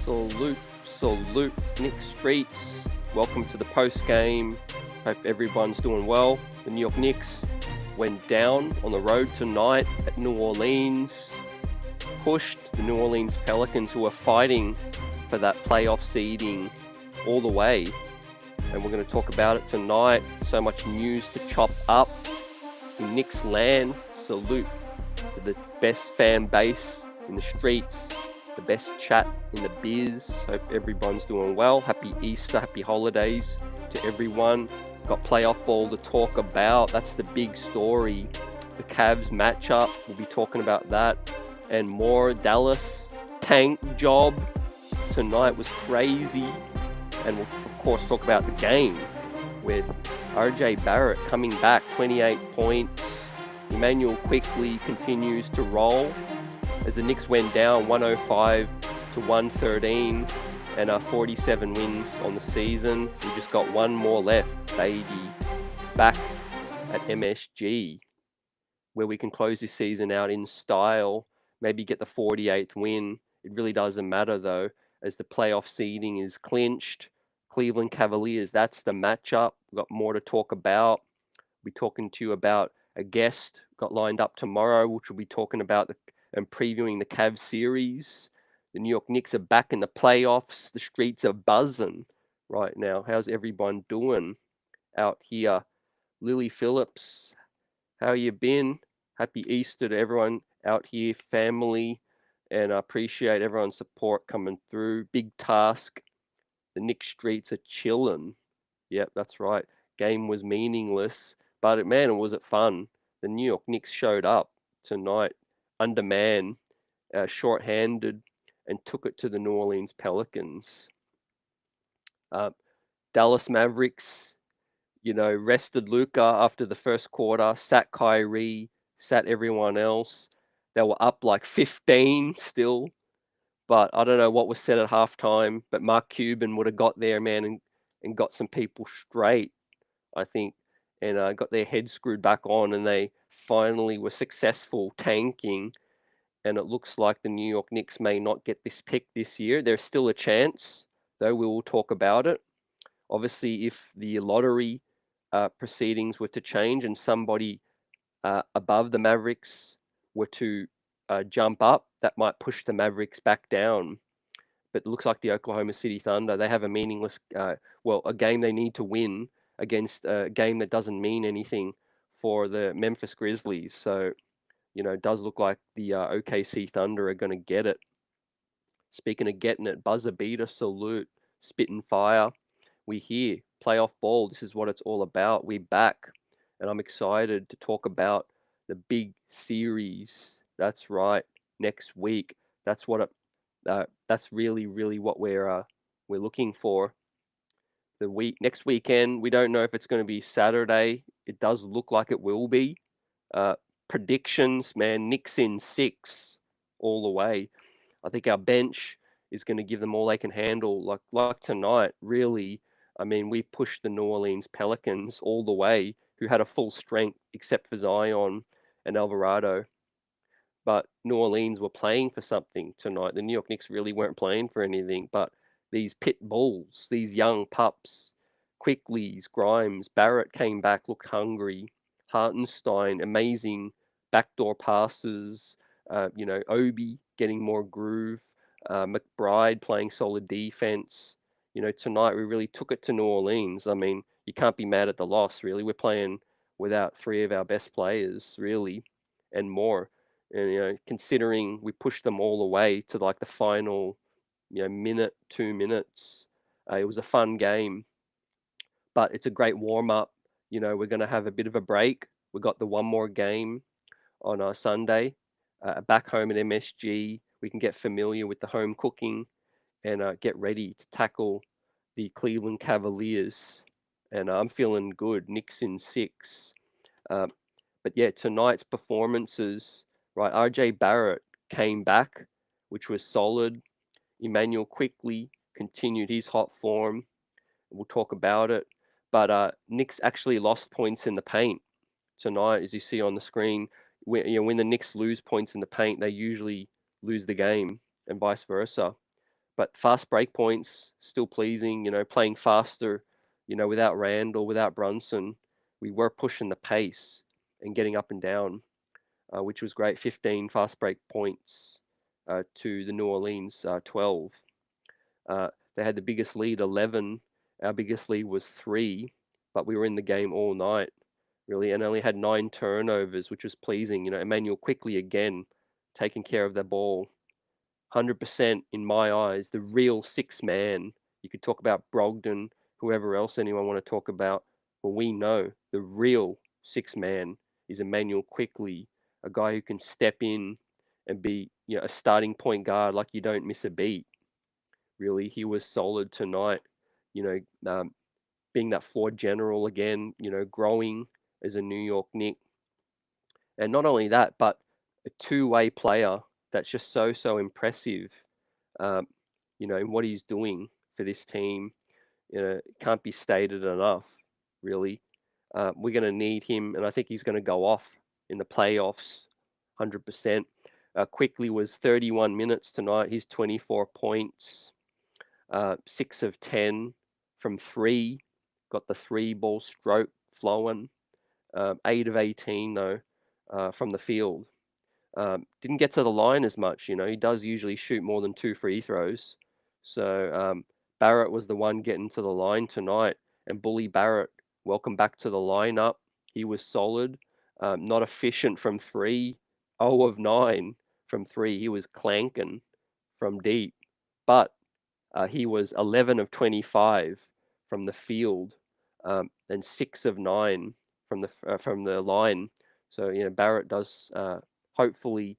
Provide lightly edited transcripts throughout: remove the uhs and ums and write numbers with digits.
Salute, Knicks streets. Welcome to the post game. Hope everyone's doing well. The New York Knicks went down on the road tonight at New Orleans, pushed the New Orleans Pelicans, who are fighting for that playoff seeding all the way. And we're going to talk about it tonight. So much news to chop up. In Knicks land, salute to the best fan base in the streets, the best chat in the biz. Hope everyone's doing well. Happy Easter, happy holidays to everyone. Got playoff ball to talk about. That's the big story. The Cavs matchup, we'll be talking about that and more. Dallas tank job tonight was crazy. And we'll, of course, talk about the game with RJ Barrett coming back, 28 points. Emmanuel Quickley continues to roll as the Knicks went down 105 to 113 and 47 wins on the season. We just got one more left, baby. Back at MSG, where we can close this season out in style, maybe get the 48th win. It really doesn't matter, though, as the playoff seeding is clinched. Cleveland Cavaliers, that's the matchup. We've got more to talk about. We'll be talking to you about a guest got lined up tomorrow, which will be talking about and previewing the Cavs series. The New York Knicks are back in the playoffs. The streets are buzzing right now. How's everyone doing out here? Lily Phillips, how you been? Happy Easter to everyone out here, family, and I appreciate everyone's support coming through. Big task. The Knicks streets are chilling. Yep, that's right. Game was meaningless, but man, was it fun. The New York Knicks showed up tonight, undermanned, short-handed, and took it to the New Orleans Pelicans. Dallas Mavericks, rested Luka after the first quarter, sat Kyrie, sat everyone else. They were up like 15 still. But I don't know what was said at halftime, but Mark Cuban would have got there, man, and got some people straight, I think, and got their head screwed back on, and they finally were successful tanking. And it looks like the New York Knicks may not get this pick this year. There's still a chance, though we will talk about it. Obviously, if the lottery proceedings were to change and somebody above the Mavericks were to jump up, that might push the Mavericks back down. But it looks like the Oklahoma City Thunder, they have a meaningless, a game they need to win against a game that doesn't mean anything for the Memphis Grizzlies. So, it does look like the OKC Thunder are going to get it. Speaking of getting it, buzzer beater, salute, spit and fire. We here, playoff ball. This is what it's all about. We're back, and I'm excited to talk about the big series. That's right, next week. That's what that's really what we're looking for. Next weekend, we don't know if it's going to be Saturday. It does look like it will be. Predictions, man, Knicks in 6 all the way. I think our bench is going to give them all they can handle. Like tonight, really. I mean, we pushed the New Orleans Pelicans all the way, who had a full strength except for Zion and Alvarado. But New Orleans were playing for something tonight. The New York Knicks really weren't playing for anything. But these pit bulls, these young pups, Quickleys, Grimes, Barrett came back, looked hungry. Hartenstein, amazing backdoor passes. Obi getting more groove. McBride playing solid defense. Tonight we really took it to New Orleans. I mean, you can't be mad at the loss, really. We're playing without 3 of our best players, really, and more. And, considering we pushed them all the way to like the final, minute, 2 minutes, it was a fun game. But it's a great warm-up. We're going to have a bit of a break. We got the one more game on our Sunday. Back home at MSG, we can get familiar with the home cooking and get ready to tackle the Cleveland Cavaliers. And I'm feeling good. Knicks in 6. But yeah, tonight's performances, right? RJ Barrett came back, which was solid. Emmanuel Quickley continued his hot form. We'll talk about it. But Knicks actually lost points in the paint tonight, as you see on the screen. When the Knicks lose points in the paint, they usually lose the game, and vice versa. But fast break points, still pleasing, playing faster, without Randle, without Brunson. We were pushing the pace and getting up and down, which was great. 15 fast break points to the New Orleans 12. They had the biggest lead, 11. Our biggest lead was 3, but we were in the game all night, really, and only had 9 turnovers, which was pleasing. Emmanuel Quickley again, taking care of the ball. 100% in my eyes, the real six man. You could talk about Brogdon, whoever else anyone want to talk about. Well, we know the real six man is Emmanuel Quickley, a guy who can step in and be a starting point guard like you don't miss a beat. Really, he was solid tonight. You being that floor general again. Growing as a New York Knick, and not only that, but a two-way player that's just so impressive. Um, what he's doing for this team, can't be stated enough, really. We're going to need him, and I think he's going to go off in the playoffs, 100%. Quickley was 31 minutes tonight. He's 24 points, 6 of 10 from 3. Got the 3-ball stroke flowing. 8 of 18, though, from the field. Didn't get to the line as much, he does usually shoot more than 2 free throws. So Barrett was the one getting to the line tonight, and Bully Barrett, welcome back to the lineup. He was solid, not efficient from 3, 0 of 9 from 3. He was clanking from deep, but he was 11 of 25 from the field, and 6 of 9 from the line. So Barrett does hopefully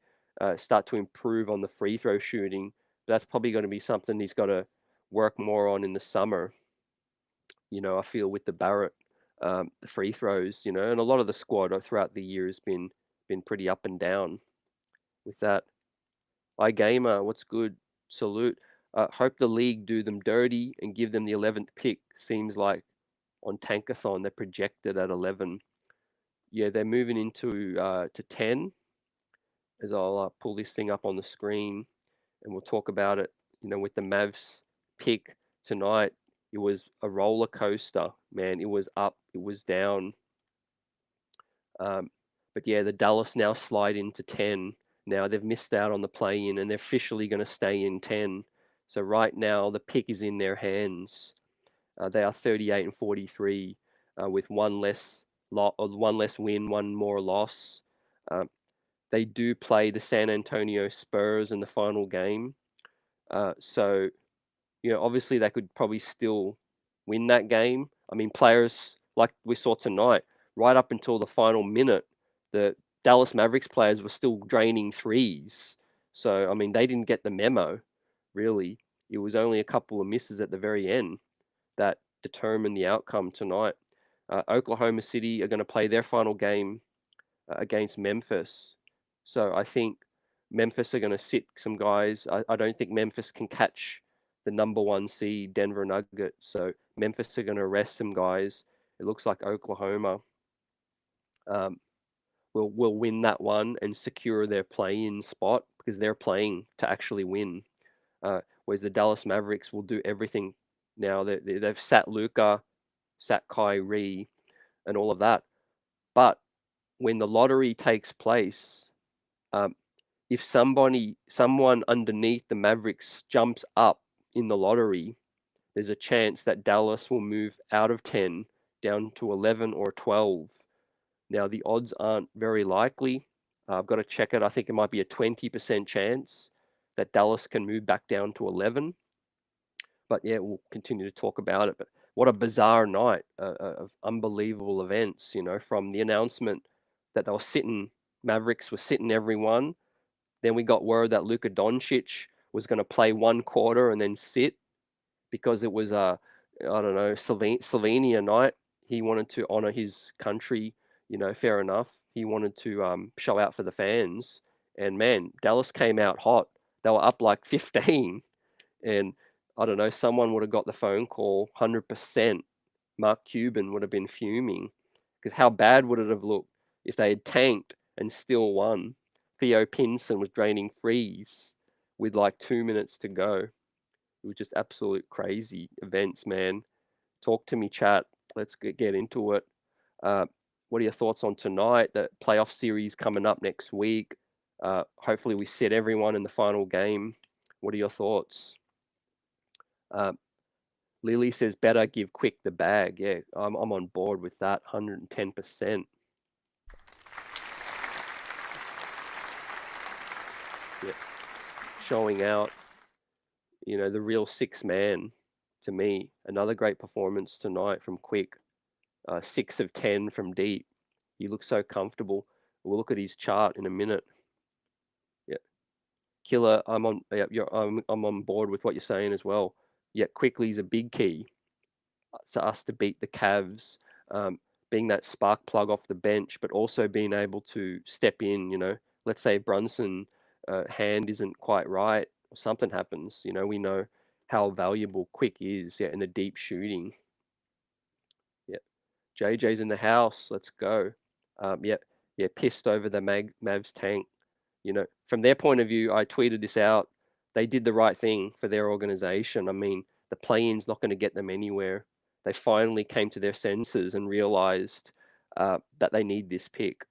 start to improve on the free throw shooting. But that's probably going to be something he's got to work more on in the summer. I feel with the Barrett, the free throws, and a lot of the squad throughout the year has been pretty up and down with that. iGamer, what's good? Salute. Hope the league do them dirty and give them the 11th pick. Seems like on Tankathon they're projected at 11. Yeah, they're moving into to 10. As I'll pull this thing up on the screen, and we'll talk about it. With the Mavs pick tonight, it was a roller coaster, man. It was up, it was down. But yeah, the Dallas now slide into 10. Now they've missed out on the play-in, and they're officially going to stay in 10. So right now the pick is in their hands. They are 38 and 43, with one less win, one more loss. They do play the San Antonio Spurs in the final game. So, obviously they could probably still win that game. I mean, players like we saw tonight, right up until the final minute, the Dallas Mavericks players were still draining threes. So, I mean, they didn't get the memo, really. It was only a couple of misses at the very end that determined the outcome tonight. Oklahoma City are going to play their final game against Memphis. So I think Memphis are going to sit some guys. I don't think Memphis can catch the number 1 seed Denver Nuggets. So Memphis are going to rest some guys. It looks like Oklahoma will win that one and secure their play-in spot because they're playing to actually win. Whereas the Dallas Mavericks will do everything now. They've sat Luka, sat Kyrie, and all of that. But when the lottery takes place, if someone underneath the Mavericks jumps up in the lottery, there's a chance that Dallas will move out of 10 down to 11 or 12. Now, the odds aren't very likely. I've got to check it. I think it might be a 20% chance that Dallas can move back down to 11. But yeah, we'll continue to talk about it. But what a bizarre night of unbelievable events, from the announcement that they were sitting, Mavericks were sitting everyone. Then we got word that Luka Doncic was going to play one quarter and then sit because it was I don't know, Slovenia night. He wanted to honor his country, fair enough. He wanted to show out for the fans. And man, Dallas came out hot. They were up like 15. And I don't know, someone would have got the phone call, 100%. Mark Cuban would have been fuming. Because how bad would it have looked if they had tanked and still won? Theo Pinson was draining threes with like 2 minutes to go. It was just absolute crazy events, man. Talk to me, chat. Let's get into it. Uh, what are your thoughts on tonight? The playoff series coming up next week. Hopefully, we set everyone in the final game. What are your thoughts? Uh, Lily says, better give Quick the bag. Yeah, I'm on board with that 110%. Yeah. Showing out, the real six man to me. Another great performance tonight from Quick. 6 of 10 from deep. He looks so comfortable. We'll look at his chart in a minute. Yeah. Killer, I'm on board with what you're saying as well. Yeah, Quickly's a big key to us to beat the Cavs, being that spark plug off the bench, but also being able to step in. Let's say Brunson hand isn't quite right, or something happens. We know how valuable Quick is. Yeah, in the deep shooting. Yeah, JJ's in the house. Let's go. Yeah, yeah, pissed over the Mavs tank. From their point of view, I tweeted this out. They did the right thing for their organization. I mean, the play-in's not going to get them anywhere. They finally came to their senses and realized that they need this pick.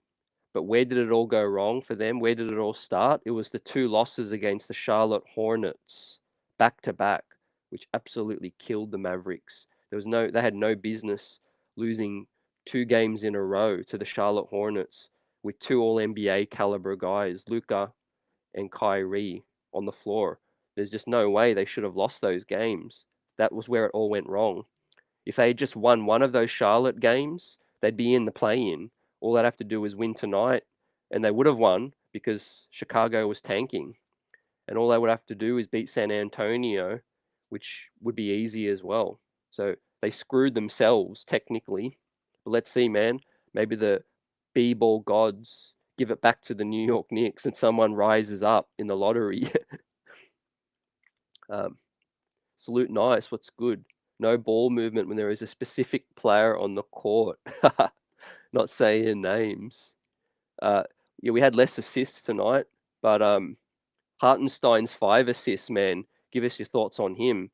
But where did it all go wrong for them? Where did it all start? It was the 2 losses against the Charlotte Hornets, back to back, which absolutely killed the Mavericks. They had no business losing 2 games in a row to the Charlotte Hornets with 2 All NBA caliber guys, Luka and Kyrie, on the floor. There's just no way they should have lost those games. That was where it all went wrong. If they had just won one of those Charlotte games, they'd be in the play-in. All they'd have to do is win tonight, and they would have won because Chicago was tanking. And all they would have to do is beat San Antonio, which would be easy as well. So they screwed themselves technically. But let's see, man. Maybe the B-ball gods give it back to the New York Knicks and someone rises up in the lottery. um, Salute nice. What's good? No ball movement when there is a specific player on the court. Not saying names. Yeah, we had less assists tonight, but Hartenstein's 5 assists, man. Give us your thoughts on him.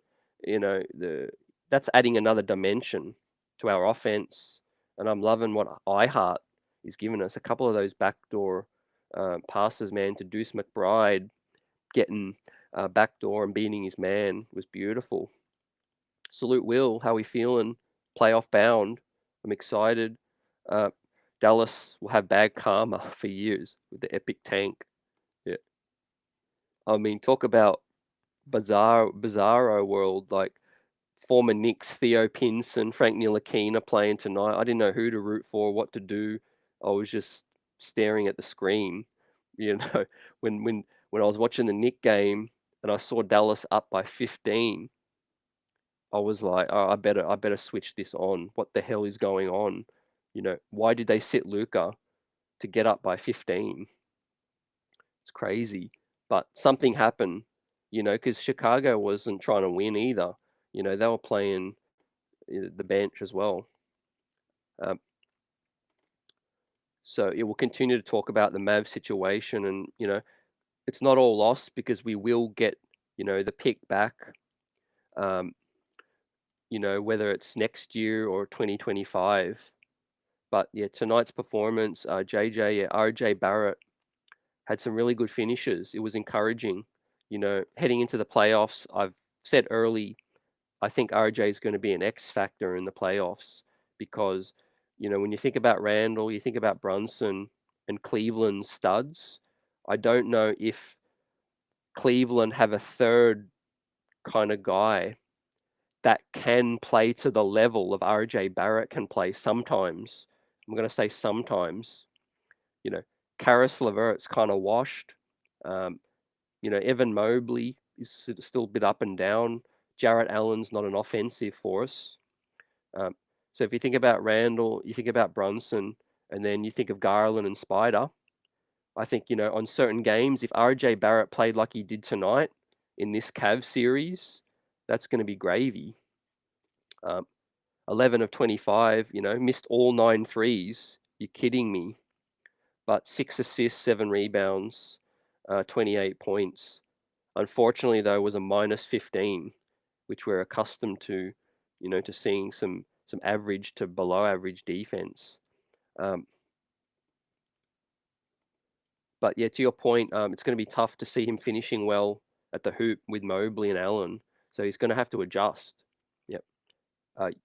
That's adding another dimension to our offense, and I'm loving what iHeart is giving us. A couple of those backdoor passes, man, to Deuce McBride, getting backdoor and beating his man was beautiful. Salute Will, how we feeling? Playoff bound. I'm excited. Uh, Dallas will have bad karma for years with the epic tank. Yeah. I mean, talk about bizarro world, like former Knicks Theo Pinson, Frank Ntilikina playing tonight. I didn't know who to root for, what to do. I was just staring at the screen. You know, when I was watching the Knick game and I saw Dallas up by 15, I was like, oh, I better switch this on. What the hell is going on? Why did they sit Luka to get up by 15? It's crazy. But something happened, because Chicago wasn't trying to win either. They were playing the bench as well. Um, so it will continue to talk about the Mav situation, and it's not all lost because we will get the pick back. Um, whether it's next year or 2025. But yeah, tonight's performance, RJ Barrett had some really good finishes. It was encouraging. Heading into the playoffs, I've said early, I think RJ is going to be an X factor in the playoffs because, when you think about Randle, you think about Brunson and Cleveland studs. I don't know if Cleveland have a third kind of guy that can play to the level of RJ Barrett can play sometimes. I'm going to say sometimes. You know, Karis LeVert's kind of washed. Um, Evan Mobley is still a bit up and down. Jarrett Allen's not an offensive force. Um, so if you think about Randle, you think about Brunson, and then you think of Garland and Spider, I think, on certain games, if RJ Barrett played like he did tonight in this Cavs series, that's going to be gravy. Um, 11 of 25, missed all 9 threes. You're kidding me. But 6 assists, 7 rebounds, 28 points. Unfortunately, though, was a minus 15. which we're accustomed to, to seeing some average to below average defense. But yeah, to your point, it's going to be tough to see him finishing well at the hoop with Mobley and Allen. So he's going to have to adjust. Yep.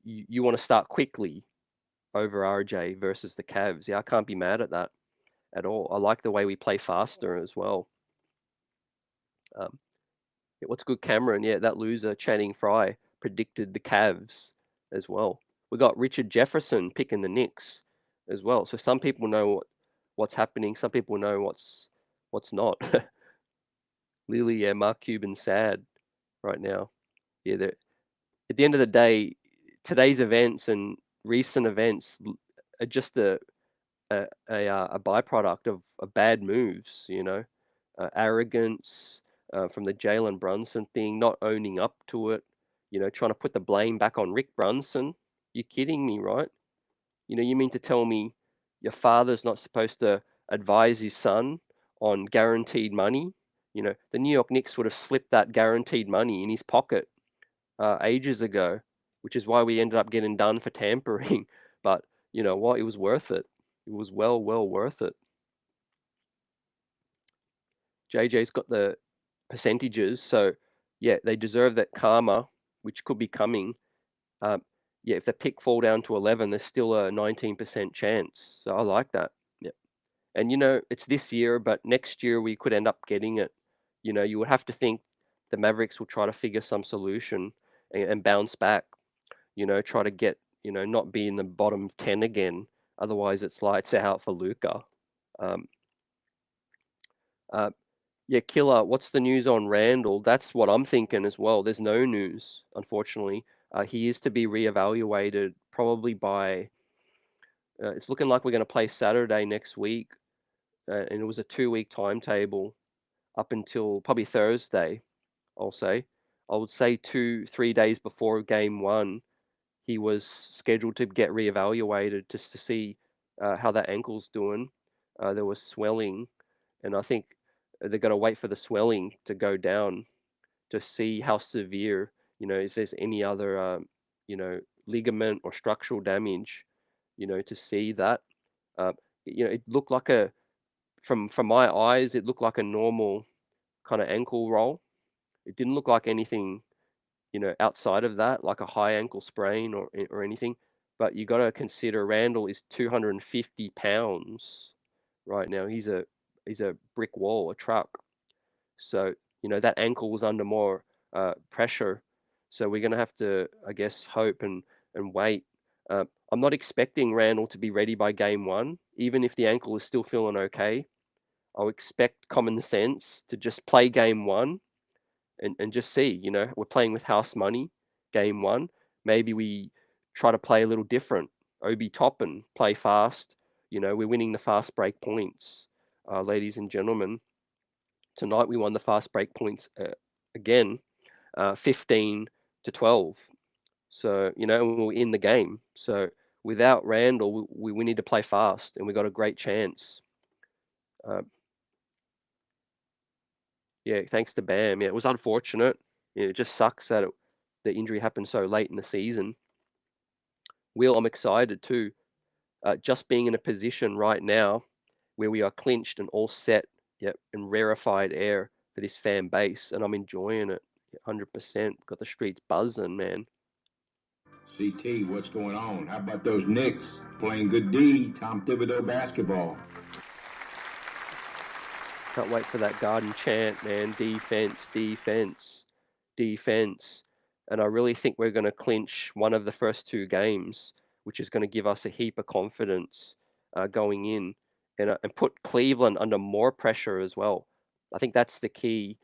You want to start Quickley over RJ versus the Cavs. Yeah, I can't be mad at that at all. I like the way we play faster as well. Yeah, what's good, Cameron? Yeah, that loser, Channing Frye, predicted the Cavs as well. We got Richard Jefferson picking the Knicks as well. So some people know what's happening. Some people know what's not. Lily, yeah, Mark Cuban sad right now. Yeah, at the end of the day, today's events and recent events are just a byproduct of bad moves. Arrogance from the Jalen Brunson thing, not owning up to it. Trying to put the blame back on Rick Brunson. You're kidding me, right? You mean to tell me your father's not supposed to advise his son on guaranteed money? The New York Knicks would have slipped that guaranteed money in his pocket ages ago, which is why we ended up getting done for tampering. But you know what? It was worth it. It was well worth it. JJ's got the percentages, so yeah, they deserve that karma, which could be coming. Yeah, if the pick fall down to 11, there's still a 19% chance. So I like that. Yeah, and it's this year, but next year we could end up getting it. You would have to think the Mavericks will try to figure some solution and bounce back. Try to get not be in the bottom 10 again. Otherwise, it's lights out for Luka. Um, uh, Yeah, Killer, what's the news on Randle? That's what I'm thinking as well. There's no news, unfortunately. He is to be reevaluated probably by, it's looking like we're going to play Saturday next week. And it was a 2-week timetable up until probably Thursday, I'll say. I would say 2-3 days before game one, he was scheduled to get reevaluated just to see how that ankle's doing. There was swelling, and I think they're going to wait for the swelling to go down to see how severe, if there's any other, ligament or structural damage, to see that. Uh, it looked like from my eyes, it looked like a normal kind of ankle roll. It didn't look like anything, outside of that, like a high ankle sprain or anything. But you got to consider Randall is 250 pounds right now. He's a brick wall, a truck. So that ankle was under more pressure. So we're gonna have to, I guess, hope and wait. I'm not expecting Randall to be ready by game one, even if the ankle is still feeling okay. I'll expect common sense to just play game one and just see, we're playing with house money, game one. Maybe we try to play a little different. Obi Toppin, play fast. We're winning the fast break points, ladies and gentlemen. Tonight we won the fast break points again, 15-12. So, we're in the game. So without Randall, we need to play fast, and we got a great chance. Yeah, thanks to Bam. Yeah, it was unfortunate. It just sucks that the injury happened so late in the season. Will, I'm excited too. Just being in a position right now where we are clinched and all set, yep, and rarefied air for this fan base, and I'm enjoying it 100%. Got the streets buzzing, man. CT, what's going on? How about those Knicks playing good D, Tom Thibodeau basketball? Can't wait for that Garden chant, man. Defense, defense, defense. And I really think we're going to clinch one of the first two games, which is going to give us a heap of confidence going in and put Cleveland under more pressure as well. I think that's the key.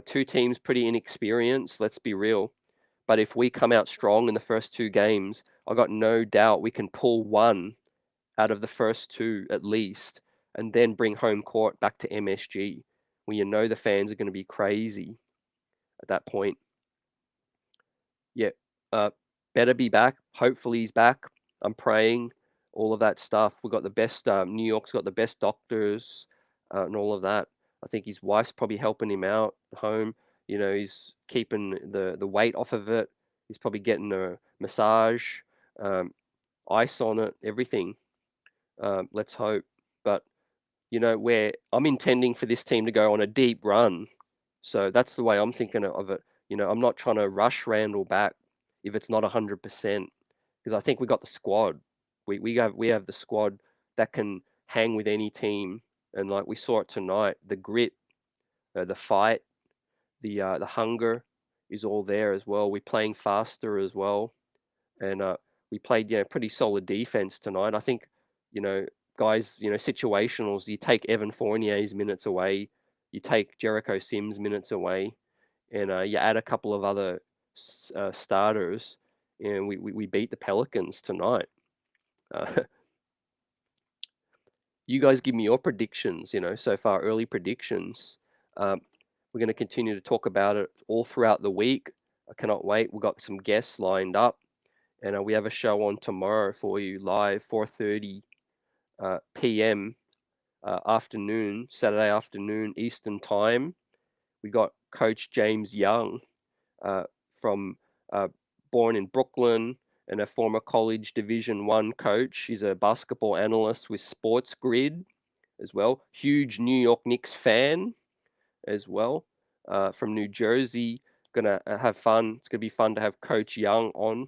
Two teams pretty inexperienced, let's be real. But if we come out strong in the first two games, I got no doubt we can pull one out of the first two at least, and then bring home court back to MSG, where the fans are going to be crazy at that point. Yeah, better be back. Hopefully he's back. I'm praying. All of that stuff. We got the best. New York's got the best doctors and all of that. I think his wife's probably helping him out at home. He's keeping the weight off of it. He's probably getting a massage, um, ice on it, everything. Let's hope. But where I'm intending for this team to go on a deep run. So that's the way I'm thinking of it. I'm not trying to rush Randall back if it's not 100%, because I think we got the squad. We have the squad that can hang with any team, and like we saw it tonight, the grit, the fight, the hunger is all there as well. We're playing faster as well, and we played pretty solid defense tonight. I think you know guys, situationals. You take Evan Fournier's minutes away, you take Jericho Sims minutes away, and you add a couple of other starters, and we beat the Pelicans tonight. Uh, you guys give me your predictions, so far, early predictions. Um, we're going to continue to talk about it all throughout the week. I cannot wait. We've got some guests lined up, and we have a show on tomorrow for you live, 4:30 p.m. Afternoon, Saturday afternoon Eastern time. We got Coach James Young uh, from uh, born in Brooklyn and a former college Division One coach. He's a basketball analyst with Sports Grid as well. Huge New York Knicks fan as well, from New Jersey. Gonna have fun. It's gonna be fun to have Coach Young on.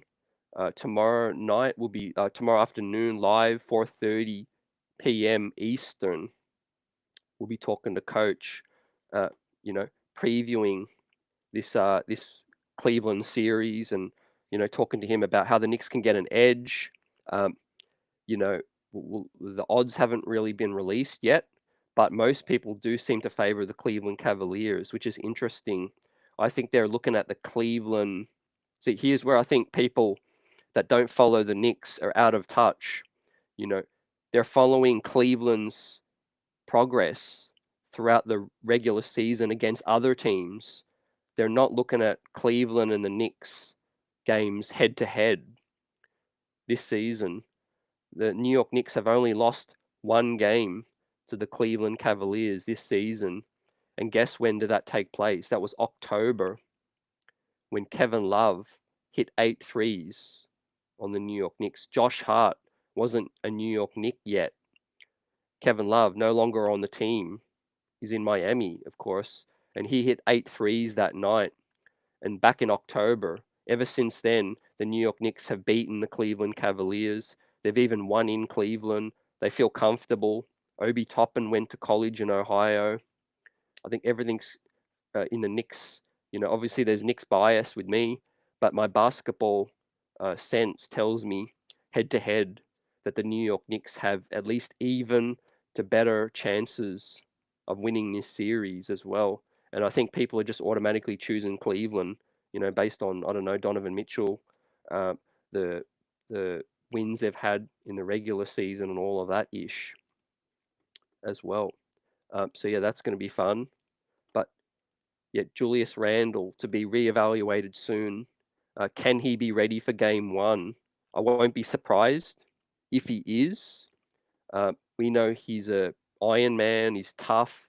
Tomorrow night will be tomorrow afternoon live, 4:30 p.m. Eastern. We'll be talking to Coach, uh, previewing this Cleveland series, and talking to him about how the Knicks can get an edge. Um, you know, the odds haven't really been released yet, but most people do seem to favor the Cleveland Cavaliers, which is interesting. I think they're looking at the Cleveland. See, here's where I think people that don't follow the Knicks are out of touch. You know, they're following Cleveland's progress throughout the regular season against other teams. They're not looking at Cleveland and the Knicks games head to head this season. The New York Knicks have only lost one game to the Cleveland Cavaliers this season. And guess when did that take place? That was October, when Kevin Love hit 8 threes on the New York Knicks. Josh Hart wasn't a New York Knick yet. Kevin Love no longer on the team. He's in Miami, of course, and he hit 8 threes that night. And back in October, ever since then, the New York Knicks have beaten the Cleveland Cavaliers. They've even won in Cleveland. They feel comfortable. Obi Toppin went to college in Ohio. I think everything's in the Knicks. Obviously there's Knicks bias with me, but my basketball sense tells me head to head that the New York Knicks have at least even to better chances of winning this series as well. And I think people are just automatically choosing Cleveland, based on, I don't know, Donovan Mitchell, uh, the the wins they've had in the regular season and all of that ish as well. So yeah, that's going to be fun. But yeah, Julius Randle to be reevaluated soon. Can he be ready for game one? I won't be surprised if he is. We know he's a Iron Man. He's tough.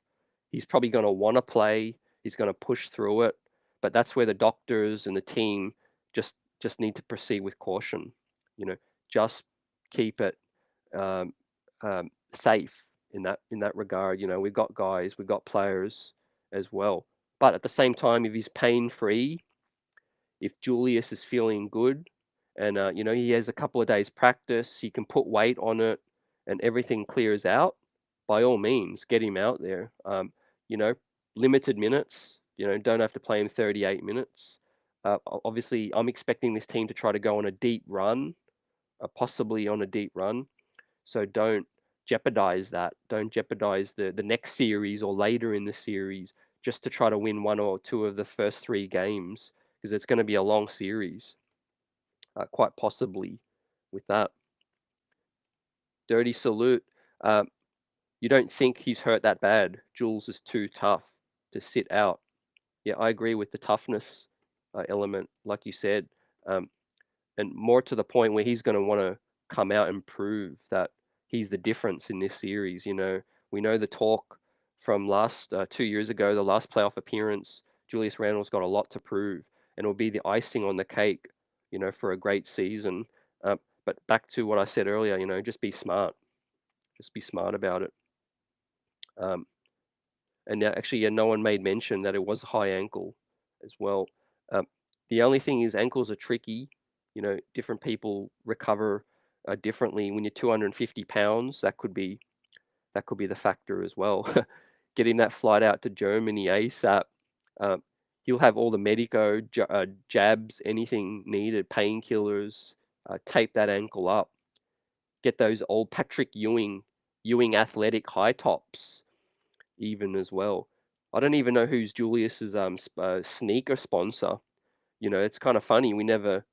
He's probably going to want to play. He's going to push through it. But that's where the doctors and the team just need to proceed with caution. Just keep it um, safe in that regard. We've got guys, we've got players as well. But at the same time, if he's pain free, if Julius is feeling good, and he has a couple of days practice, he can put weight on it, and everything clears out, by all means, get him out there. You know, limited minutes. Don't have to play him 38 minutes. Obviously, I'm expecting this team to try to go on a deep run, possibly on a deep run. So don't jeopardize that. Don't jeopardize the next series or later in the series just to try to win one or two of the first three games, because it's going to be a long series, quite possibly with that. Dirty salute. You don't think he's hurt that bad? Jules is too tough to sit out. Yeah, I agree with the toughness element, like you said. And more to the point where he's going to want to come out and prove that he's the difference in this series. We know the talk from last 2 years ago, the last playoff appearance. Julius Randle's got a lot to prove, and it'll be the icing on the cake, for a great season. But back to what I said earlier, just be smart. Just be smart about it. Um, and actually, no one made mention that it was a high ankle as well. Um, the only thing is ankles are tricky. Different people recover differently. When you're 250 pounds, that could be the factor as well. Getting that flight out to Germany ASAP. Um, he'll have all the medico jabs, anything needed, painkillers. Tape that ankle up. Get those old Patrick Ewing athletic high tops even as well. I don't even know who's Julius's sneaker sponsor. It's kind of funny. We never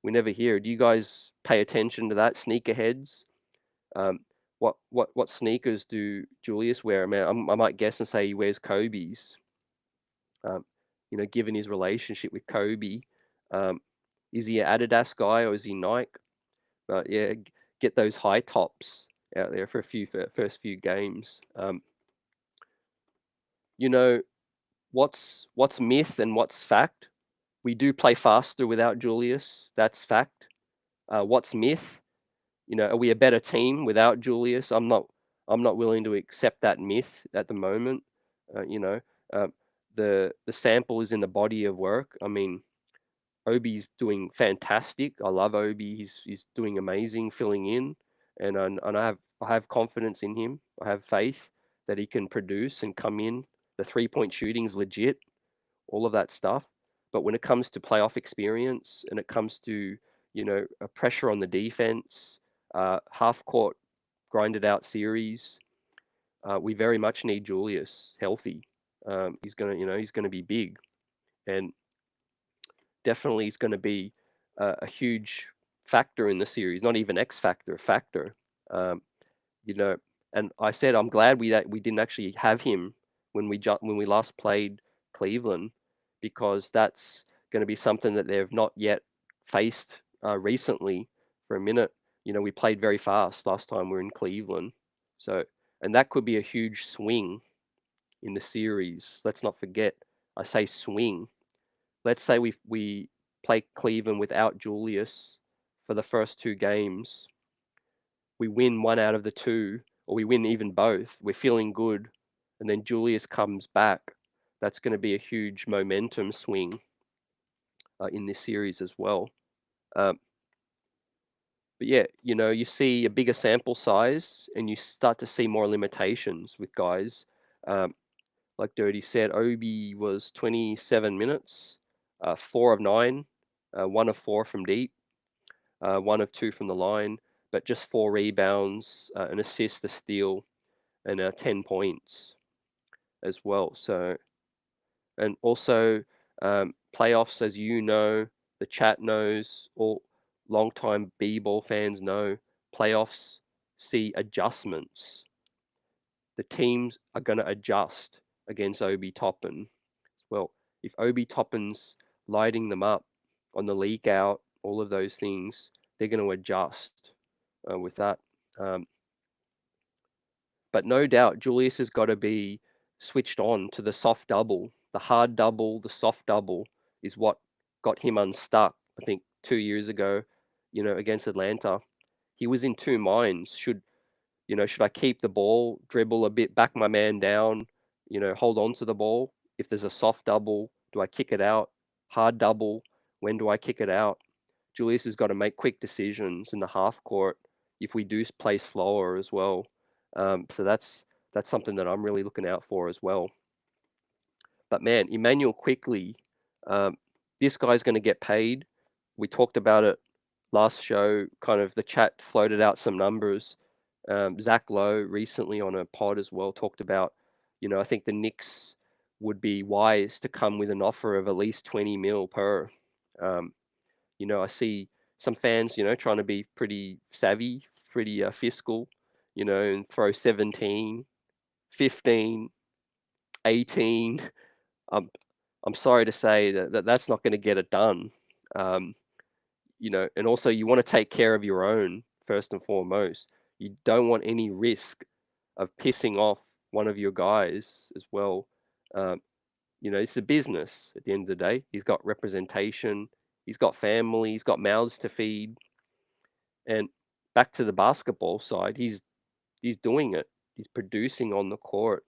hear. Do you guys pay attention to that, sneakerheads? Um, what sneakers do Julius wear? Man, I might guess and say he wears Kobe's. Um, given his relationship with Kobe, um, is he an Adidas guy or is he Nike? But yeah, get those high tops out there for first few games. What's myth and what's fact? We do play faster without Julius. That's fact. What's myth? Are we a better team without Julius? I'm not willing to accept that myth at the moment. Uh, the sample is in the body of work. I mean, Obi's doing fantastic. I love Obi. He's doing amazing, filling in, and I have confidence in him. I have faith that he can produce and come in. The 3-point shooting's legit, all of that stuff. But when it comes to playoff experience and it comes to a pressure on the defense, half court grinded out series, we very much need Julius healthy. He's gonna be big, and definitely is going to be a huge factor in the series. Not even X factor, factor. Um, you know, and I said I'm glad we didn't actually have him when we last played Cleveland, because that's going to be something that they've not yet faced recently for a minute. We played very fast last time we were in Cleveland, so and that could be a huge swing in the series. Let's not forget. I say swing. Let's say we play Cleveland without Julius for the first two games. We win one out of the two, or we win even both. We're feeling good, and then Julius comes back. That's going to be a huge momentum swing in this series as well. Um, but yeah, you see a bigger sample size, and you start to see more limitations with guys. Like Dirty said, Obi was 27 minutes, 4 of 9, 1 of 4 from deep, 1 of 2 from the line, but just 4 rebounds, an assist, a steal, and 10 points as well. So, and also playoffs, as the chat knows, all long-time B-ball fans know, playoffs see adjustments. The teams are going to adjust against Obi Toppin. Well, if Obi Toppin's lighting them up on the leak out, all of those things, they're going to adjust with that. But no doubt, Julius has got to be switched on to the soft double. The hard double, the soft double is what got him unstuck, I think, 2 years ago, against Atlanta. He was in two minds. Should I keep the ball, dribble a bit, back my man down, hold on to the ball? If there's a soft double, do I kick it out? Hard double, when do I kick it out? Julius has got to make quick decisions in the half court if we do play slower as well. So that's something that I'm really looking out for as well. But man, Emmanuel Quickley, this guy's going to get paid. We talked about it last show. Kind of the chat floated out some numbers. Zach Lowe recently on a pod as well talked about, I think the Knicks would be wise to come with an offer of at least 20 mil per. I see some fans, trying to be pretty savvy, pretty fiscal, and throw 17, 15, 18. I'm sorry to say that's not going to get it done. And also you want to take care of your own first and foremost. You don't want any risk of pissing off one of your guys as well. it's a business at the end of the day. He's got representation, he's got family, he's got mouths to feed. And back to the basketball side, he's doing it. He's producing on the court,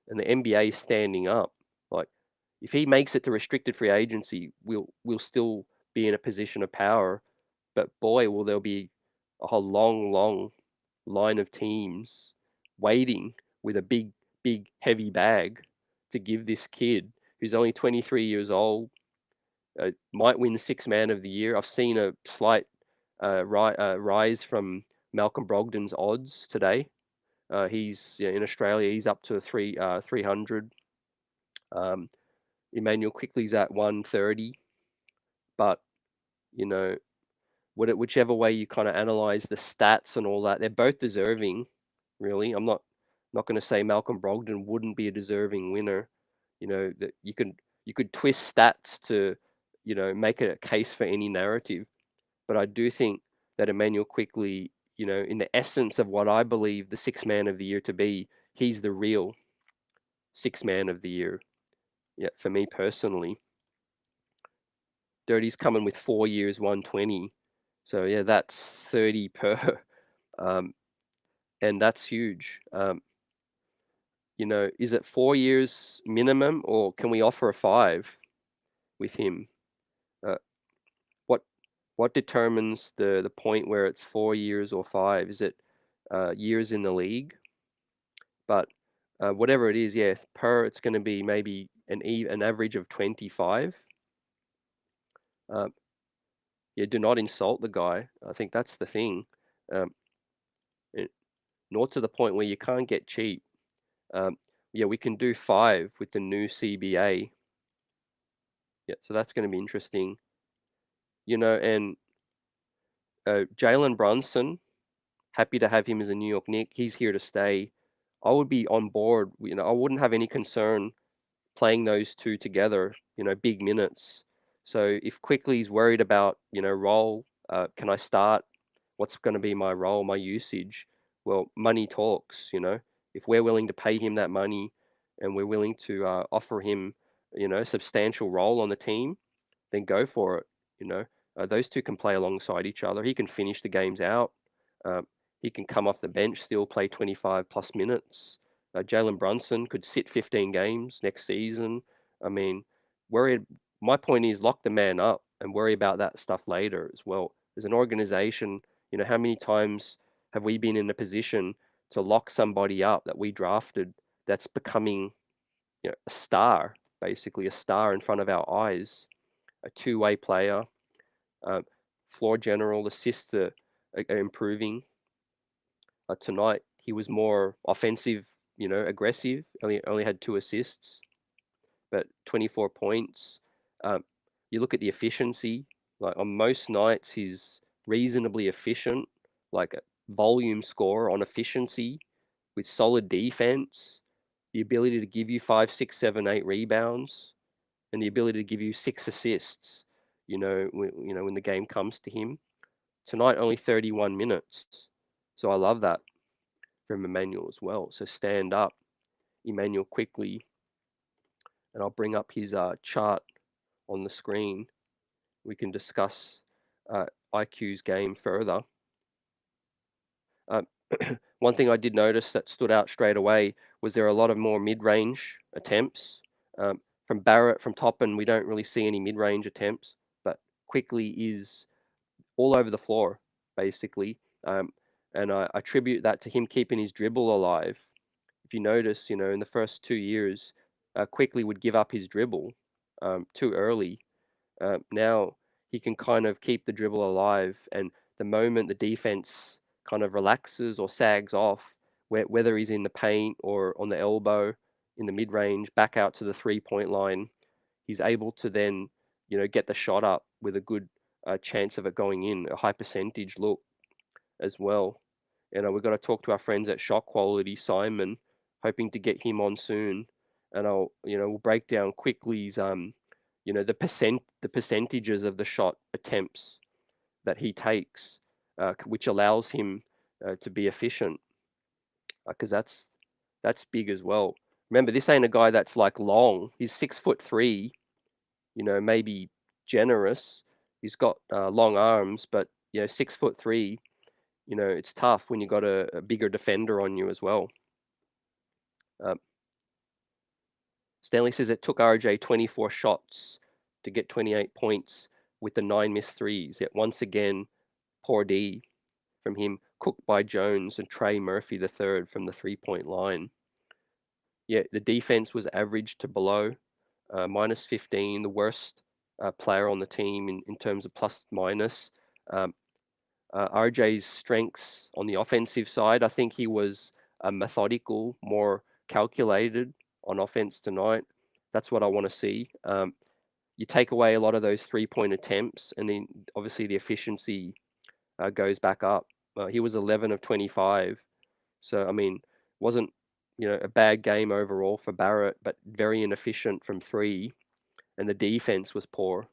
and the NBA is standing up. Like, if he makes it to restricted free agency, we'll still be in a position of power. But boy, will there be a whole long line of teams waiting with a big heavy bag to give this kid who's only 23 years old, might win Sixth Man of the Year. I've seen a slight rise from Malcolm Brogdon's odds today. He's in Australia. He's up to 300. Emmanuel Quickley's at 130. But you know, whichever way you kind of analyze the stats and all that, they're both deserving. Really, I'm not going to say Malcolm Brogdon wouldn't be a deserving winner. That you could twist stats to make a case for any narrative. But I do think that Emmanuel Quickley, in the essence of what I believe the Sixth Man of the Year to be, he's the real Sixth Man of the Year. Yeah, for me personally. Dirty's coming with 4 years, 120. So yeah, that's 30 per, and that's huge. Is it 4 years minimum, or can we offer a 5 with him? What determines the point where it's 4 years or 5? Is it years in the league? But whatever it is, yeah, it's going to be maybe an average of 25. Yeah, do not insult the guy. I think that's the thing. Not to the point where you can't get cheap. Yeah, we can do 5 with the new CBA. Yeah, so that's going to be interesting. And Jalen Brunson, happy to have him as a New York Knick. He's here to stay. I would be on board. I wouldn't have any concern playing those two together, big minutes. So if Quickley's worried about, role, can I start? What's going to be my role, my usage? Well, money talks, If we're willing to pay him that money and we're willing to offer him, a substantial role on the team, then go for it, those two can play alongside each other. He can finish the games out. He can come off the bench, still play 25 plus minutes. Jalen Brunson could sit 15 games next season. I mean, my point is lock the man up and worry about that stuff later as well. As an organization, how many times have we been in a position to lock somebody up that we drafted that's becoming a star, basically a star in front of our eyes, a two-way player, floor general, assists are improving. Tonight he was more offensive, aggressive. Only had 2 assists, but 24 points. You look at the efficiency. Like on most nights, he's reasonably efficient, like a volume score on efficiency, with solid defense, the ability to give you 5, 6, 7, 8 rebounds, and the ability to give you 6 assists. When the game comes to him. Tonight only 31 minutes, so I love that from Emmanuel as well. So stand up, Emmanuel Quickley, and I'll bring up his chart on the screen. We can discuss IQ's game further. One thing I did notice that stood out straight away was there are a lot of more mid-range attempts. From Barrett, from Toppin, we don't really see any mid-range attempts, but Quickley is all over the floor, basically. And I attribute that to him keeping his dribble alive. If you notice, in the first 2 years, Quickley would give up his dribble too early. Now he can kind of keep the dribble alive, and the moment the defense kind of relaxes or sags off, whether he's in the paint or on the elbow, in the mid-range, back out to the three-point line, he's able to then, get the shot up with a good chance of it going in, a high percentage look as well. And we've got to talk to our friends at Shot Quality, Simon, hoping to get him on soon. And we'll break down Quickley's, the percentages of the shot attempts that he takes, which allows him to be efficient, because that's big as well. Remember, this ain't a guy that's like long. He's 6'3", maybe generous. He's got long arms, but 6'3". It's tough when you got a bigger defender on you as well. Stanley says it took RJ 24 shots to get 28 points with the 9 missed threes. Yet once again, poor D from him, cooked by Jones and Trey Murphy the third from the 3-point line. Yeah, the defense was average to below, minus 15, the worst player on the team in terms of plus minus. RJ's strengths on the offensive side, I think he was methodical, more calculated on offense tonight. That's what I want to see. You take away a lot of those 3-point attempts, and then obviously the efficiency goes back up. He was 11 of 25. So, I mean, wasn't, a bad game overall for Barrett, but very inefficient from three. And the defense was poor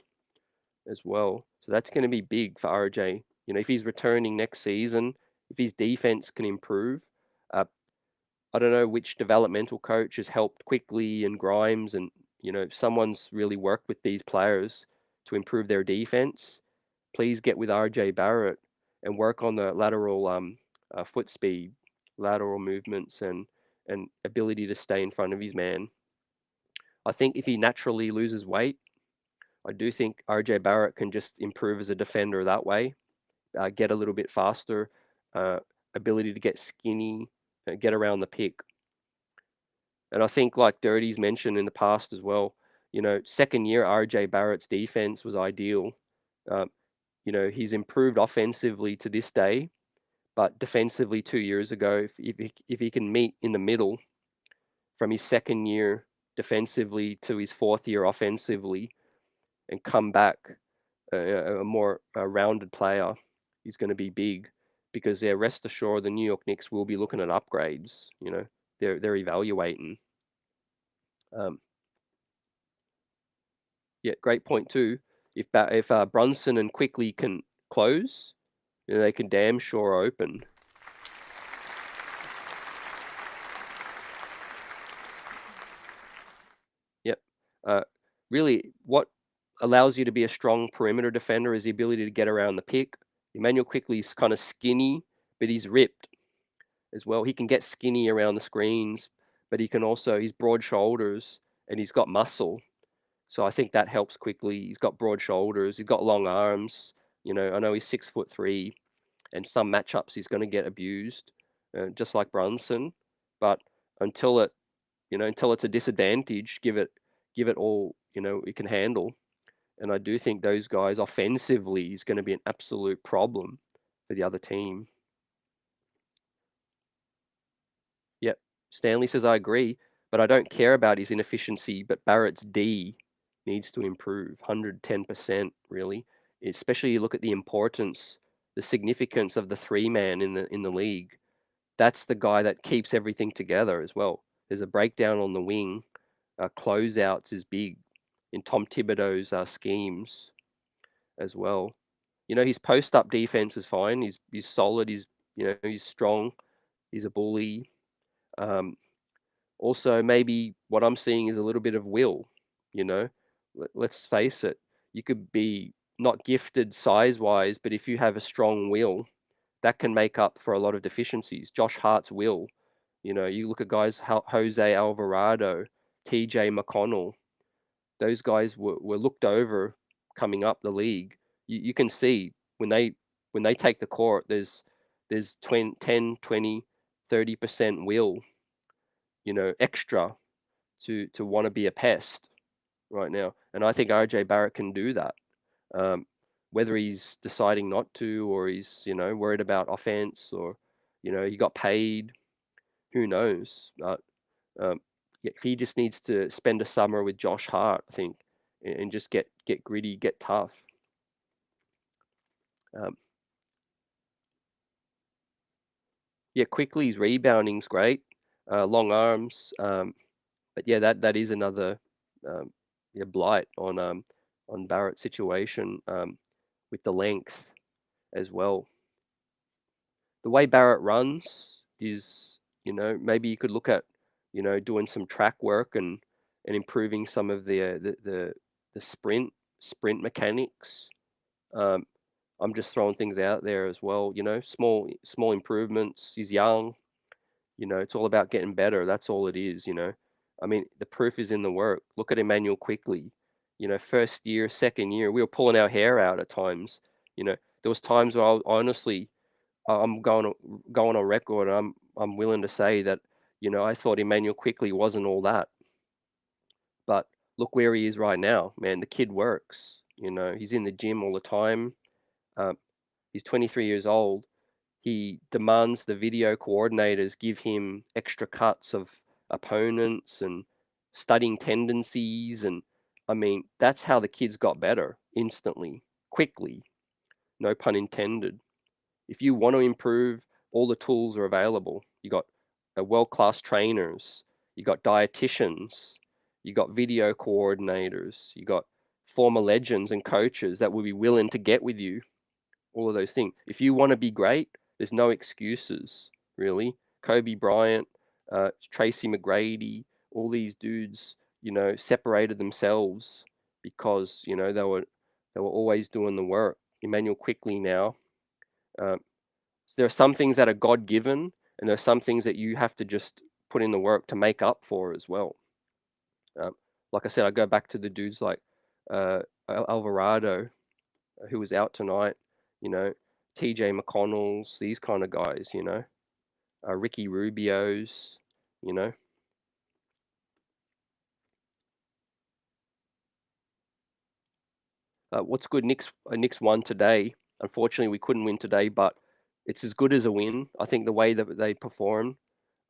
as well. So that's going to be big for RJ. If he's returning next season, if his defense can improve, I don't know which developmental coach has helped Quickley and Grimes, and if someone's really worked with these players to improve their defense, please get with RJ Barrett and work on the lateral foot speed, lateral movements, and ability to stay in front of his man. I think if he naturally loses weight, I do think RJ Barrett can just improve as a defender that way, get a little bit faster, ability to get skinny, get around the pick. And I think, like Dirty's mentioned in the past as well, second year RJ Barrett's defense was ideal. He's improved offensively to this day, but defensively 2 years ago, if he can meet in the middle from his second year defensively to his fourth year offensively and come back a more rounded player, he's going to be big, because rest assured the New York Knicks will be looking at upgrades. They're evaluating. Yeah, great point too. If Brunson and Quickley can close, they can damn sure open. Yep. Really, what allows you to be a strong perimeter defender is the ability to get around the pick. Emmanuel Quickley's kind of skinny, but he's ripped as well. He can get skinny around the screens, but he's broad shoulders and he's got muscle. So I think that helps Quickley. He's got broad shoulders. He's got long arms. I know he's 6'3", and some matchups he's going to get abused, just like Brunson. But until it's a disadvantage, give it all it can handle. And I do think those guys offensively is going to be an absolute problem for the other team. Yep. Stanley says, I agree, but I don't care about his inefficiency, but Barrett's D needs to improve 110%, really. Especially you look at the importance, the significance of the three-man in the league. That's the guy that keeps everything together as well. There's a breakdown on the wing. Closeouts is big in Tom Thibodeau's schemes as well. His post-up defense is fine. He's solid. He's strong. He's a bully. Also, maybe what I'm seeing is a little bit of will. Let's face it. You could be not gifted size-wise, but if you have a strong will, that can make up for a lot of deficiencies. Josh Hart's will. You look at guys, Jose Alvarado, TJ McConnell. Those guys were looked over coming up the league. You can see when they take the court, there's 10, 20, 30% will, extra to want to be a pest right now. And I think RJ Barrett can do that. Whether he's deciding not to, or he's, worried about offense, or, he got paid, who knows? But he just needs to spend a summer with Josh Hart, I think, and just get gritty, get tough. Quickley's rebounding's great, long arms, but that is another blight on Barrett's situation with the length as well. The way Barrett runs is, maybe you could look at doing some track work and improving some of the sprint mechanics. Um, I'm just throwing things out there as well, small improvements. He's young, it's all about getting better. That's all it is. I mean, the proof is in the work. Look at Emmanuel Quickley. First year, second year, we were pulling our hair out at times. There was times where honestly, I'm going on record. And I'm willing to say that, I thought Emmanuel Quickley wasn't all that. But look where he is right now, man. The kid works. He's in the gym all the time. Um, he's 23 years old. He demands the video coordinators give him extra cuts of opponents and studying tendencies. And I mean, that's how the kids got better instantly, quickly, no pun intended. If you want to improve, all the tools are available. You got world-class trainers, you got dietitians, you got video coordinators, you got former legends and coaches that will be willing to get with you. All of those things. If you want to be great, there's no excuses, really. Kobe Bryant, Tracy McGrady, all these dudes, separated themselves because they were always doing the work. Emmanuel Quickley now. So there are some things that are God given, and there are some things that you have to just put in the work to make up for as well. Like I said, I go back to the dudes like Alvarado, who was out tonight, you know, TJ McConnell's, these kind of guys, Ricky Rubio's, you know. What's good? Knicks won today. Unfortunately, we couldn't win today, but it's as good as a win. I think the way that they performed,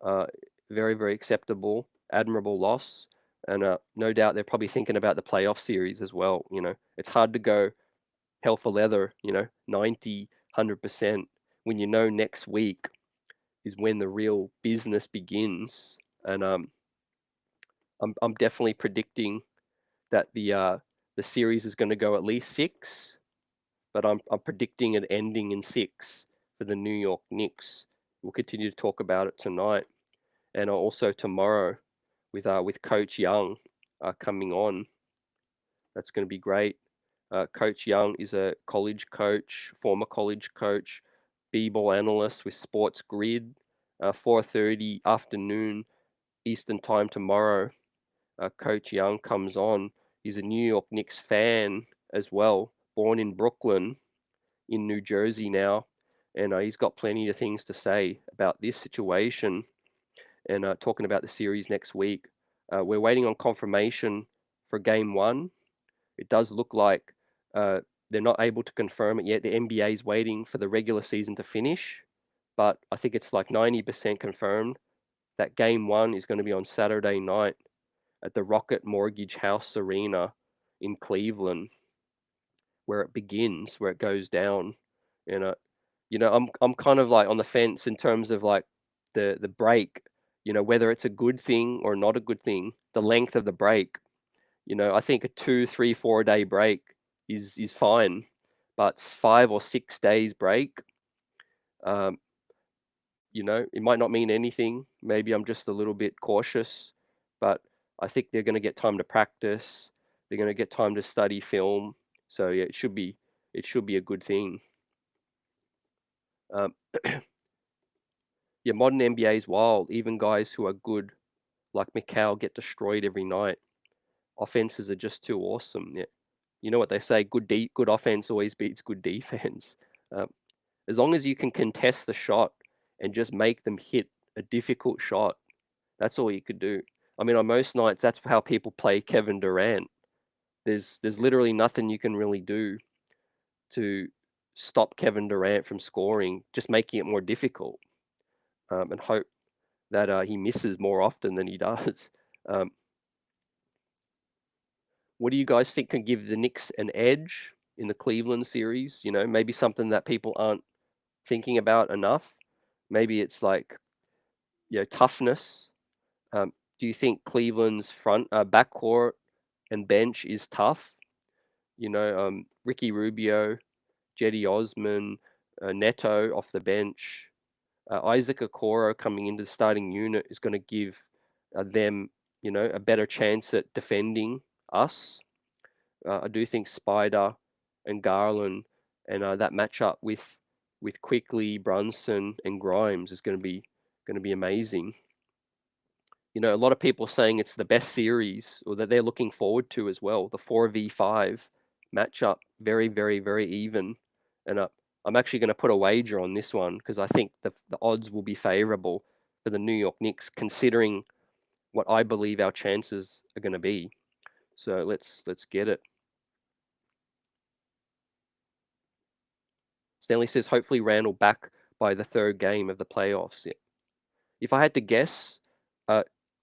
uh, very, very acceptable, admirable loss. And no doubt they're probably thinking about the playoff series as well. It's hard to go hell for leather, 90, 100% when next week is when the real business begins. And I'm definitely predicting that the series is going to go at least 6, but I'm predicting it ending in 6 for the New York Knicks. We'll continue to talk about it tonight and also tomorrow with Coach Young coming on. That's going to be great. Coach Young is a college coach, former college coach, b-ball analyst with Sports Grid. 4:30 afternoon Eastern time tomorrow. Coach Young comes on. He's a New York Knicks fan as well, born in Brooklyn, in New Jersey now, and he's got plenty of things to say about this situation and talking about the series next week. We're waiting on confirmation for Game 1. It does look like they're not able to confirm it yet. The NBA is waiting for the regular season to finish, but I think it's like 90% confirmed that Game 1 is going to be on Saturday night at the Rocket Mortgage House Arena in Cleveland, where it begins, where it goes down. And I'm kind of like on the fence in terms of like the break, whether it's a good thing or not a good thing. The length of the break, I think a 2, 3, 4 day break is fine, but 5 or 6 days break, um, it might not mean anything. Maybe I'm just a little bit cautious, but I think they're going to get time to practice. They're going to get time to study film. So yeah, it should be a good thing. Um, yeah, modern NBA is wild. Even guys who are good, like Mikal, get destroyed every night. Offenses are just too awesome. Yeah. You know what they say? Good offense always beats good defense. Um, as long as you can contest the shot and just make them hit a difficult shot, that's all you could do. I mean, on most nights, that's how people play Kevin Durant. There's literally nothing you can really do to stop Kevin Durant from scoring, just making it more difficult, and hope that he misses more often than he does. Um, what do you guys think can give the Knicks an edge in the Cleveland series? Maybe something that people aren't thinking about enough. Maybe it's like, toughness. Do you think Cleveland's backcourt and bench is tough? Ricky Rubio, Jetty Osman, Neto off the bench, Isaac Okoro coming into the starting unit is going to give them, a better chance at defending us. I do think Spider and Garland and that matchup with Quickley, Brunson, and Grimes is going to be amazing. A lot of people saying it's the best series, or that they're looking forward to as well. The 4v5 matchup, very, very, very even. And I'm actually going to put a wager on this one because I think the odds will be favorable for the New York Knicks, considering what I believe our chances are going to be. So let's get it. Stanley says, hopefully Randle back by the third game of the playoffs. If I had to guess,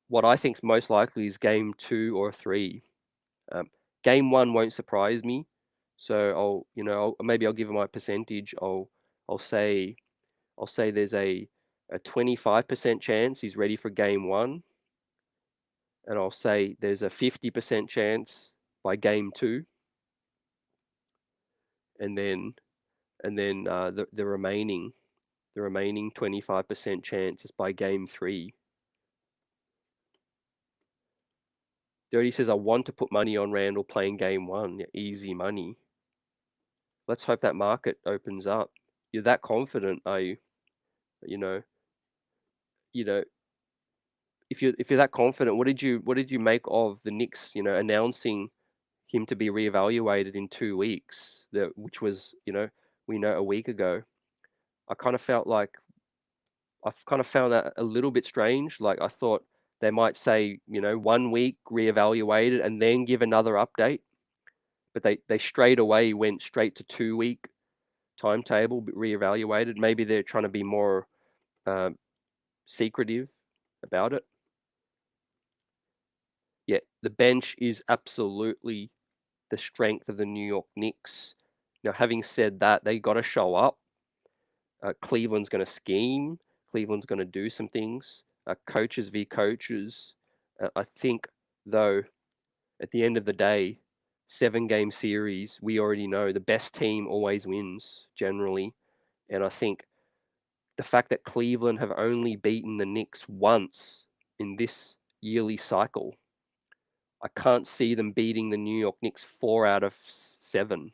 what I think is most likely is game 2 or 3. Game 1 won't surprise me, so maybe I'll give him my percentage. I'll say there's a 25% chance he's ready for game 1, and I'll say there's a 50% chance by game 2, and then the remaining 25% chance is by game 3. Dirty says, I want to put money on Randle playing game 1. Yeah, easy money. Let's hope that market opens up. You're that confident, are you? You know, if you're that confident, what did you make of the Knicks, announcing him to be reevaluated in 2 weeks, which was, we know a week ago. I've kind of found that a little bit strange. Like, I thought they might say, 1 week reevaluated and then give another update, but they straight away went straight to 2 week timetable, but reevaluated. Maybe they're trying to be more secretive about it. Yeah, the bench is absolutely the strength of the New York Knicks. Now, having said that, they got to show up. Cleveland's going to scheme. Cleveland's going to do some things. Coaches v. coaches. I think, though, at the end of the day, 7-game series, we already know the best team always wins, generally. And I think the fact that Cleveland have only beaten the Knicks once in this yearly cycle, I can't see them beating the New York Knicks 4 out of 7.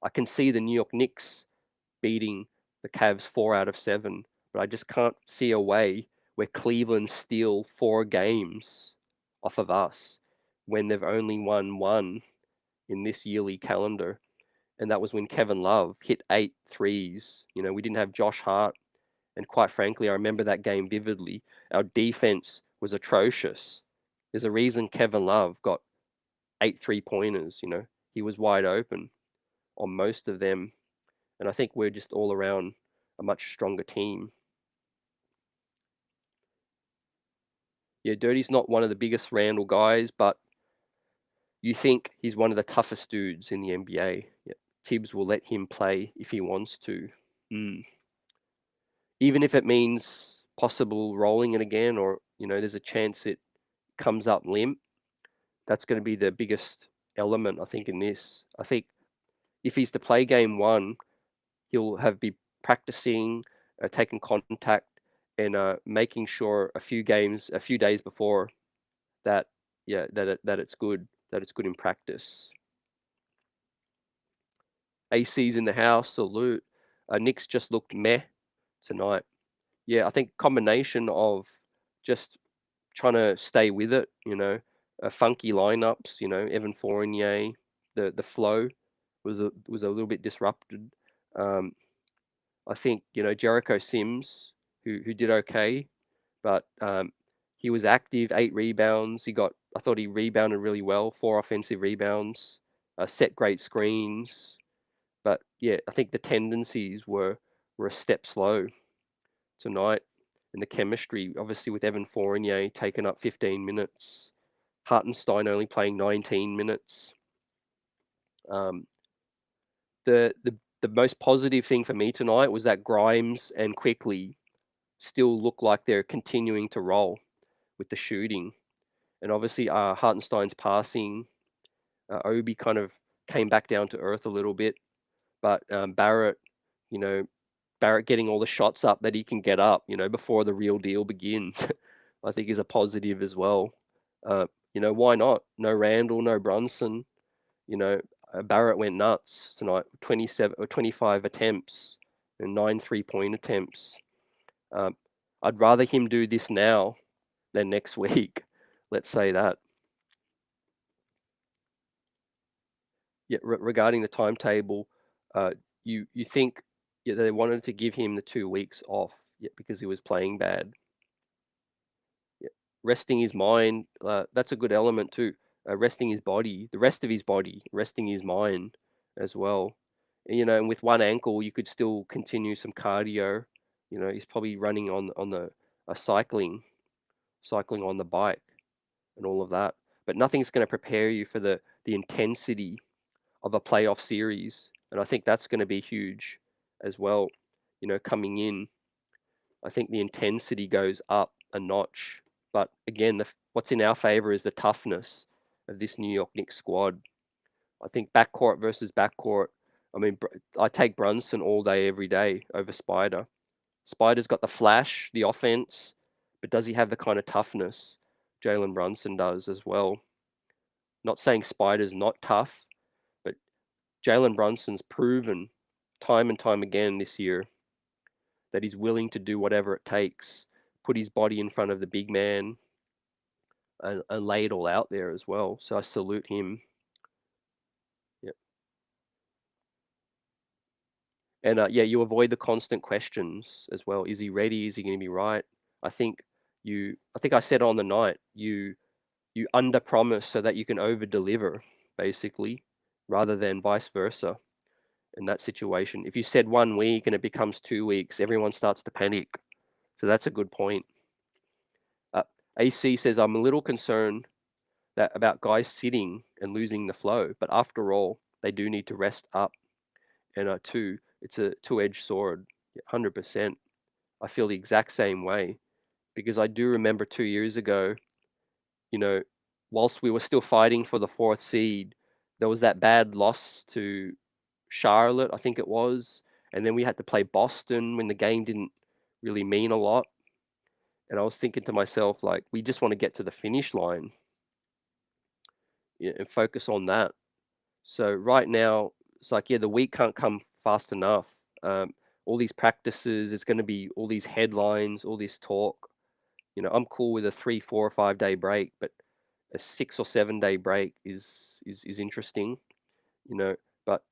I can see the New York Knicks beating the Cavs 4 out of 7, but I just can't see a way where Cleveland steal 4 games off of us when they've only won 1 in this yearly calendar. And that was when Kevin Love hit 8 threes. We didn't have Josh Hart. And quite frankly, I remember that game vividly. Our defense was atrocious. There's a reason Kevin Love got 8 3-pointers. He was wide open on most of them. And I think we're just all around a much stronger team. Yeah, Dirty's not one of the biggest Randle guys, but you think he's one of the toughest dudes in the NBA. Yeah. Thibs will let him play if he wants to. Even if it means possible rolling it again, or, there's a chance it comes up limp. That's going to be the biggest element, I think, in this. I think if he's to play game 1, he'll be practicing, taking contact, and making sure a few days before that, that it's good in practice. AC's in the house, salute. Knicks just looked meh tonight. Yeah, I think combination of just trying to stay with it, funky lineups, Evan Fournier, the flow was a little bit disrupted. I think, Jericho Sims, who did okay, but he was active, 8 rebounds. I thought he rebounded really well, 4 offensive rebounds, set great screens. But yeah, I think the tendencies were a step slow tonight. And the chemistry, obviously, with Evan Fournier taking up 15 minutes, Hartenstein only playing 19 minutes. The most positive thing for me tonight was that Grimes and Quickley still look like they're continuing to roll with the shooting. And obviously, Hartenstein's passing, Obi kind of came back down to earth a little bit. But Barrett, Barrett getting all the shots up that he can get up, before the real deal begins. I think is a positive as well. Why not? No Randall, no Brunson. Barrett went nuts tonight. 27 or 25 attempts and 9 3-point attempts. I'd rather him do this now than next week. Let's say that. Yeah, regarding the timetable, you think they wanted to give him the 2 weeks off, because he was playing bad. Yeah. Resting his mind, that's a good element too. Resting his body, the rest of his body, resting his mind as well. And with one ankle, you could still continue some cardio. He's probably running on the cycling on the bike and all of that. But nothing's going to prepare you for the intensity of a playoff series, and I think that's going to be huge as well. Coming in, I think the intensity goes up a notch. But again, what's in our favor is the toughness of this New York Knicks squad. I think backcourt versus backcourt. I mean, I take Brunson all day, every day over Spider. Spider's got the flash, the offense, but does he have the kind of toughness Jalen Brunson does as well? Not saying Spider's not tough, but Jalen Brunson's proven time and time again this year that he's willing to do whatever it takes, put his body in front of the big man, and lay it all out there as well. So I salute him. Yeah. And you avoid the constant questions as well. Is he ready? Is he going to be right? I think I said on the night, you under promise so that you can over deliver, basically, rather than vice versa. In that situation, if you said 1 week and it becomes 2 weeks, everyone starts to panic. So that's a good point. AC says, I'm a little concerned about guys sitting and losing the flow, but after all, they do need to rest up. And two, it's a two-edged sword, 100%. I feel the exact same way, because I do remember 2 years ago, whilst we were still fighting for the 4th seed, there was that bad loss to Charlotte, I think it was, and then we had to play Boston when the game didn't really mean a lot. And I was thinking to myself, like, we just want to get to the finish line, and focus on that. So right now, it's like, the week can't come fast enough. All these practices, it's going to be all these headlines, all this talk. I'm cool with a 3, 4, or 5 day break, but a 6 or 7 day break is interesting. But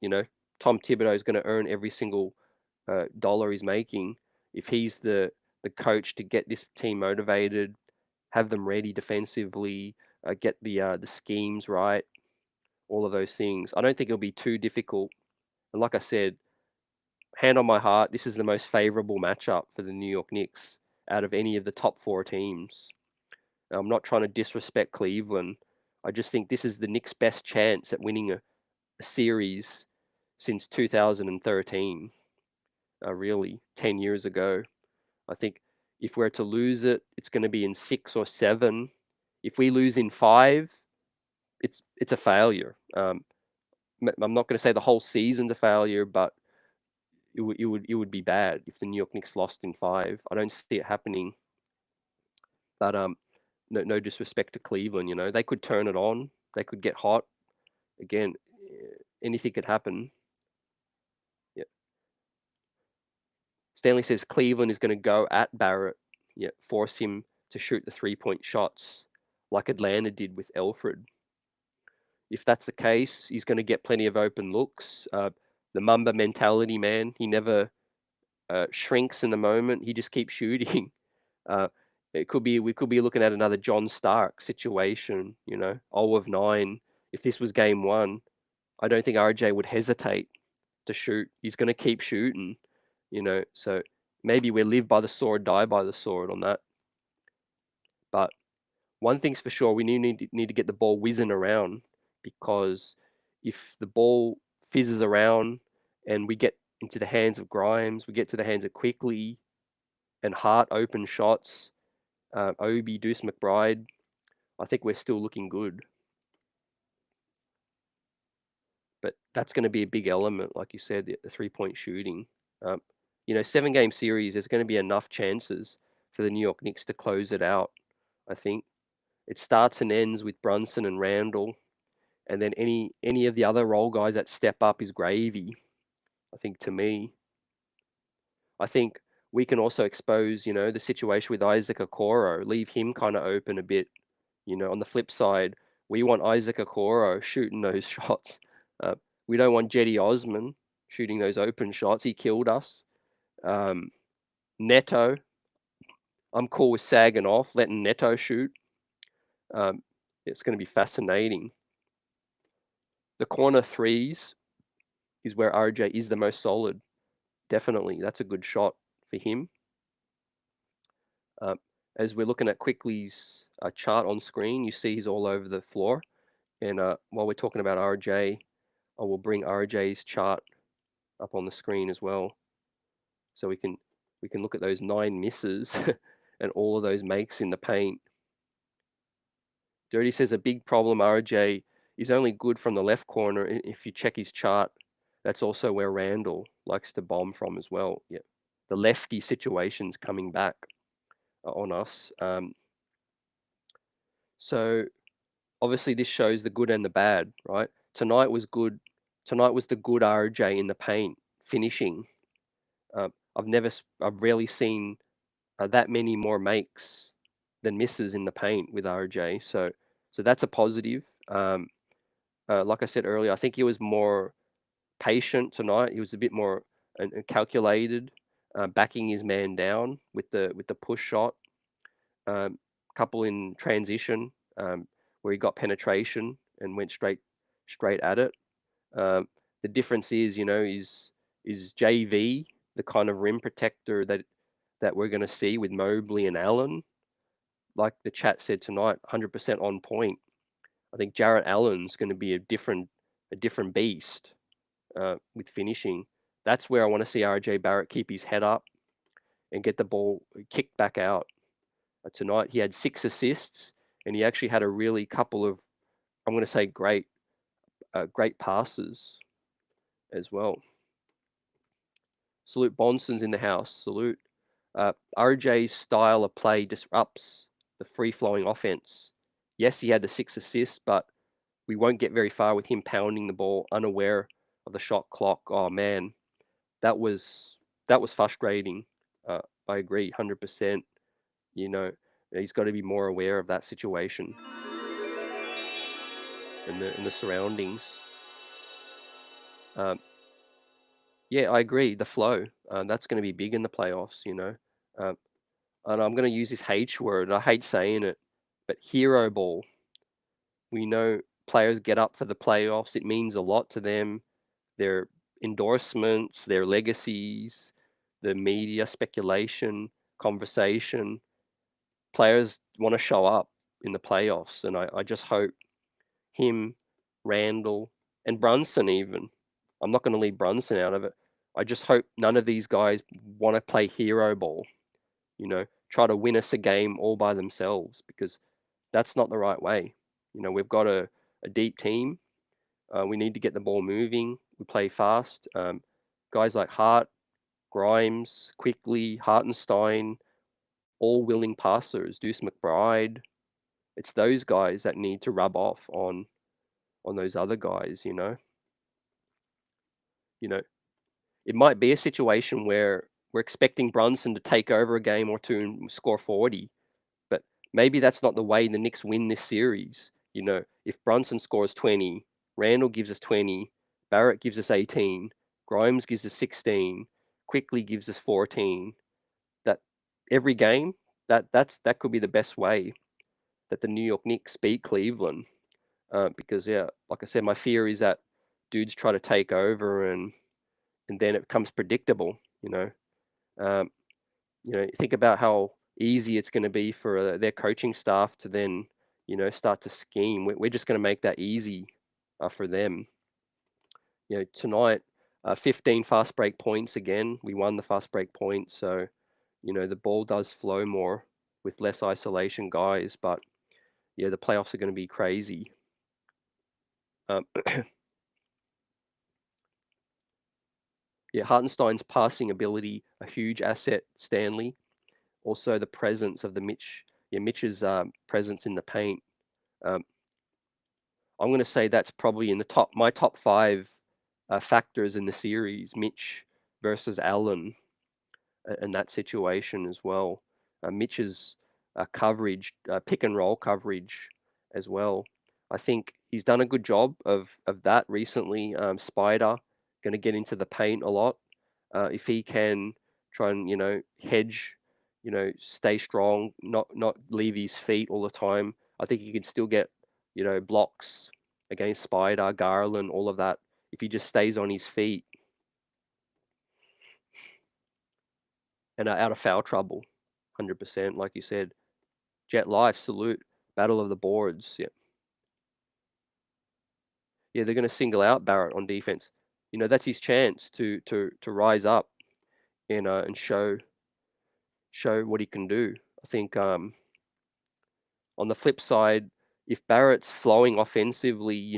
Tom Thibodeau is going to earn every single dollar he's making if he's the coach to get this team motivated, have them ready defensively, get the schemes right, all of those things. I don't think it'll be too difficult. And like I said, hand on my heart, this is the most favorable matchup for the New York Knicks out of any of the top 4 teams. I'm not trying to disrespect Cleveland. I just think this is the Knicks' best chance at winning a series since 2013. Really, 10 years ago. I think if we're to lose it, it's going to be in 6 or 7. If we lose in 5, it's a failure. I'm not going to say the whole season's a failure, but it would be bad if the New York Knicks lost in 5. I don't see it happening. But no disrespect to Cleveland, they could turn it on. They could get hot. Again, anything could happen. Yeah. Stanley says Cleveland is going to go at Barrett, force him to shoot the 3-point shots like Atlanta did with Elfrid. If that's the case, he's going to get plenty of open looks. The Mamba mentality, man, he never shrinks in the moment. He just keeps shooting. We could be looking at another John Stark situation, 0 of 9. If this was game 1, I don't think RJ would hesitate to shoot. He's going to keep shooting, so maybe we live by the sword, die by the sword on that. But one thing's for sure, we need to get the ball whizzing around, because if the ball fizzes around and we get into the hands of Grimes, we get to the hands of Quickley and Hart open shots, Obi, Deuce McBride, I think we're still looking good. But that's going to be a big element, like you said, the 3-point shooting. 7-game series, there's going to be enough chances for the New York Knicks to close it out. I think. It starts and ends with Brunson and Randle, and then any of the other role guys that step up is gravy, I think, to me. I think we can also expose, the situation with Isaac Okoro, leave him kind of open a bit. On the flip side, we want Isaac Okoro shooting those shots. Uh, we don't want Jetty Osman shooting those open shots. He killed us. Neto, I'm cool with sagging off, letting Neto shoot. It's going to be fascinating. The corner threes is where RJ is the most solid. Definitely, that's a good shot for him. As we're looking at Quickley's chart on screen, you see he's all over the floor. And while we're talking about RJ, I will bring RJ's chart up on the screen as well, so we can look at those 9 misses and all of those makes in the paint. Dirty says a big problem, RJ is only good from the left corner. If you check his chart, that's also where Randle likes to bomb from as well. Yeah, the lefty situation's coming back on us. So obviously this shows the good and the bad, right? Tonight was good. Tonight was the good RJ in the paint, finishing. I've rarely seen that many more makes than misses in the paint with RJ. So that's a positive. Like I said earlier, I think he was more patient tonight. He was a bit more calculated, backing his man down with the push shot. Couple in transition, where he got penetration and went straight at it. The difference is, is JV the kind of rim protector that we're going to see with Mobley and Allen? Like the chat said tonight, 100% on point. I think Jarrett Allen's going to be a different beast with finishing. That's where I want to see RJ Barrett keep his head up and get the ball kicked back out. Tonight he had 6 assists, and he actually had a really couple of, I'm going to say, great passes as well. Salute Bonson's in the house. Salute. RJ's style of play disrupts the free-flowing offense. Yes, he had the 6 assists, but we won't get very far with him pounding the ball, unaware of the shot clock. Oh man, that was frustrating. I agree, 100%. He's got to be more aware of that situation and the surroundings. Yeah, I agree. The flow, that's going to be big in the playoffs. And I'm going to use this H word. I hate saying it, but hero ball. We know players get up for the playoffs. It means a lot to them. Their endorsements, their legacies, the media speculation, conversation. Players want to show up in the playoffs, and I just hope him, Randle, and Brunson even. I'm not going to leave Brunson out of it. I just hope none of these guys want to play hero ball, try to win us a game all by themselves, because that's not the right way. We've got a deep team. We need to get the ball moving. We play fast. Guys like Hart, Grimes, Quickley, Hartenstein, all willing passers. Deuce McBride. It's those guys that need to rub off on those other guys. It might be a situation where we're expecting Brunson to take over a game or two and score 40, but maybe that's not the way the Knicks win this series. If Brunson scores 20, Randle gives us 20, Barrett gives us 18, Grimes gives us 16, Quickley gives us 14. That every game, that could be the best way that the New York Knicks beat Cleveland. Because like I said, my fear is that dudes try to take over and then it becomes predictable. Think about how easy it's going to be for their coaching staff to then, start to scheme. We're just going to make that easy for them. Tonight, 15 fast break points again. We won the fast break points, so the ball does flow more with less isolation guys. But yeah, the playoffs are going to be crazy. Yeah, Hartenstein's passing ability, a huge asset, Stanley. Also the presence of the Mitch. Mitch's presence in the paint. Um, I'm going to say that's probably in my top 5 factors in the series. Mitch versus Allen in that situation as well. Mitch's coverage, pick and roll coverage as well. I think he's done a good job of that recently. Spider going to get into the paint a lot. If he can try and hedge, stay strong, not leave his feet all the time. I think he can still get blocks against Spider, Garland, all of that if he just stays on his feet and out of foul trouble. 100%, like you said. Jet Life, salute. Battle of the boards. Yeah. Yeah, they're going to single out Barrett on defense. That's his chance to rise up and show what he can do. I think on the flip side, if Barrett's flowing offensively,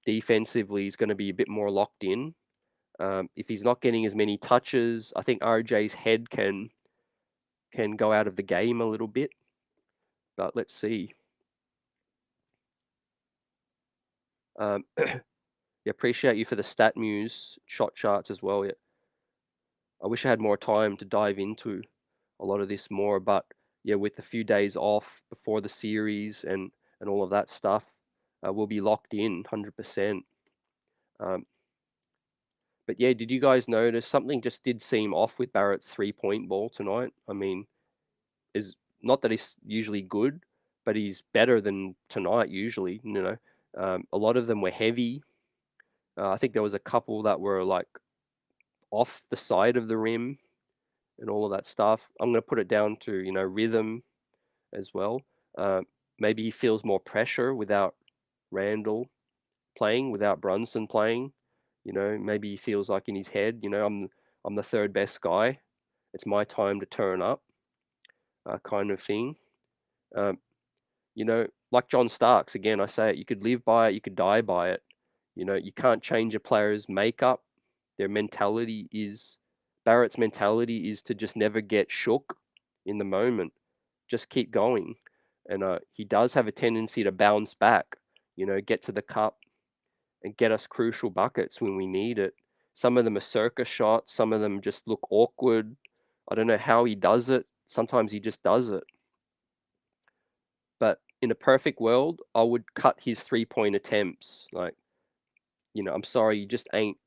defensively he's going to be a bit more locked in. If he's not getting as many touches, I think RJ's head can go out of the game a little bit. But let's see. Yeah, appreciate you for the stat muse shot charts as well. Yeah. I wish I had more time to dive into a lot of this more, but yeah, with a few days off before the series and all of that stuff, we'll be locked in 100%. But yeah, did you guys notice something just did seem off with Barrett's 3-point ball tonight? I mean, is not that he's usually good, but he's better than tonight usually. A lot of them were heavy. I think there was a couple that were like off the side of the rim and all of that stuff. I'm going to put it down to rhythm as well. Maybe he feels more pressure without Randle playing, without Brunson playing. Maybe he feels like in his head, I'm the third best guy. It's my time to turn up, kind of thing. Like John Starks, again, I say it, you could live by it, you could die by it. You can't change a player's makeup. Barrett's mentality is to just never get shook in the moment. Just keep going. And he does have a tendency to bounce back, get to the cup and get us crucial buckets when we need it. Some of them are circus shots. Some of them just look awkward. I don't know how he does it. Sometimes he just does it. But in a perfect world, I would cut his 3-point attempts. Like, I'm sorry, you just ain't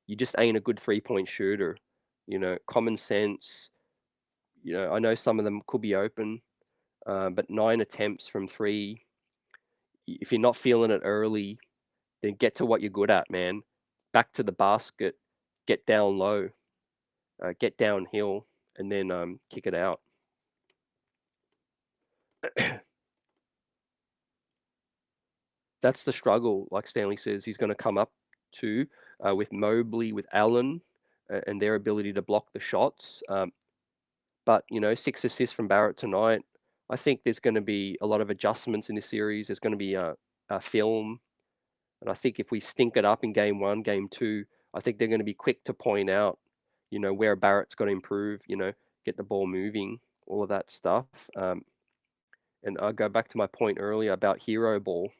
a good 3-point shooter. Common sense. I know some of them could be open, but 9 attempts from 3. If you're not feeling it early, then get to what you're good at, man. Back to the basket, get down low, get downhill, and then kick it out. That's the struggle, like Stanley says. He's going to come up to with Mobley, with Allen, and their ability to block the shots. But 6 assists from Barrett tonight. I think there's going to be a lot of adjustments in this series. There's going to be a film, and I think if we stink it up in game 1, game 2, I think they're going to be quick to point out, where Barrett's got to improve. Get the ball moving, all of that stuff. And I go back to my point earlier about hero ball.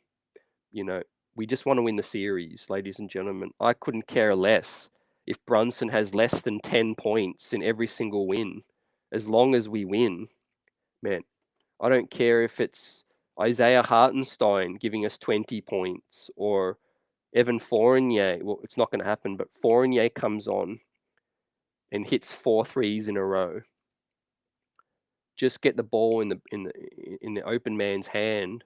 We just want to win the series, ladies and gentlemen. I couldn't care less if Brunson has less than 10 points in every single win. As long as we win, man, I don't care if it's Isaiah Hartenstein giving us 20 points or Evan Fournier. Well, it's not going to happen, but Fournier comes on and hits 4 threes in a row. Just get the ball in the open man's hand,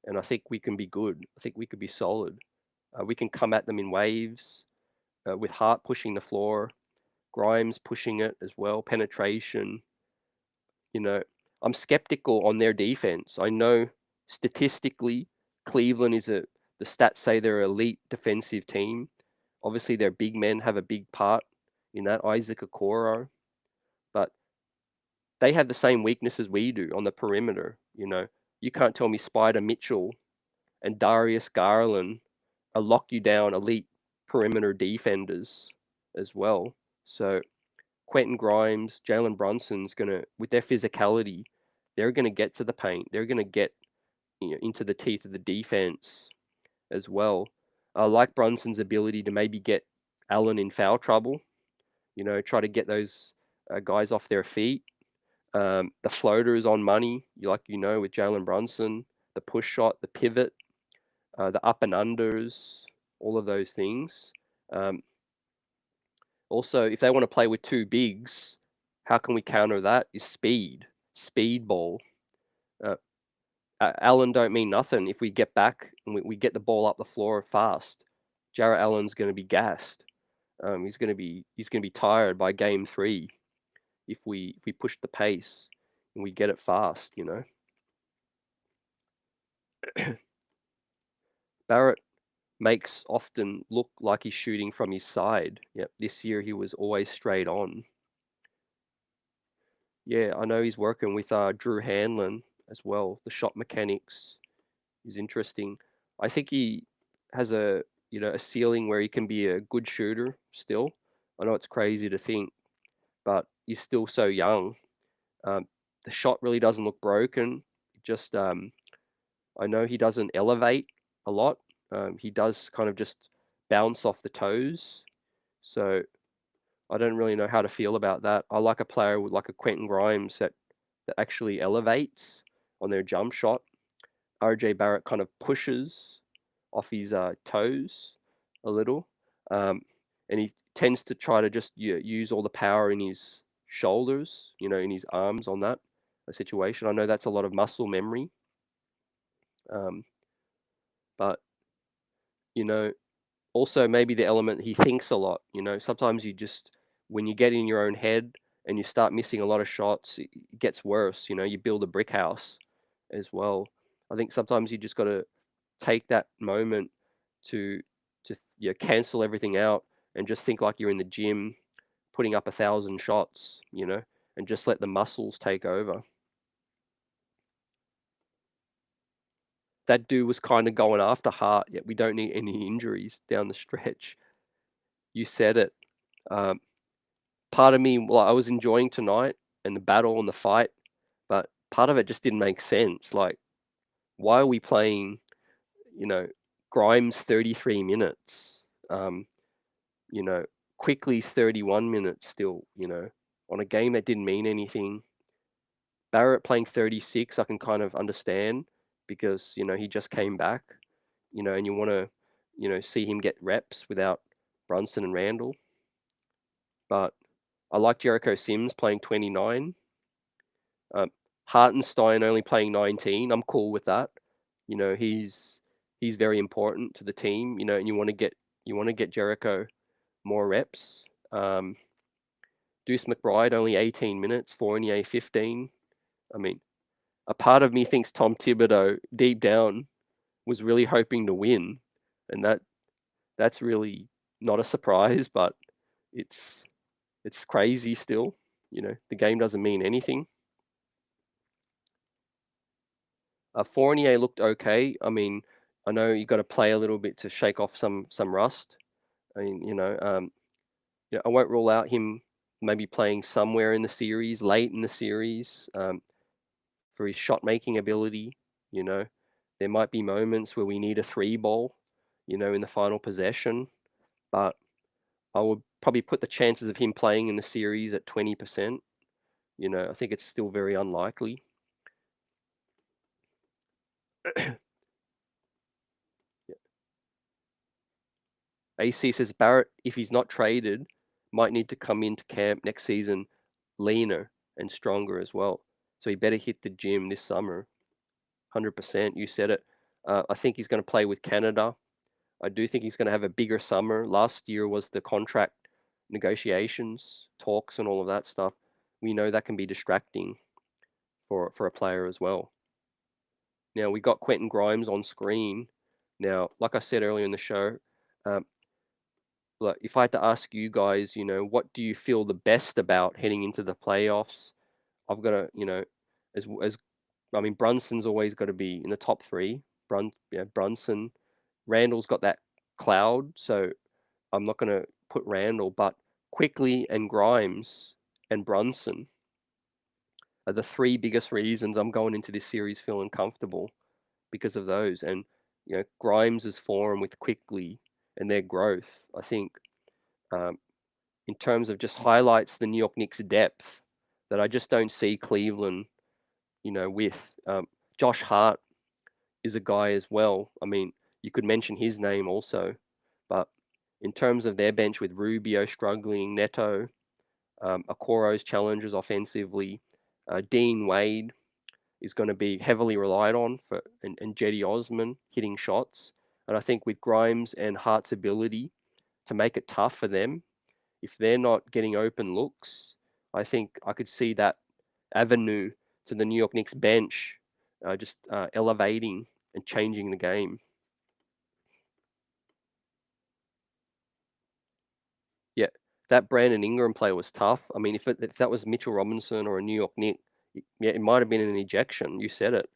and I think we can be good. I think we could be solid. We can come at them in waves with Hart pushing the floor, Grimes pushing it as well, penetration. I'm skeptical on their defense. I know statistically Cleveland the stats say they're an elite defensive team. Obviously, their big men have a big part in that, Isaac Okoro, but they have the same weaknesses we do on the perimeter. You can't tell me Spider Mitchell and Darius Garland are lock you down elite perimeter defenders as well. So Quentin Grimes, Jalen Brunson's with their physicality, they're going to get to the paint. They're going to get into the teeth of the defense as well. I like Brunson's ability to maybe get Allen in foul trouble. Try to get those guys off their feet. The floater is on money, with Jalen Brunson. The push shot, the pivot, the up and unders, all of those things. Also, if they want to play with two bigs, how can we counter that? Is speed ball. Allen don't mean nothing if we get back and we get the ball up the floor fast. Jarrett Allen's going to be gassed. He's going to be tired by game 3 if we push the pace and we get it fast. Barrett makes often look like he's shooting from his side. Yep, this year he was always straight on. Yeah, I know he's working with Drew Hanlon as well. The shot mechanics is interesting. I think he has a ceiling where he can be a good shooter still. I know it's crazy to think, but he's still so young. The shot really doesn't look broken. Just I know he doesn't elevate a lot. He does kind of just bounce off the toes. So I don't really know how to feel about that. I like a player with like a Quentin Grimes that actually elevates on their jump shot. RJ Barrett kind of pushes off his toes a little, and he tends to try to just use all the power in his shoulders, in his arms on that situation. I know that's a lot of muscle memory, but also maybe the element he thinks a lot. Sometimes when you get in your own head and you start missing a lot of shots, it gets worse. You build a brick house as well. I think sometimes you just got to take that moment to cancel everything out and just think like you're in the gym putting up 1,000 shots, and just let the muscles take over. That dude was kind of going after Hart, yet we don't need any injuries down the stretch. You said it. Part of me, well, I was enjoying tonight and the battle and the fight, but part of it just didn't make sense. Like, why are we playing, Grimes 33 minutes? Quickley's 31 minutes still, on a game that didn't mean anything. Barrett playing 36, I can kind of understand because, he just came back, and you want to, see him get reps without Brunson and Randle. But I like Jericho Sims playing 29. Hartenstein only playing 19. I'm cool with that. He's very important to the team, and you want to get Jericho more reps. Deuce McBride only 18 minutes, Fournier 15. I mean, a part of me thinks Tom Thibodeau deep down was really hoping to win, and that's really not a surprise, but it's crazy still. The game doesn't mean anything. Fournier looked okay. I mean, I know you got to play a little bit to shake off some rust. I mean, I won't rule out him maybe playing somewhere in the series, late in the series, for his shot making ability. There might be moments where we need a 3 ball, in the final possession, but I would probably put the chances of him playing in the series at 20%. I think it's still very unlikely. AC says Barrett, if he's not traded, might need to come into camp next season leaner and stronger as well. So he better hit the gym this summer. 100%. You said it. I think he's going to play with Canada. I do think he's going to have a bigger summer. Last year was the contract negotiations, talks, and all of that stuff. We know that can be distracting for a player as well. Now, we got Quentin Grimes on screen. Now, like I said earlier in the show, look, if I had to ask you guys, what do you feel the best about heading into the playoffs? I've got to, I mean, Brunson's always got to be in the top 3. Brunson, Randle's got that cloud, so I'm not going to put Randle, but Quickley and Grimes and Brunson are the three biggest reasons I'm going into this series feeling comfortable because of those. And Grimes' form with Quickley and their growth, I think, in terms of just highlights the New York Knicks' depth that I just don't see Cleveland, with. Josh Hart is a guy as well. I mean, you could mention his name also, but in terms of their bench with Rubio struggling, Neto, Okoro's challenges offensively, Dean Wade is going to be heavily relied on and Jetty Osman hitting shots. And I think with Grimes and Hart's ability to make it tough for them, if they're not getting open looks, I think I could see that avenue to the New York Knicks bench just elevating and changing the game. Yeah, that Brandon Ingram play was tough. I mean, if that was Mitchell Robinson or a New York Knick, it might have been an ejection. You said it.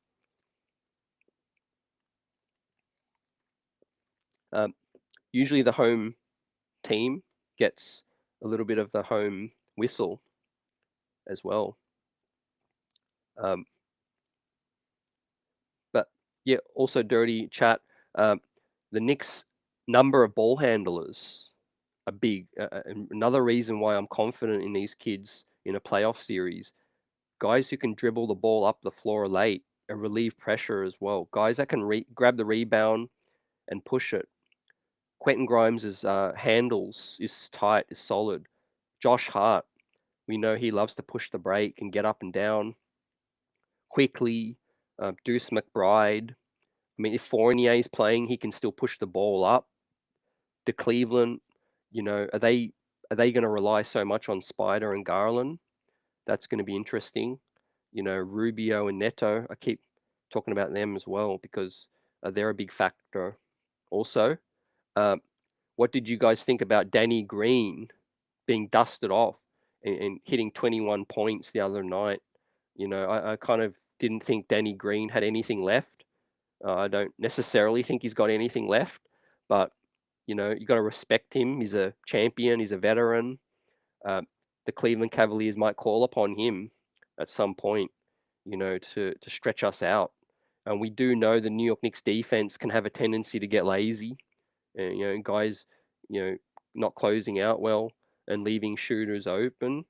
Usually the home team gets a little bit of the home whistle as well. But yeah, also dirty chat. The Knicks' number of ball handlers are big. Another reason why I'm confident in these kids in a playoff series. Guys who can dribble the ball up the floor late and relieve pressure as well. Guys that can grab the rebound and push it. Quentin Grimes' handles is tight, is solid. Josh Hart, we know he loves to push the break and get up and down. Quickley, Deuce McBride. I mean, if Fournier is playing, he can still push the ball up. The Cleveland, are they going to rely so much on Spider and Garland? That's going to be interesting. Rubio and Neto, I keep talking about them as well because they're a big factor. Also, what did you guys think about Danny Green being dusted off and hitting 21 points the other night? I kind of didn't think Danny Green had anything left. I don't necessarily think he's got anything left, but you got to respect him. He's a champion. He's a veteran. The Cleveland Cavaliers might call upon him at some point, to stretch us out. And we do know the New York Knicks defense can have a tendency to get lazy, and guys, not closing out well and leaving shooters open.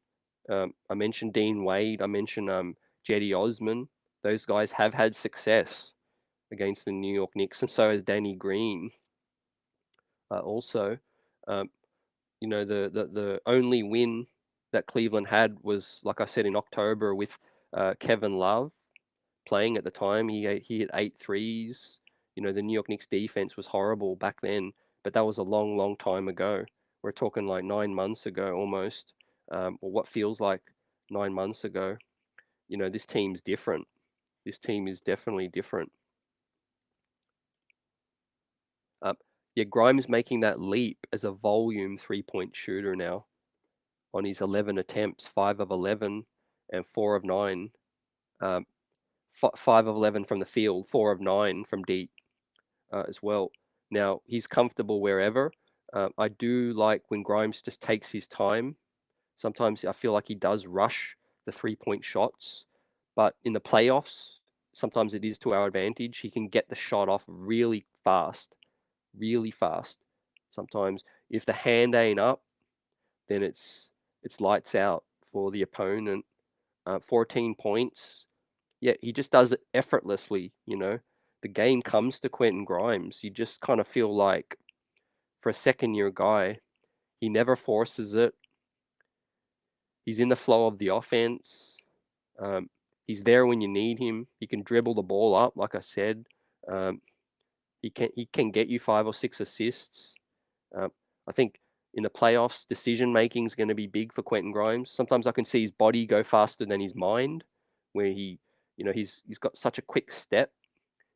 I mentioned Dean Wade. I mentioned Jetty Osman. Those guys have had success against the New York Knicks, and so has Danny Green. Also, the only win that Cleveland had was, like I said, in October with Kevin Love playing at the time. He hit 8 threes. The New York Knicks defense was horrible back then, but that was a long, long time ago. We're talking like 9 months ago almost, or what feels like 9 months ago. This team's different. This team is definitely different. Yeah, Grimes making that leap as a volume 3-point shooter now on his 11 attempts, 5 of 11 and 4 of 9. 5 of 11 from the field, 4 of 9 from deep as well. Now, he's comfortable wherever. I do like when Grimes just takes his time. Sometimes I feel like he does rush the 3-point shots, but in the playoffs, sometimes it is to our advantage. He can get the shot off really fast. Sometimes if the hand ain't up, then it's lights out for the opponent. 14 points. Yeah, he just does it effortlessly, The game comes to Quentin Grimes. You just kind of feel like, for a second-year guy, he never forces it. He's in the flow of the offense. He's there when you need him. He can dribble the ball up, like I said. He can get you 5 or 6 assists. I think in the playoffs, decision making is going to be big for Quentin Grimes. Sometimes I can see his body go faster than his mind, where he's got such a quick step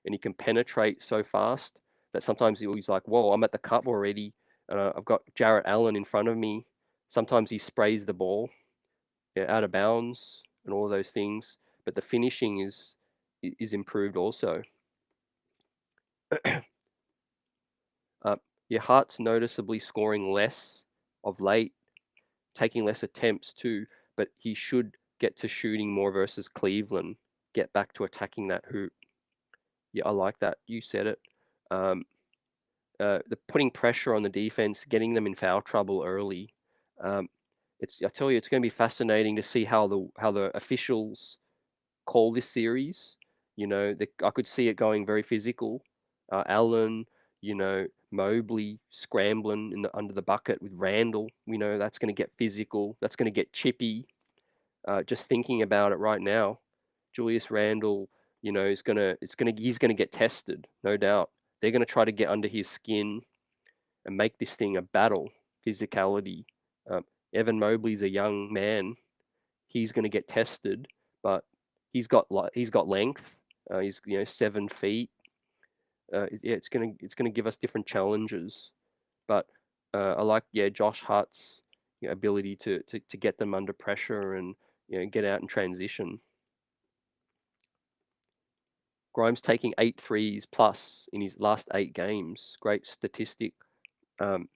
and he can penetrate so fast that sometimes he's like, whoa, I'm at the cup already. I've got Jarrett Allen in front of me. Sometimes he sprays the ball out of bounds and all of those things, but the finishing is improved also. Your Hart's noticeably scoring less of late, taking less attempts too, but he should get to shooting more versus Cleveland, get back to attacking that hoop. Yeah, I like that. You said it. The putting pressure on the defense, getting them in foul trouble early. I tell you, it's going to be fascinating to see how the officials call this series. I could see it going very physical. Allen, Mobley scrambling under the bucket with Randle. That's going to get physical. That's going to get chippy. Just thinking about it right now, Julius Randle, he's gonna get tested, no doubt. They're gonna try to get under his skin and make this thing a battle, physicality. Um, Evan Mobley's a young man. He's gonna get tested, but he's got length. He's 7 feet. It's gonna give us different challenges. But I like Josh Hart's ability to get them under pressure and get out and transition. Grimes taking 8 threes plus in his last 8 games. Great statistic. And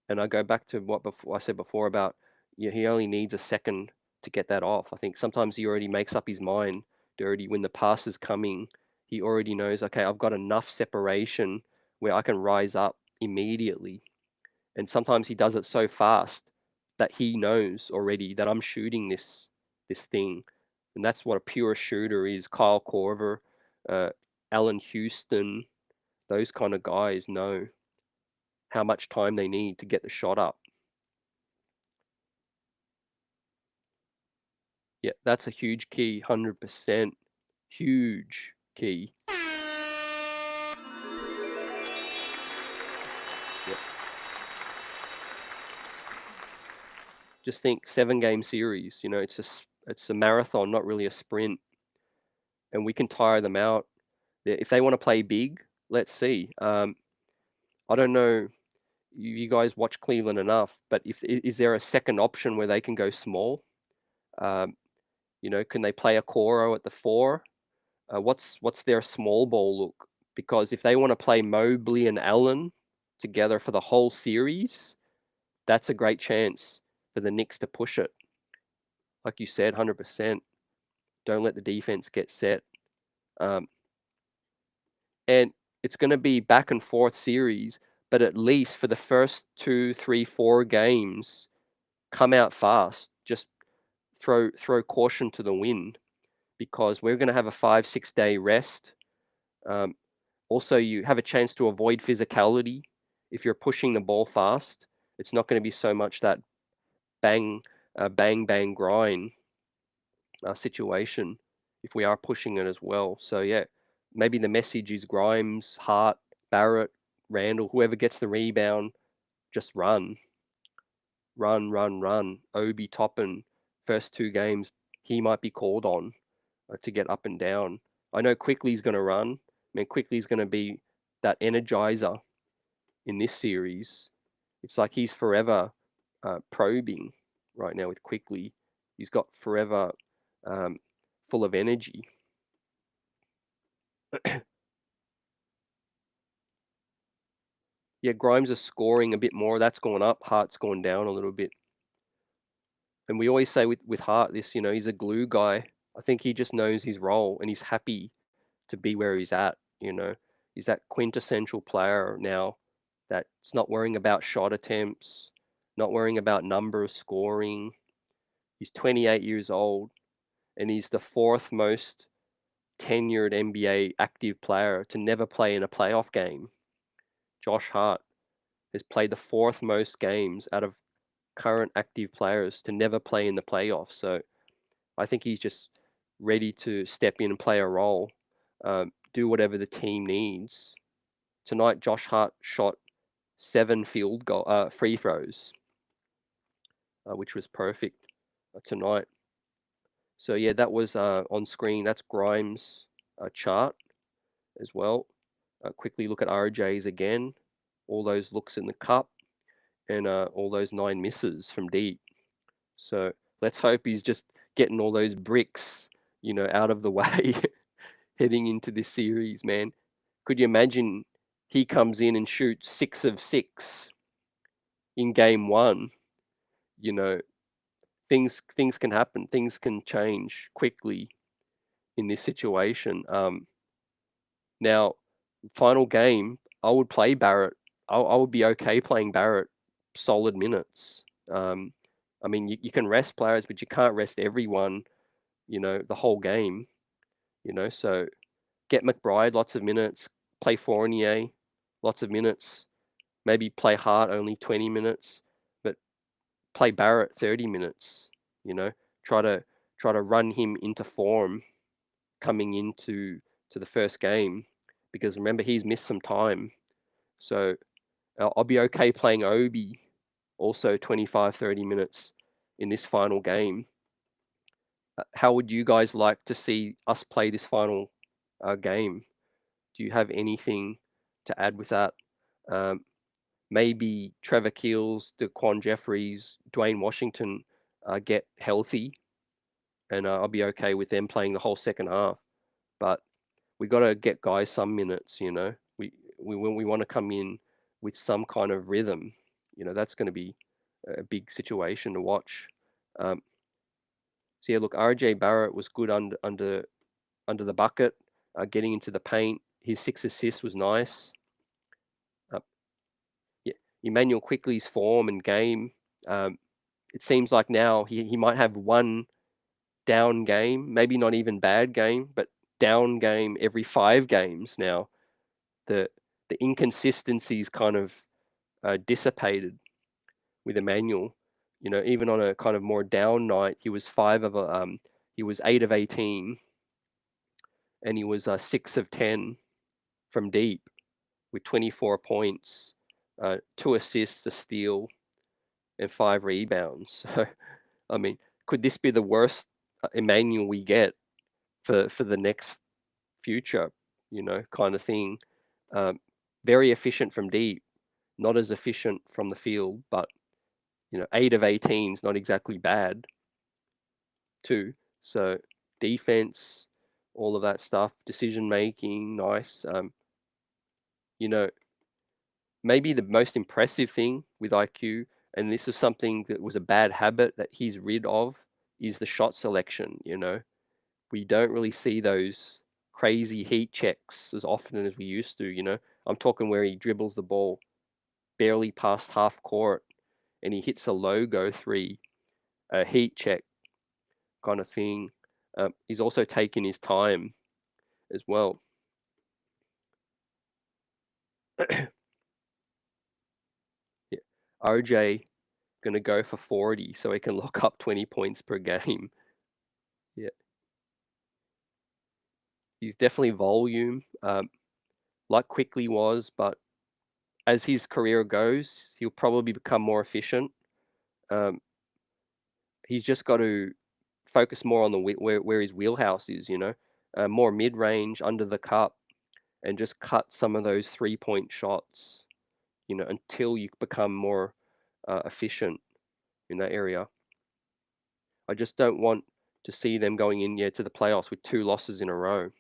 I go back to what I said before about he only needs a second to get that off. I think sometimes he already makes up his mind dirty when the pass is coming. He already knows, okay, I've got enough separation where I can rise up immediately. And sometimes he does it so fast that he knows already that I'm shooting this thing. And that's what a pure shooter is. Kyle Korver, Allen Houston, those kind of guys know how much time they need to get the shot up. Yeah, that's a huge key, 100%. Huge key. Yep. Just think 7-game series, it's a marathon, not really a sprint. And we can tire them out. If they want to play big, let's see. I don't know. You guys watch Cleveland enough, but is there a second option where they can go small? Can they play a Coro at the 4? What's their small ball look? Because if they want to play Mobley and Allen together for the whole series, that's a great chance for the Knicks to push it. Like you said, 100%. Don't let the defense get set. And it's going to be back and forth series, but at least for the first 2, 3, 4 games, come out fast. Just throw caution to the wind, because we're going to have a 5-6 day rest. Also, you have a chance to avoid physicality. If you're pushing the ball fast, it's not going to be so much that bang, bang, grind situation if we are pushing it as well. So yeah, maybe the message is Grimes, Hart, Barrett, Randle, whoever gets the rebound, just run. Obi Toppin, first 2 games, he might be called on to get up and down. I know Quickley's going to run. Quickley's going to be that energizer in this series. It's like he's forever probing right now with Quickley. He's got forever full of energy. Yeah, Grimes is scoring a bit more. That's gone up. Hart's gone down a little bit. And we always say with Hart this, he's a glue guy. I think he just knows his role and he's happy to be where he's at. He's that quintessential player now that's not worrying about shot attempts, not worrying about number of scoring. He's 28 years old and he's the 4th most tenured NBA active player to never play in a playoff game. Josh Hart has played the 4th most games out of current active players to never play in the playoffs. So I think he's just ready to step in and play a role, do whatever the team needs. Tonight, Josh Hart shot 7 free throws, which was perfect tonight. So yeah, that was on screen. That's Grimes' chart as well. Quickly look at RJ's again. All those looks in the cup and all those 9 misses from deep. So let's hope he's just getting all those bricks, out of the way heading into this series, man. Could you imagine he comes in and shoots 6 of 6 in game 1? things can happen. Things can change quickly in this situation. Now, final game, I would play Barrett. I would be okay playing Barrett solid minutes. I mean, you can rest players, but you can't rest everyone, the whole game, so get McBride lots of minutes, play Fournier lots of minutes, maybe play Hart only 20 minutes, but play Barrett 30 minutes, try to run him into form coming into the first game, because remember, he's missed some time. So I'll be okay playing Obi also 25, 30 minutes in this final game. How would you guys like to see us play this final game? Do you have anything to add with that? Maybe Trevor Keels, DeQuan Jeffries, Dwayne Washington get healthy, and I'll be okay with them playing the whole second half. But we got to get guys some minutes. We want to come in with some kind of rhythm. That's going to be a big situation to watch. So yeah, look, RJ Barrett was good under the bucket, getting into the paint. His 6 assists was nice. Yeah, Emmanuel Quickley's form and game. It seems like now he might have one down game, maybe not even bad game, but down game every 5 games now. The inconsistencies kind of dissipated with Emmanuel. Even on a kind of more down night, he was 8 of 18, and he was 6 of 10 from deep with 24 points, 2 assists, a steal, and 5 rebounds. So, I mean, could this be the worst Emmanuel we get for the next future? Kind of thing. Very efficient from deep, not as efficient from the field, but 8 of 18 is not exactly bad too. So defense, all of that stuff, decision making, nice. Maybe the most impressive thing with IQ, and this is something that was a bad habit that he's rid of, is the shot selection. We don't really see those crazy heat checks as often as we used to. I'm talking where he dribbles the ball barely past half court and he hits a logo 3, a heat check kind of thing. He's also taken his time as well. Yeah. RJ going to go for 40 so he can lock up 20 points per game. Yeah. He's definitely volume, like Quickley was, but as his career goes, he'll probably become more efficient. He's just got to focus more on the where his wheelhouse is, more mid-range, under the cup, and just cut some of those 3-point shots, until you become more efficient in that area. I just don't want to see them going in to the playoffs with 2 losses in a row.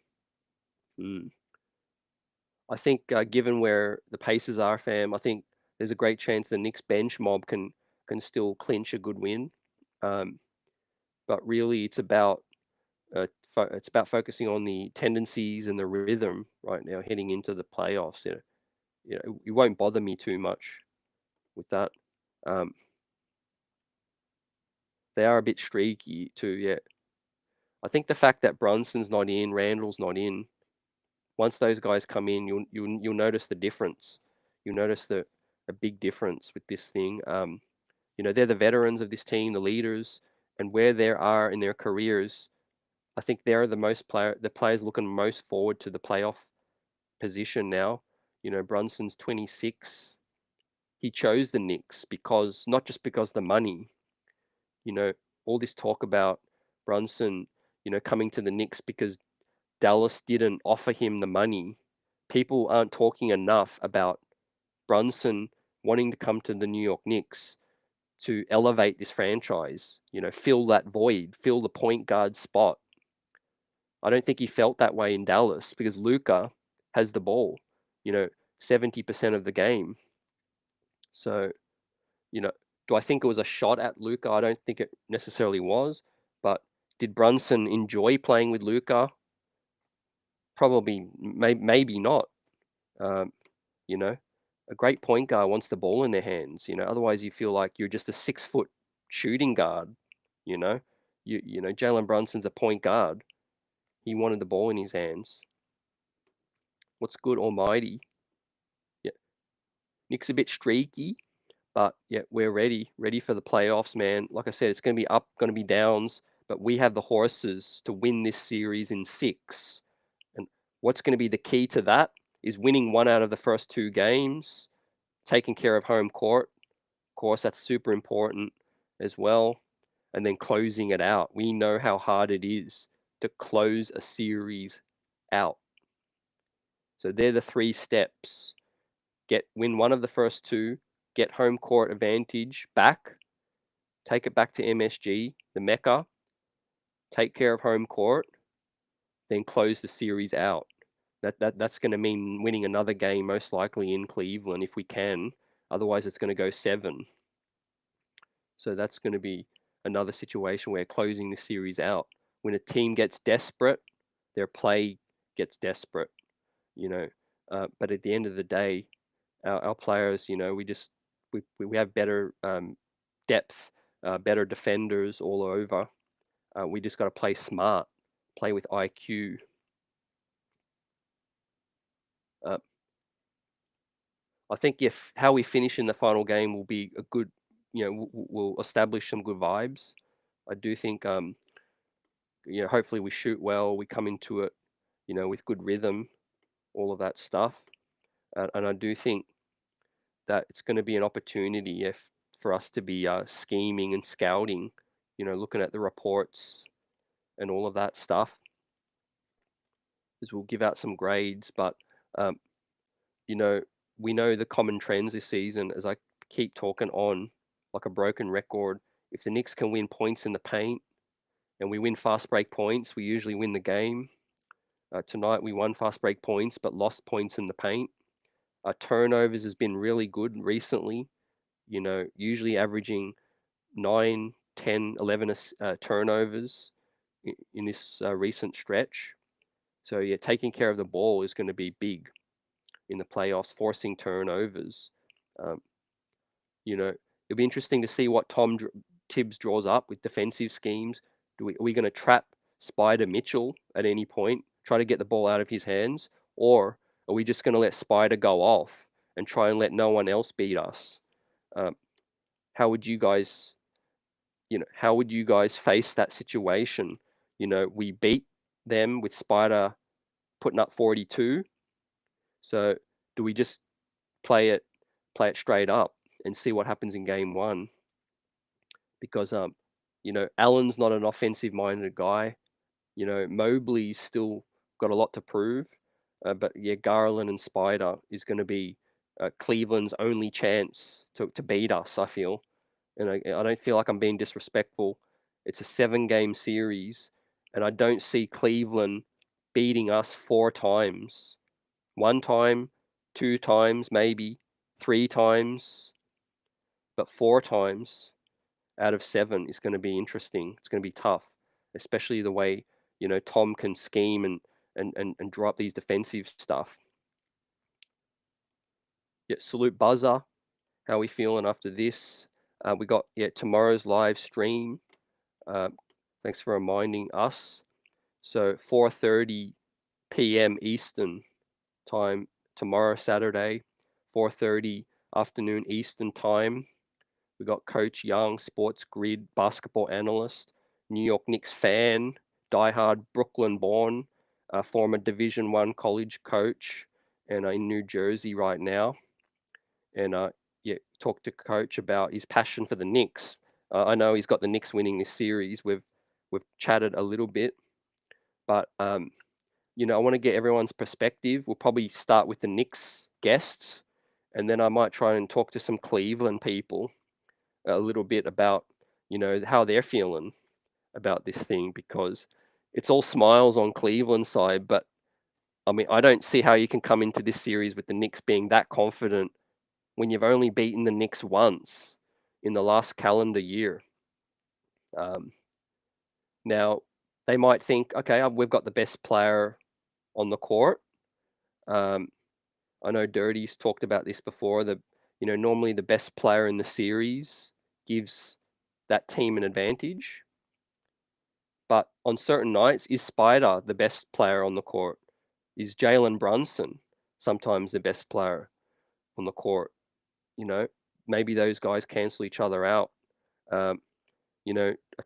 I think given where the Pacers are, fam, I think there's a great chance the Knicks bench mob can still clinch a good win. But really, it's about focusing on the tendencies and the rhythm right now heading into the playoffs. It won't bother me too much with that. They are a bit streaky too. Yeah, I think the fact that Brunson's not in, Randall's not in. Once those guys come in, you'll notice the difference. You'll notice a big difference with this thing. They're the veterans of this team, the leaders, and where they are in their careers. I think they're the players looking most forward to the playoff position now. Brunson's 26. He chose the Knicks because not just because the money. All this talk about Brunson, coming to the Knicks because Dallas didn't offer him the money. People aren't talking enough about Brunson wanting to come to the New York Knicks to elevate this franchise, fill that void, fill the point guard spot. I don't think he felt that way in Dallas because Luka has the ball, 70% of the game. So, Do I think it was a shot at Luka? I don't think it necessarily was. But did Brunson enjoy playing with Luka? Probably, maybe not. You know, a great point guard wants the ball in their hands. Otherwise you feel like you're just a 6 foot shooting guard. You know, Jalen Brunson's a point guard. He wanted the ball in his hands. What's good, Almighty? Yeah, Nick's a bit streaky, but yeah, we're ready for the playoffs, man. Like I said, it's going to be up, going to be downs, but we have the horses to win this series in 6. And what's going to be the key to that is winning 1 out of the first 2 games, taking care of home court. Of course, that's super important as well. And then closing it out. We know how hard it is to close a series out. So they're the 3 steps. Win 1 of the first 2, get home court advantage back, take it back to MSG, the Mecca, take care of home court, then close the series out. That's going to mean winning another game, most likely in Cleveland if we can. Otherwise, it's going to go 7. So that's going to be another situation where closing the series out. When a team gets desperate, their play gets desperate. But at the end of the day, our players, we have better depth, better defenders all over. We just got to play smart, play with IQ. I think if how we finish in the final game will be a good, will establish some good vibes. I do think, hopefully we shoot well, we come into it, with good rhythm, all of that stuff. And I do think that it's going to be an opportunity for us to be scheming and scouting, looking at the reports and all of that stuff. Because we'll give out some grades, but we know the common trends this season. As I keep talking on like a broken record, if the Knicks can win points in the paint and we win fast break points, we usually win the game. Tonight we won fast break points but lost points in the paint. Turnovers has been really good recently, usually averaging 9, 10, 11 turnovers in this recent stretch. So yeah, taking care of the ball is going to be big in the playoffs, forcing turnovers. It'll be interesting to see what Thibs draws up with defensive schemes. Are we going to trap Spider Mitchell at any point, try to get the ball out of his hands, or are we just going to let Spider go off and try and let no one else beat us? How would you guys, face that situation? We beat them with Spider putting up 42. So do we just play it straight up and see what happens in game 1? Because Allen's not an offensive-minded guy. Mobley's still got a lot to prove. But yeah, Garland and Spider is going to be Cleveland's only chance to beat us, I feel. And I don't feel like I'm being disrespectful. It's a 7-game series, and I don't see Cleveland beating us 4 times. 1 time, 2 times, maybe 3 times, but 4 times out of 7 is going to be interesting. It's going to be tough, especially the way Tom can scheme and draw up these defensive stuff. Yeah, salute Buzzer. How we feeling after this? We got tomorrow's live stream. Thanks for reminding us. So 4:30 p.m. Eastern time tomorrow, Saturday, 4:30 afternoon Eastern time. We got Coach Young, Sports Grid basketball analyst, New York Knicks fan, diehard Brooklyn born, former Division I college coach, and in New Jersey right now. And talk to Coach about his passion for the Knicks. I know he's got the Knicks winning this series. We've chatted a little bit, but I want to get everyone's perspective. We'll probably start with the Knicks guests, and then I might try and talk to some Cleveland people a little bit about how they're feeling about this thing, because it's all smiles on Cleveland side, but I mean, I don't see how you can come into this series with the Knicks being that confident when you've only beaten the Knicks once in the last calendar year. Now, they might think, okay, we've got the best player on the court. I know Dirty's talked about this before. Normally the best player in the series gives that team an advantage. But on certain nights, is Spider the best player on the court? Is Jalen Brunson sometimes the best player on the court? Maybe those guys cancel each other out. I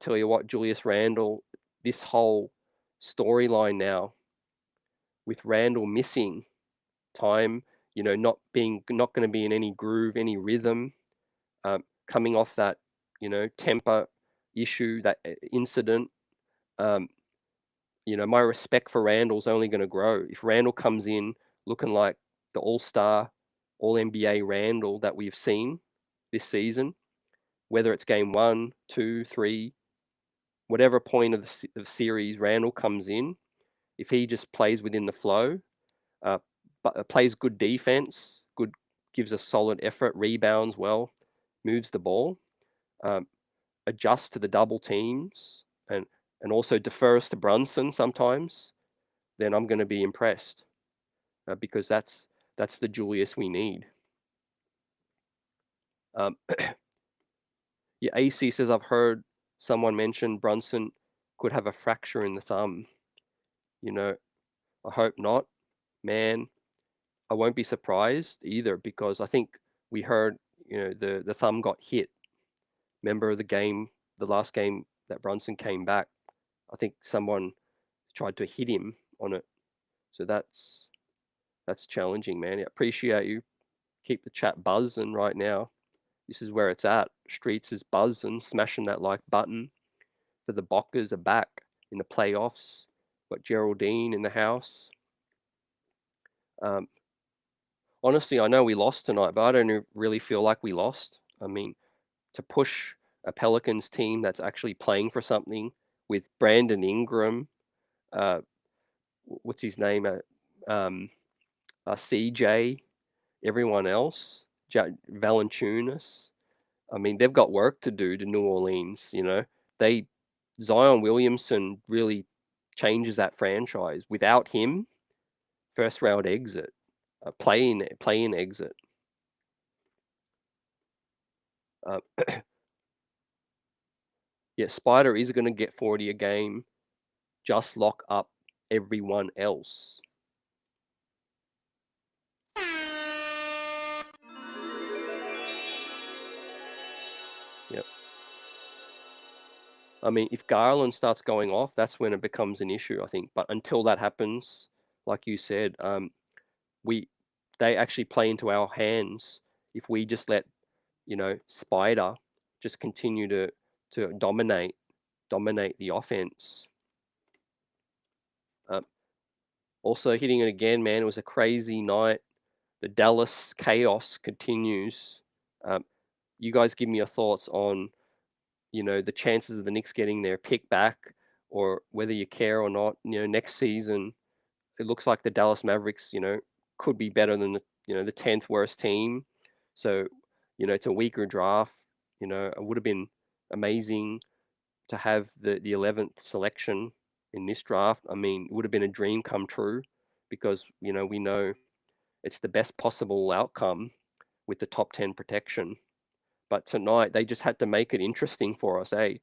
tell you what, Julius Randle, this whole storyline now with Randle missing time, not going to be in any groove, any rhythm, coming off that, temper issue, that incident. My respect for Randle's only going to grow. If Randle comes in looking like the all-star, all-NBA Randle that we've seen this season, whether it's game 1, 2, 3, whatever point of the series Randle comes in, if he just plays within the flow, but plays good defense, gives a solid effort, rebounds well, moves the ball, adjusts to the double teams, and also defers to Brunson sometimes, then I'm going to be impressed, because that's the Julius we need. Yeah, AC says, I've heard someone mention Brunson could have a fracture in the thumb. I hope not. Man, I won't be surprised either, because I think we heard, the thumb got hit. Remember the last game that Brunson came back? I think someone tried to hit him on it. So that's challenging, man. I appreciate you. Keep the chat buzzing right now. This is where it's at. Streets is buzzing, smashing that like button. For the Bockers are back in the playoffs. Got Geraldine in the house. Honestly, I know we lost tonight, but I don't really feel like we lost. I mean, to push a Pelicans team that's actually playing for something with Brandon Ingram, what's his name, CJ, everyone else, Valanciunas. I mean, they've got work to do to New Orleans. Zion Williamson really changes that franchise. Without him, first round exit, play-in exit. Yeah, Spider is going to get 40 a game. Just lock up everyone else. Yep. I mean, if Garland starts going off, that's when it becomes an issue, I think. But until that happens, like you said, they actually play into our hands if we just let, Spider just continue to dominate the offense. Also hitting it again, man. It was a crazy night. The Dallas chaos continues. You guys give me your thoughts on, the chances of the Knicks getting their pick back, or whether you care or not. Next season, it looks like the Dallas Mavericks, could be better than the 10th worst team. So, it's a weaker draft. It would have been amazing to have the 11th selection in this draft. I mean, it would have been a dream come true, because, we know it's the best possible outcome with the top 10 protection. But tonight, they just had to make it interesting for us, eh?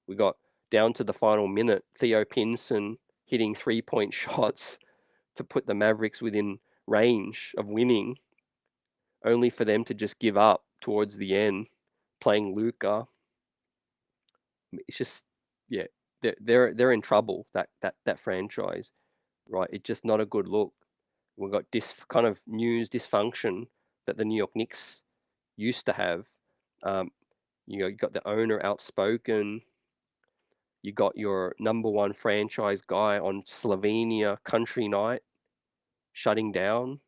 We got down to the final minute, Theo Pinson hitting 3-point shots to put the Mavericks within range of winning, only for them to just give up towards the end, playing Luka. It's just, yeah, they're in trouble, that franchise, right? It's just not a good look. We've got this kind of news dysfunction that the New York Knicks used to have. You got the owner outspoken. You got your number one franchise guy on Slovenia country night, shutting down,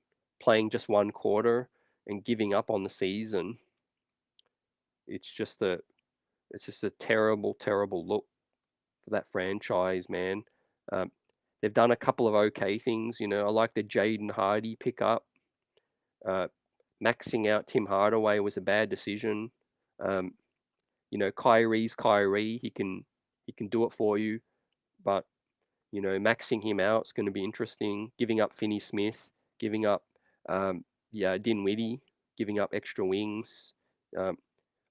playing just one quarter, and giving up on the season. It's just a terrible, terrible look for that franchise, man. They've done a couple of okay things. I like the Jaden Hardy pickup. Maxing out Tim Hardaway was a bad decision. Kyrie's Kyrie. He can do it for you, but maxing him out is going to be interesting. Giving up Finney Smith, giving up Dinwiddie, giving up extra wings. Um,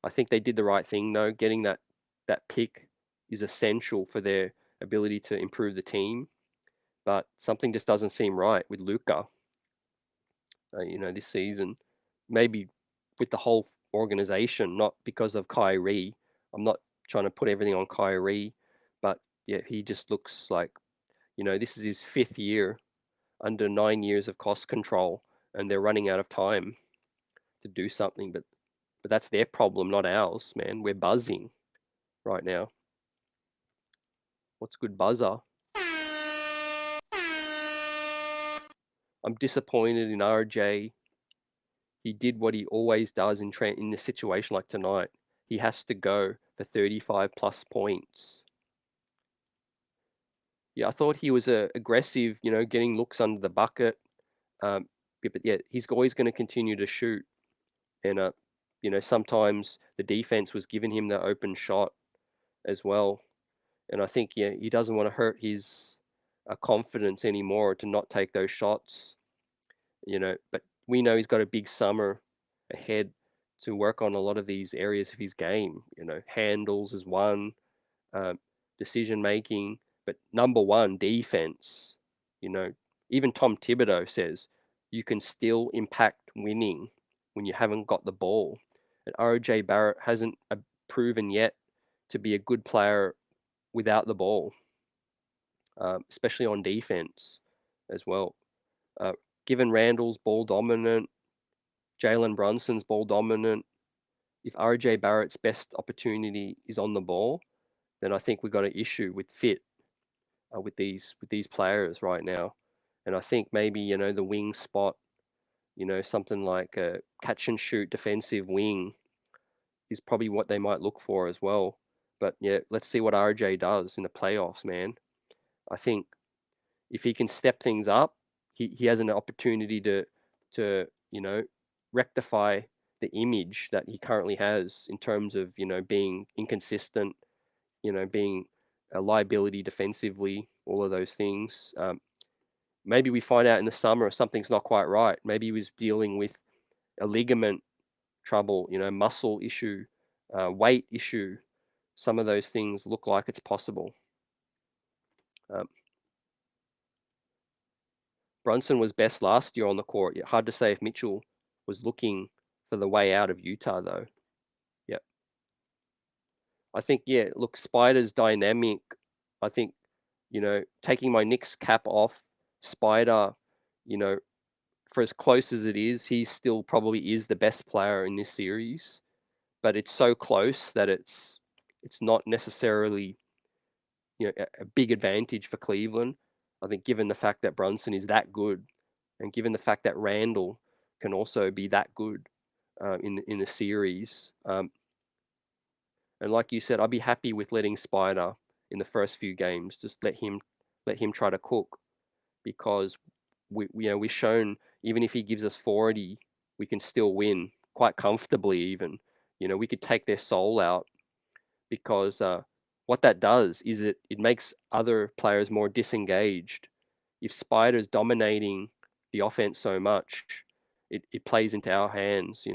I think they did the right thing though. Getting that pick is essential for their ability to improve the team, but something just doesn't seem right with Luka. This season, maybe with the whole organization, not because of Kyrie. I'm not trying to put everything on Kyrie, but yeah, he just looks like this is his 5th year under 9 years of cost control, and they're running out of time to do something. But that's their problem, not ours, man. We're buzzing right now. What's good buzzer? I'm disappointed in RJ. He did what he always does in a situation like tonight. He has to go for 35 plus points. Yeah, I thought he was aggressive, getting looks under the bucket. But yeah, he's always going to continue to shoot. And, sometimes the defense was giving him the open shot as well. And I think, yeah, he doesn't want to hurt his confidence anymore to not take those shots, But we know he's got a big summer ahead to work on a lot of these areas of his game. Handles is one, decision making, but number one, defense. Even Tom Thibodeau says you can still impact winning when you haven't got the ball. And RJ Barrett hasn't proven yet to be a good player without the ball, especially on defense as well. Given Randle's ball dominant, Jalen Brunson's ball dominant, if RJ Barrett's best opportunity is on the ball, then I think we've got an issue with fit with these players right now. And I think maybe the wing spot, something like a catch and shoot defensive wing is probably what they might look for as well. But yeah, let's see what RJ does in the playoffs, man. I think if he can step things up, he has an opportunity to rectify the image that he currently has in terms of being inconsistent, being a liability defensively, all of those things. Maybe we find out in the summer something's not quite right. Maybe he was dealing with a ligament trouble, muscle issue, weight issue. Some of those things look like it's possible. Brunson was best last year on the court. Yeah, hard to say if Mitchell was looking for the way out of Utah, though. Yep. I think, yeah, look, Spider's dynamic. I think, taking my Knicks cap off, Spider, for as close as it is, he still probably is the best player in this series. But it's so close that it's not necessarily, a big advantage for Cleveland. I think given the fact that Brunson is that good, and given the fact that Randle can also be that good in the series, and like you said, I'd be happy with letting Spider in the first few games. Just let him try to cook, because we've shown even if he gives us 40, we can still win quite comfortably. Even we could take their soul out, because what that does is it makes other players more disengaged. If Spider's dominating the offense so much, it plays into our hands.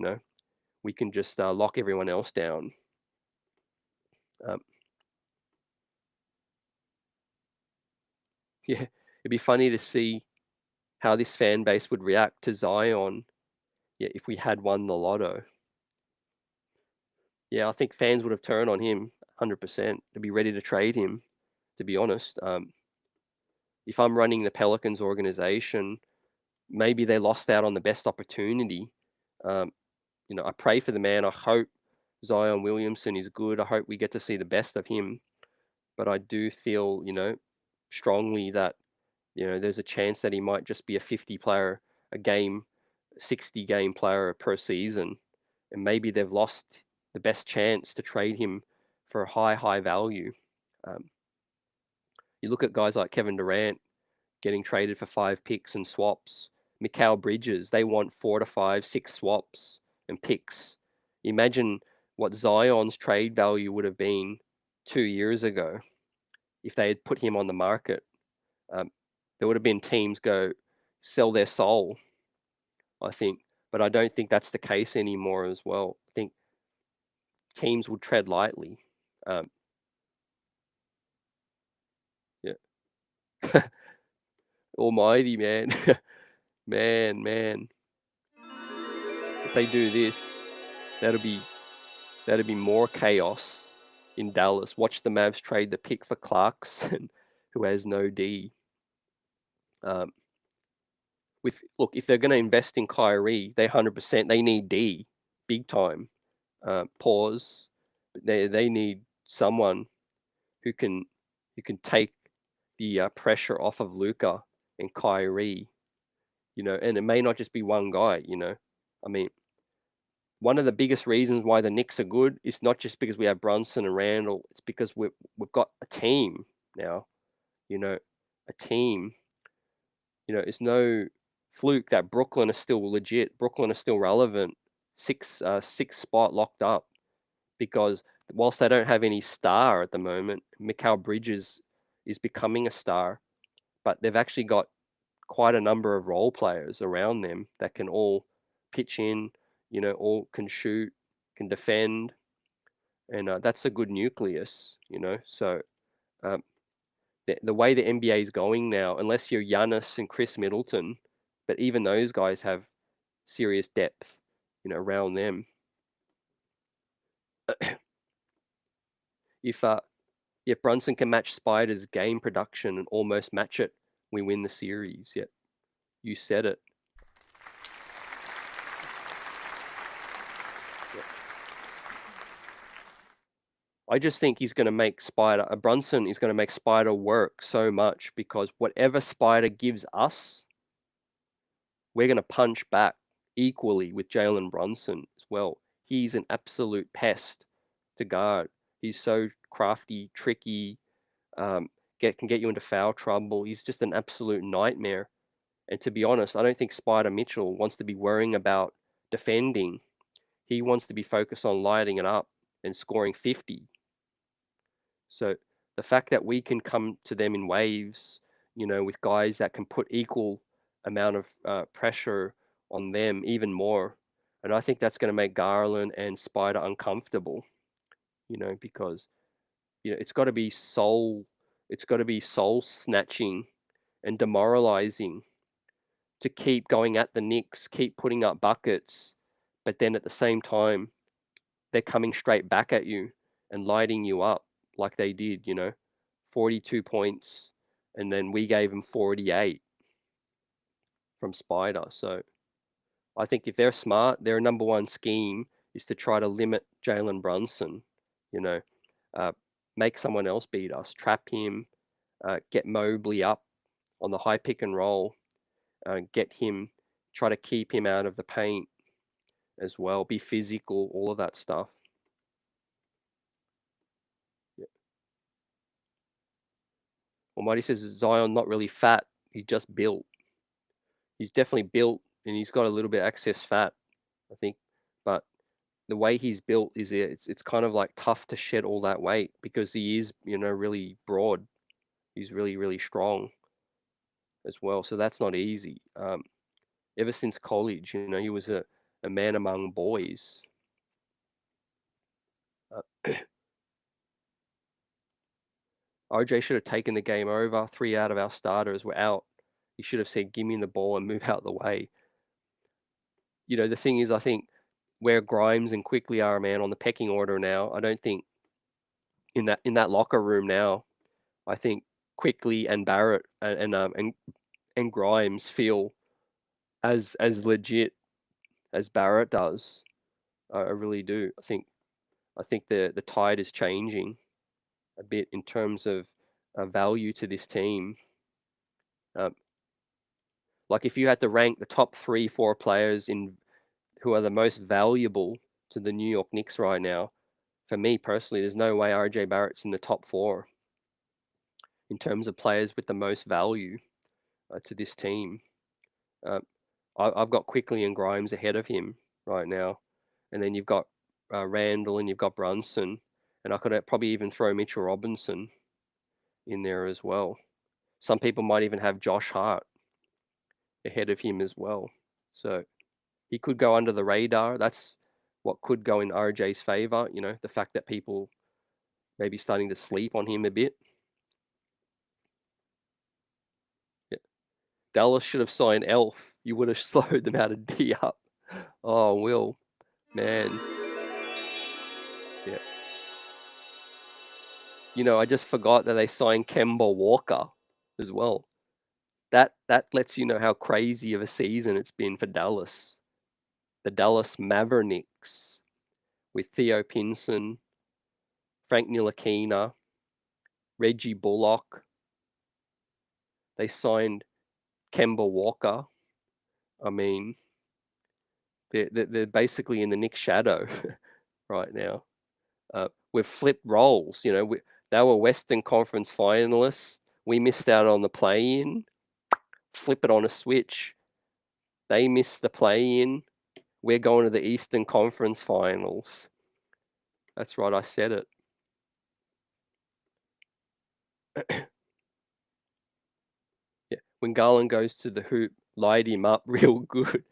We can just lock everyone else down. Yeah, it'd be funny to see how this fan base would react to Zion, yeah, if we had won the lotto. Yeah, I think fans would have turned on him 100%. They'd be ready to trade him, to be honest. If I'm running the Pelicans organization, maybe they lost out on the best opportunity. I pray for the man. I hope Zion Williamson is good. I hope we get to see the best of him. But I do feel, strongly that, there's a chance that he might just be a 50 player a game, 60 game player per season. And maybe they've lost the best chance to trade him for a high value. You look at guys like Kevin Durant getting traded for 5 picks and swaps. Mikal Bridges, they want 4 to 5, 6 swaps and picks. Imagine what Zion's trade value would have been 2 years ago if they had put him on the market. There would have been teams go sell their soul, I think, but I don't think that's the case anymore as well. I think teams would tread lightly. Yeah. Almighty, man. Man. If they do this, that'll be more chaos in Dallas. Watch the Mavs trade the pick for Clarkson, who has no D. Look, if they're going to invest in Kyrie, they 100% they need D, big time. Pause. They need someone who can take the pressure off of Luka and Kyrie. And it may not just be one guy. I mean, one of the biggest reasons why the Knicks are good is not just because we have Brunson and Randle. It's because we've got a team now. A team. It's no fluke that Brooklyn is still legit. Brooklyn is still relevant. Six spot locked up because whilst they don't have any star at the moment, Mikal Bridges is becoming a star, but they've actually got quite a number of role players around them that can all pitch in, all can shoot, can defend, and that's a good nucleus, So the way the NBA is going now, unless you're Giannis and Chris Middleton, but even those guys have serious depth, around them. If Brunson can match Spider's game production and almost match it, we win the series. Yep, you said it. Yep. I just think he's going to make Brunson is going to make Spider work so much because whatever Spider gives us, we're going to punch back equally with Jalen Brunson as well. He's an absolute pest to guard. He's so crafty, tricky, can get you into foul trouble. He's just an absolute nightmare. And to be honest, I don't think Spider Mitchell wants to be worrying about defending. He wants to be focused on lighting it up and scoring 50. So the fact that we can come to them in waves, with guys that can put equal amount of pressure on them, even more. And I think that's going to make Garland and Spider uncomfortable, because it's got to be soul snatching and demoralizing to keep going at the Knicks, keep putting up buckets, but then at the same time they're coming straight back at you and lighting you up like they did, 42 points, and then we gave them 48 from Spider. So I think if they're smart, their number one scheme is to try to limit Jalen Brunson, make someone else beat us, trap him, get Mobley up on the high pick and roll, try to keep him out of the paint as well, be physical, all of that stuff. Yeah. Almighty says Zion not really fat, he's just built. He's definitely built and he's got a little bit of excess fat, I think. But the way he's built it's kind of like tough to shed all that weight because he is, really broad. He's really, really strong as well. So that's not easy. Ever since college, he was a man among boys. RJ should have taken the game over. 3 out of our starters were out. He should have said, "Give me the ball and move out the way." The thing is, I think where Grimes and Quickley are, man, on the pecking order now, I don't think in that locker room now, I think Quickley and Barrett and Grimes feel as legit as Barrett does. I really do. I think the tide is changing a bit in terms of value to this team. Like if you had to rank the top 3-4 players who are the most valuable to the New York Knicks right now, for me personally, there's no way RJ Barrett's in the top 4 in terms of players with the most value to this team. I've got Quickley and Grimes ahead of him right now, and then you've got Randle and you've got Brunson, and I could probably even throw Mitchell Robinson in there as well. Some people might even have Josh Hart ahead of him as well. So he could go under the radar. That's what could go in RJ's favor, the fact that people may be starting to sleep on him a bit. Yeah. Dallas should have signed Elf. You would have slowed them out of D up. Oh, Will. Man. Yeah. I just forgot that they signed Kemba Walker as well. That lets you know how crazy of a season it's been for Dallas. The Dallas Mavericks with Theo Pinson, Frank Ntilikina, Reggie Bullock. They signed Kemba Walker. I mean, they're basically in the Knicks' shadow right now. We've flipped roles. They were Western Conference finalists. We missed out on the play-in. Flip it on a switch. They missed the play-in. We're going to the Eastern Conference finals. That's right, I said it. Yeah. When Garland goes to the hoop, light him up real good.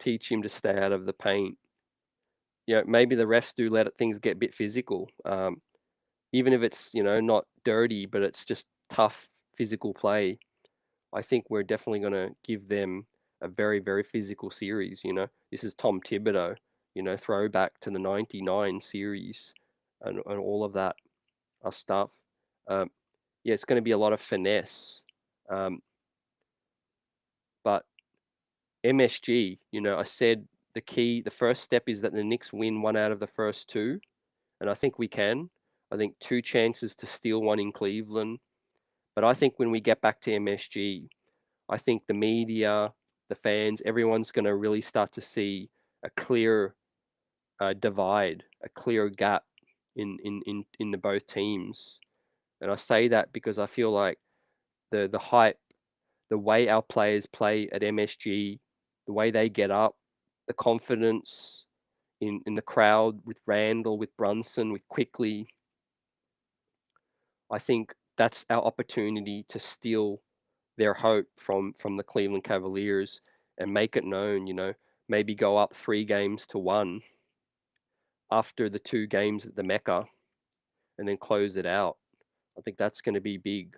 Teach him to stay out of the paint. Maybe the refs do let things get a bit physical. Even if it's, not dirty, but it's just tough physical play. I think we're definitely going to give them a very, very physical series. This is Tom Thibodeau, throwback to the 99 series and all of that stuff. Yeah, it's going to be a lot of finesse. But MSG, I said the first step is that the Knicks win one out of the first two. And I think we can. I think 2 chances to steal one in Cleveland. But I think when we get back to MSG, I think the media, the fans, everyone's going to really start to see a clear divide, a clear gap in the both teams. And I say that because I feel like the hype, the way our players play at MSG, the way they get up, the confidence in the crowd with Randle, with Brunson, with Quickley, I think that's our opportunity to steal their hope from the Cleveland Cavaliers and make it known, maybe go up 3-1 after the 2 games at the Mecca and then close it out. I think that's going to be big.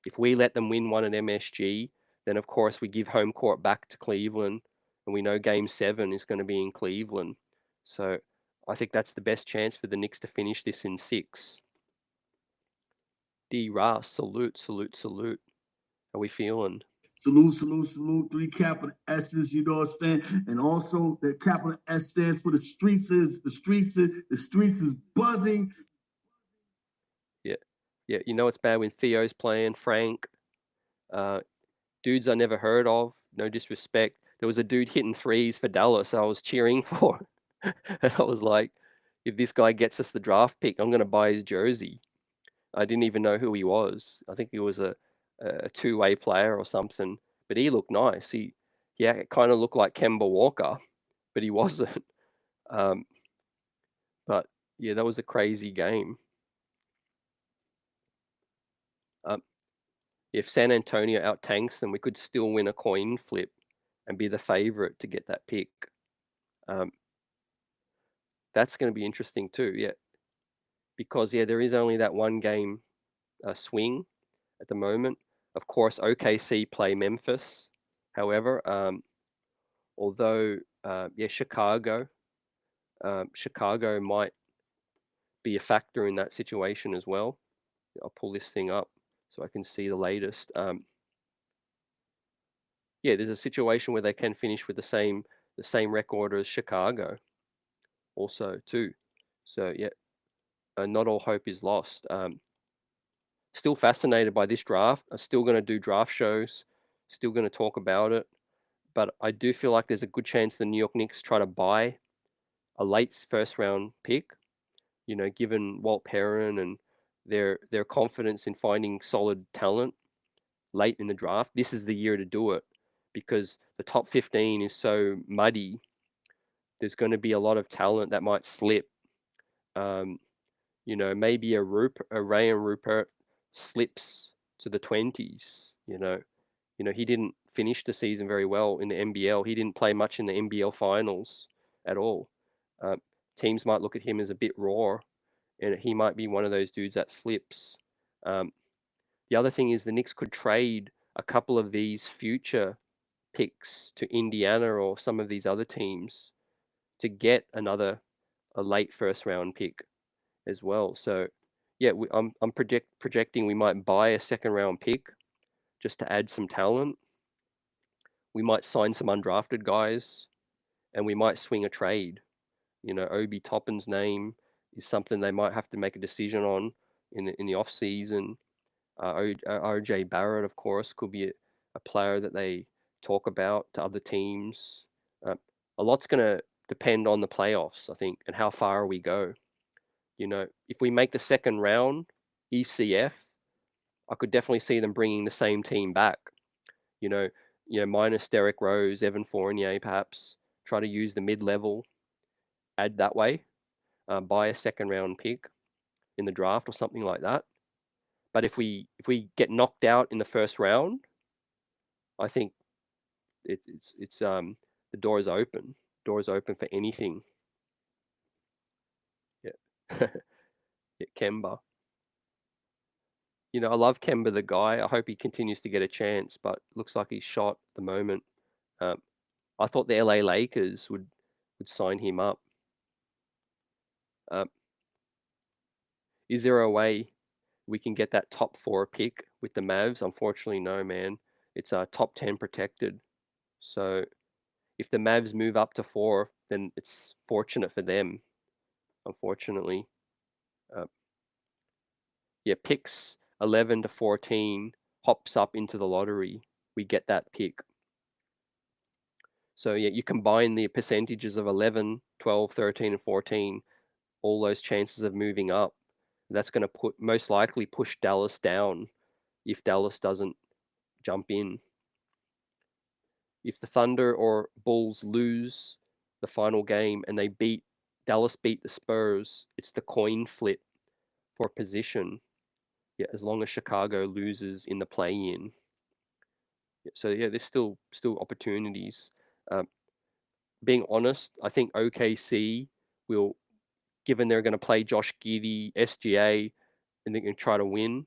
If we let them win one at MSG, then of course we give home court back to Cleveland, and we know Game 7 is going to be in Cleveland. So I think that's the best chance for the Knicks to finish this in 6. D-Ross, salute, salute, salute. How we feeling? Salute, salute, salute. 3 capital S's, you know what I'm saying? And also the capital S stands for the streets is buzzing. Yeah. It's bad when Theo's playing, Frank. Dudes I never heard of, no disrespect. There was a dude hitting threes for Dallas I was cheering for. And I was like, if this guy gets us the draft pick, I'm going to buy his jersey. I didn't even know who he was. I think he was a 2-way player or something, but he looked nice. He kind of looked like Kemba Walker, but he wasn't. But yeah, that was a crazy game. If San Antonio out-tanks them, we could still win a coin flip and be the favorite to get that pick. That's going to be interesting too, yeah. Because, there is only that 1 game swing at the moment. Of course, OKC play Memphis. However, although, Chicago might be a factor in that situation as well. I'll pull this thing up so I can see the latest. There's a situation where they can finish with the same record as Chicago also too. So not all hope is lost. Still fascinated by this draft. I'm still going to do draft shows, still going to talk about it. But I do feel like there's a good chance the New York Knicks try to buy a late first round pick, given Walt Perrin and their confidence in finding solid talent late in the draft. This is the year to do it because the top 15 is so muddy there's going to be a lot of talent that might slip. Maybe a Ray and Rupert slips to the 20s. He didn't finish the season very well in the NBL. He didn't play much in the NBL finals at all. Teams might look at him as a bit raw, and he might be one of those dudes that slips. The other thing is the Knicks could trade a couple of these future picks to Indiana or some of these other teams to get a late first round pick as well. So yeah, I'm projecting we might buy a second round pick just to add some talent. We might sign some undrafted guys, and we might swing a trade. Obi Toppin's name is something they might have to make a decision on in the off season. RJ Barrett, of course, could be a player that they talk about to other teams. A lot's going to depend on the playoffs, I think, and how far we go. If we make the second round, ECF, I could definitely see them bringing the same team back. Minus Derrick Rose, Evan Fournier, perhaps try to use the mid-level, add that way, buy a second round pick in the draft or something like that. But if we get knocked out in the first round, I think it's the door is open. Door is open for anything. Yeah, yeah, Kemba. I love Kemba the guy. I hope he continues to get a chance, but looks like he's shot at the moment. I thought the LA Lakers would sign him up. Is there a way we can get that top 4 pick with the Mavs? Unfortunately, no, man. It's top 10 protected. So if the Mavs move up to 4, then it's fortunate for them, unfortunately. Picks 11 to 14 hops up into the lottery. We get that pick. So you combine the percentages of 11, 12, 13, and 14, all those chances of moving up. That's going to most likely push Dallas down if Dallas doesn't jump in. If the Thunder or Bulls lose the final game and Dallas beat the Spurs, it's the coin flip for position. Yeah, as long as Chicago loses in the play-in. So yeah, there's still opportunities. Being honest, I think OKC will, given they're going to play Josh Giddey, SGA, and they're going to try to win.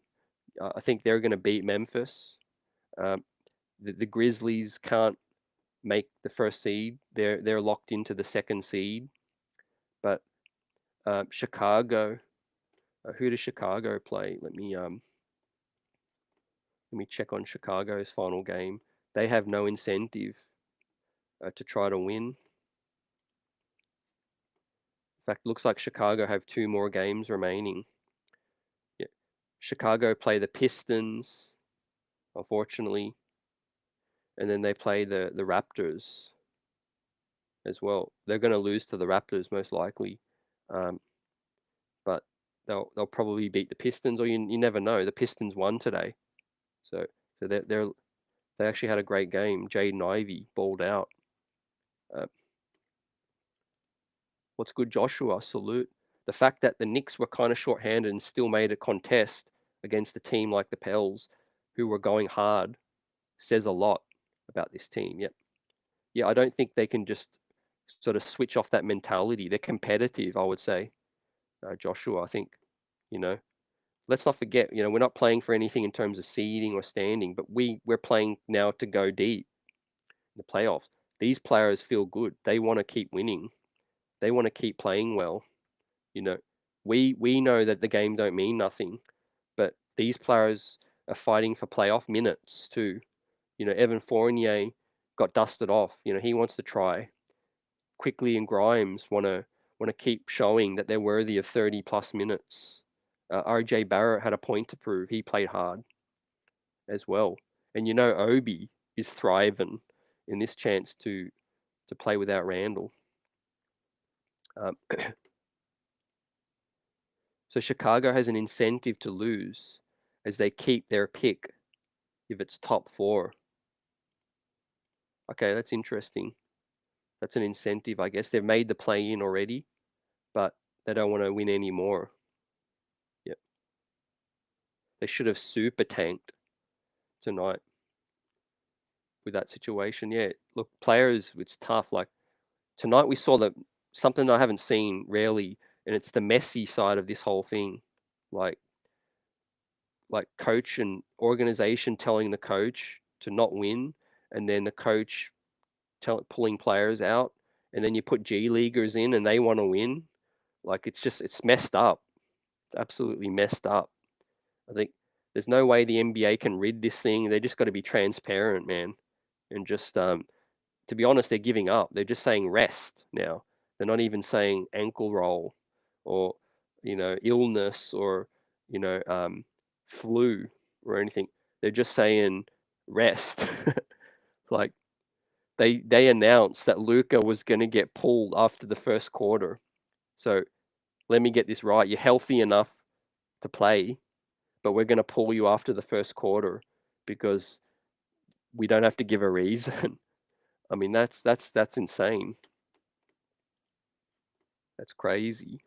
I think they're going to beat Memphis. The Grizzlies can't make the first seed. They're locked into the second seed. But Chicago, who does Chicago play? Let me check on Chicago's final game. They have no incentive to try to win. In fact, looks like Chicago have 2 more games remaining. Yeah. Chicago play the Pistons, unfortunately, and then they play the Raptors as well. They're going to lose to the Raptors most likely, but they'll probably beat the Pistons, or you never know. The Pistons won today, so they actually had a great game. Jaden Ivey balled out. What's good, Joshua? Salute. The fact that the Knicks were kind of short-handed and still made a contest against a team like the Pels, who were going hard, says a lot about this team. Yep. Yeah, I don't think they can just sort of switch off that mentality. They're competitive, I would say. Joshua, I think, let's not forget, we're not playing for anything in terms of seeding or standing, but we're playing now to go deep in the playoffs. These players feel good. They want to keep winning. They want to keep playing well. We know that the game don't mean nothing, but these players are fighting for playoff minutes too. Evan Fournier got dusted off. He wants to try. Quickley and Grimes want to keep showing that they're worthy of 30 plus minutes. RJ Barrett had a point to prove. He played hard as well. And Obi is thriving in this chance to play without Randle. So Chicago has an incentive to lose as they keep their pick if it's top 4. Okay, that's interesting. That's an incentive, I guess. They've made the play-in already, but they don't want to win anymore. Yep. They should have super tanked tonight with that situation. Yeah, look, players, it's tough. Like tonight we saw something I haven't seen rarely, and it's the messy side of this whole thing. Like coach and organization telling the coach to not win, and then the coach pulling players out, and then you put G Leaguers in and they want to win. Like it's messed up. It's absolutely messed up. I think there's no way the NBA can rid this thing. They just got to be transparent, man, and just to be honest, they're giving up. They're just saying rest now. They're not even saying ankle roll or illness or flu or anything. They're just saying rest. Like they announced that Luka was going to get pulled after the first quarter. So let me get this right. You're healthy enough to play, but we're going to pull you after the first quarter because we don't have to give a reason. I mean, that's insane. That's crazy.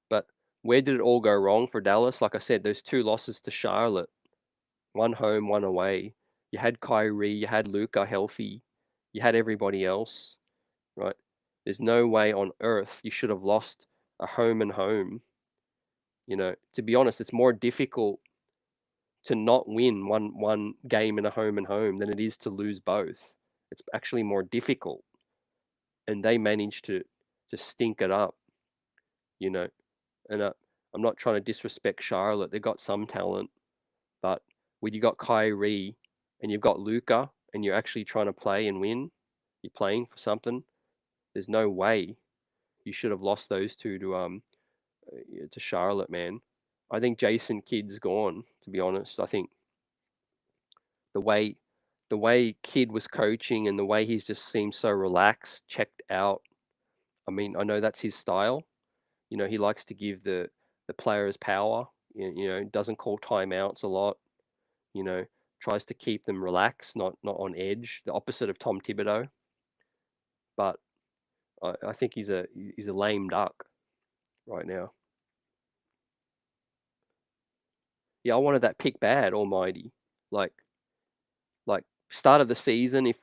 But where did it all go wrong for Dallas? Like I said, those 2 losses to Charlotte, one home, one away. You had Kyrie, you had Luka healthy, you had everybody else, right? There's no way on earth you should have lost a home and home. To be honest, it's more difficult to not win one game in a home and home than it is to lose both. It's actually more difficult, and they managed to stink it up, And I'm not trying to disrespect Charlotte. They've got some talent, but when you got Kyrie and you've got Luka and you're actually trying to play and win, you're playing for something. There's no way you should have lost those 2 to Charlotte, man. I think Jason Kidd's gone. To be honest, I think the way Kidd was coaching and the way he's just seemed so relaxed, checked out. I mean, I know that's his style. He likes to give the players power. Doesn't call timeouts a lot. Tries to keep them relaxed, not on edge. The opposite of Tom Thibodeau. But I think he's a lame duck right now. Yeah, I wanted that pick bad, almighty. Like start of the season, if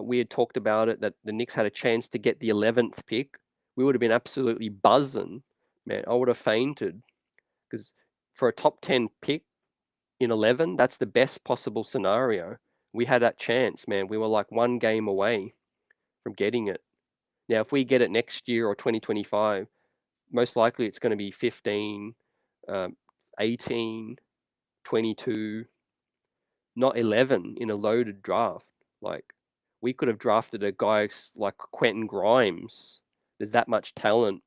we had talked about it, that the Knicks had a chance to get the 11th pick, we would have been absolutely buzzing, man. I would have fainted because for a top 10 pick in 11, that's the best possible scenario. We had that chance, man. We were like 1 game away from getting it. Now, if we get it next year or 2025, most likely it's going to be 15, 18, 22, not 11 in a loaded draft. Like, we could have drafted a guy like Quentin Grimes. There's that much talent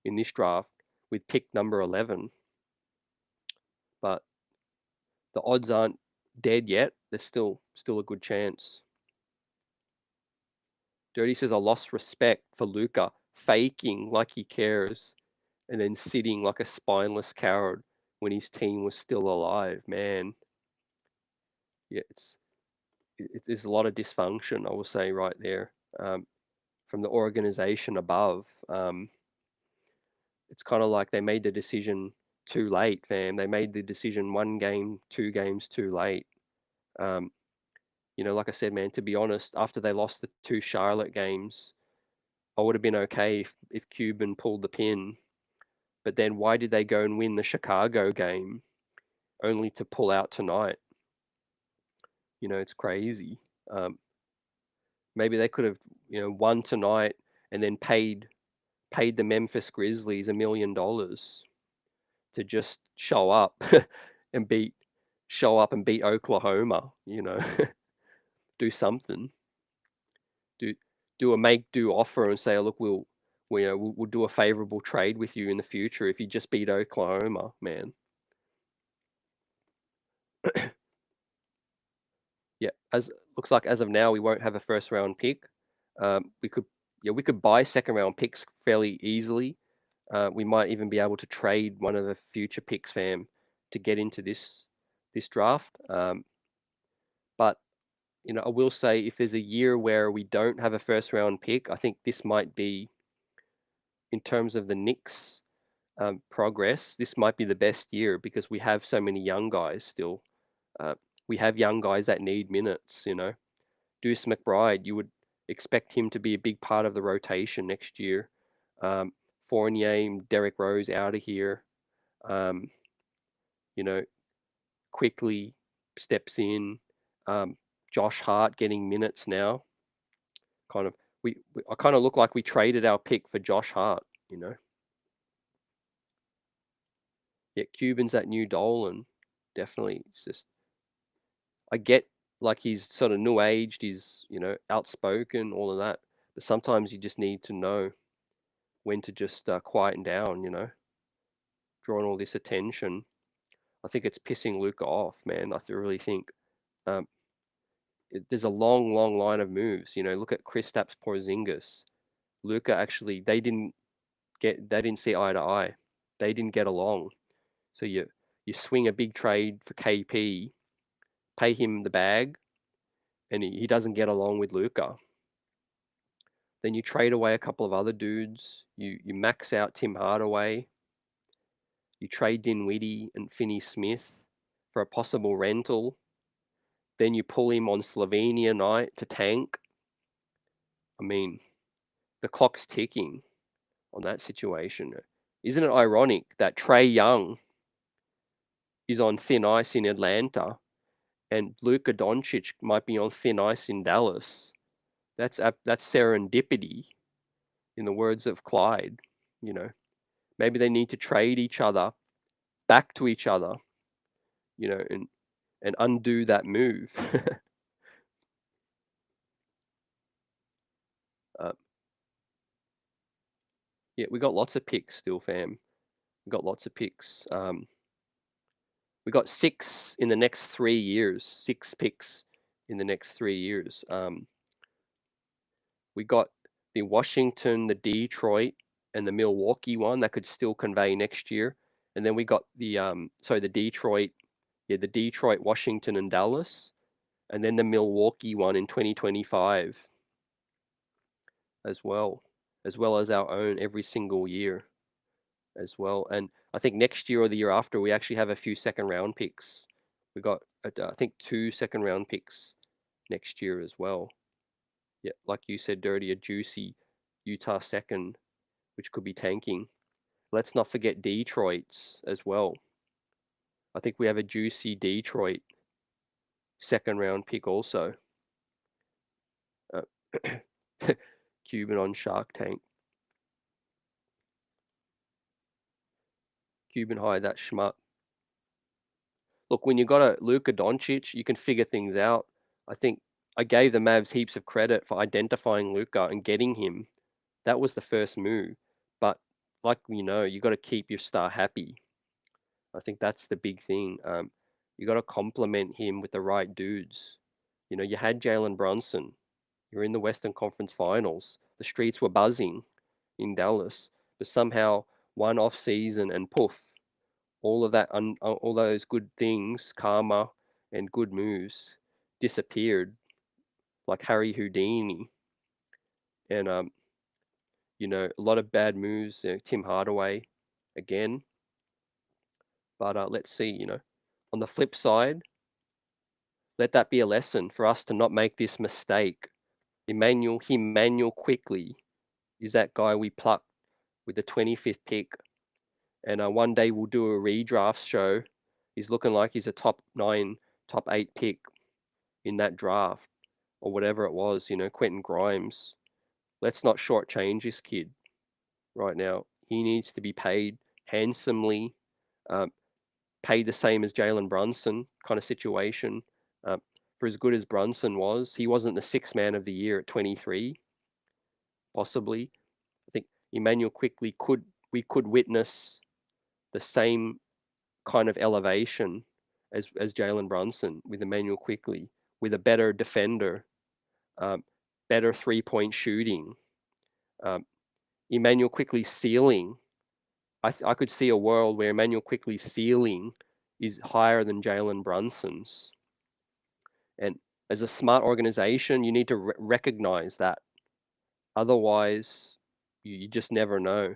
in this draft with pick number 11. But the odds aren't dead yet. There's still a good chance. Dirty says, I lost respect for Luka, faking like he cares, and then sitting like a spineless coward when his team was still alive. Man, yeah, there's a lot of dysfunction, I will say, right there, from the organization above. It's kind of like they made the decision too late, fam. They made the decision 1 game, 2 games too late. Like I said, man, to be honest, after they lost the 2 Charlotte games, I would have been okay if Cuban pulled the pin. But then why did they go and win the Chicago game only to pull out tonight? It's crazy. Maybe they could have, won tonight and then paid the Memphis Grizzlies $1 million to just show up and beat Oklahoma. Do something. Do a make-do offer and say, oh, look, we'll do a favorable trade with you in the future if you just beat Oklahoma, man. Yeah, looks like as of now we won't have a first round pick. We could buy second round picks fairly easily. We might even be able to trade one of the future picks, fam, to get into this draft. But I will say if there's a year where we don't have a first round pick, I think this might be, in terms of the Knicks progress, this might be the best year because we have so many young guys still. We have young guys that need minutes. Deuce McBride, you would expect him to be a big part of the rotation next year. Fournier, Derrick Rose out of here. You know, Quickley steps in. Josh Hart getting minutes now. I kind of look like we traded our pick for Josh Hart. Yeah, Cuban's that new Dolan. Definitely. It's just, I get like he's sort of new aged, he's, outspoken, all of that. But sometimes you just need to know when to just quieten down, drawing all this attention. I think it's pissing Luca off, man. Really think um, there's a long, long line of moves. Look at Kristaps Porzingis. Luca actually, they didn't see eye to eye. They didn't get along. So you swing a big trade for KP, pay him the bag, and he doesn't get along with Luca. Then you trade away a couple of other dudes. You max out Tim Hardaway. You trade Dinwiddie and Finney Smith for a possible rental. Then you pull him on Slovenia night to tank. I mean, the clock's ticking on that situation. Isn't it ironic that Trae Young is on thin ice in Atlanta and Luka Doncic might be on thin ice in Dallas? That's serendipity, in the words of Clyde. Maybe they need to trade each other back to each other, and undo that move. Yeah, we got lots of picks still, fam. We got lots of picks. We got 6 in the next 3 years. 6 picks in the next 3 years. We got the Washington, the Detroit, and the Milwaukee one that could still convey next year. And then we got the Detroit, the Detroit, Washington, and Dallas, and then the Milwaukee one in 2025 as well as our own every single year as well. And I think next year or the year after, we actually have a few second round picks. We got, I think, 2 second round picks next year as well. Yeah, like you said, Dirty, a juicy Utah second, which could be tanking. Let's not forget Detroit's as well. I think we have a juicy Detroit second round pick also. Cuban on Shark Tank. Cuban hide that schmuck. Look, when you got a Luka Doncic, you can figure things out. I think I gave the Mavs heaps of credit for identifying Luka and getting him. That was the first move. But like you got to keep your star happy. I think that's the big thing. You got to complement him with the right dudes. You had Jalen Brunson. You're in the Western Conference Finals. The streets were buzzing in Dallas, but somehow one off season and poof, all of that, all those good things, karma and good moves, disappeared like Harry Houdini. And a lot of bad moves. Tim Hardaway again. But let's see. On the flip side, let that be a lesson for us to not make this mistake. Emmanuel Quickley is that guy we plucked with the 25th pick. And one day we'll do a redraft show. He's looking like he's a top 9, top 8 pick in that draft or whatever it was, Quentin Grimes. Let's not shortchange this kid right now. He needs to be paid handsomely, paid the same as Jalen Brunson kind of situation. For as good as Brunson was, he wasn't the 6th man of the year at 23, possibly. I think Emmanuel Quickley we could witness the same kind of elevation as Jalen Brunson with Emmanuel Quickley, with a better defender, better 3-point shooting. Emmanuel Quickley's ceiling, I could see a world where Emmanuel Quickley's ceiling is higher than Jalen Brunson's. And as a smart organization, you need to recognize that. Otherwise, you just never know.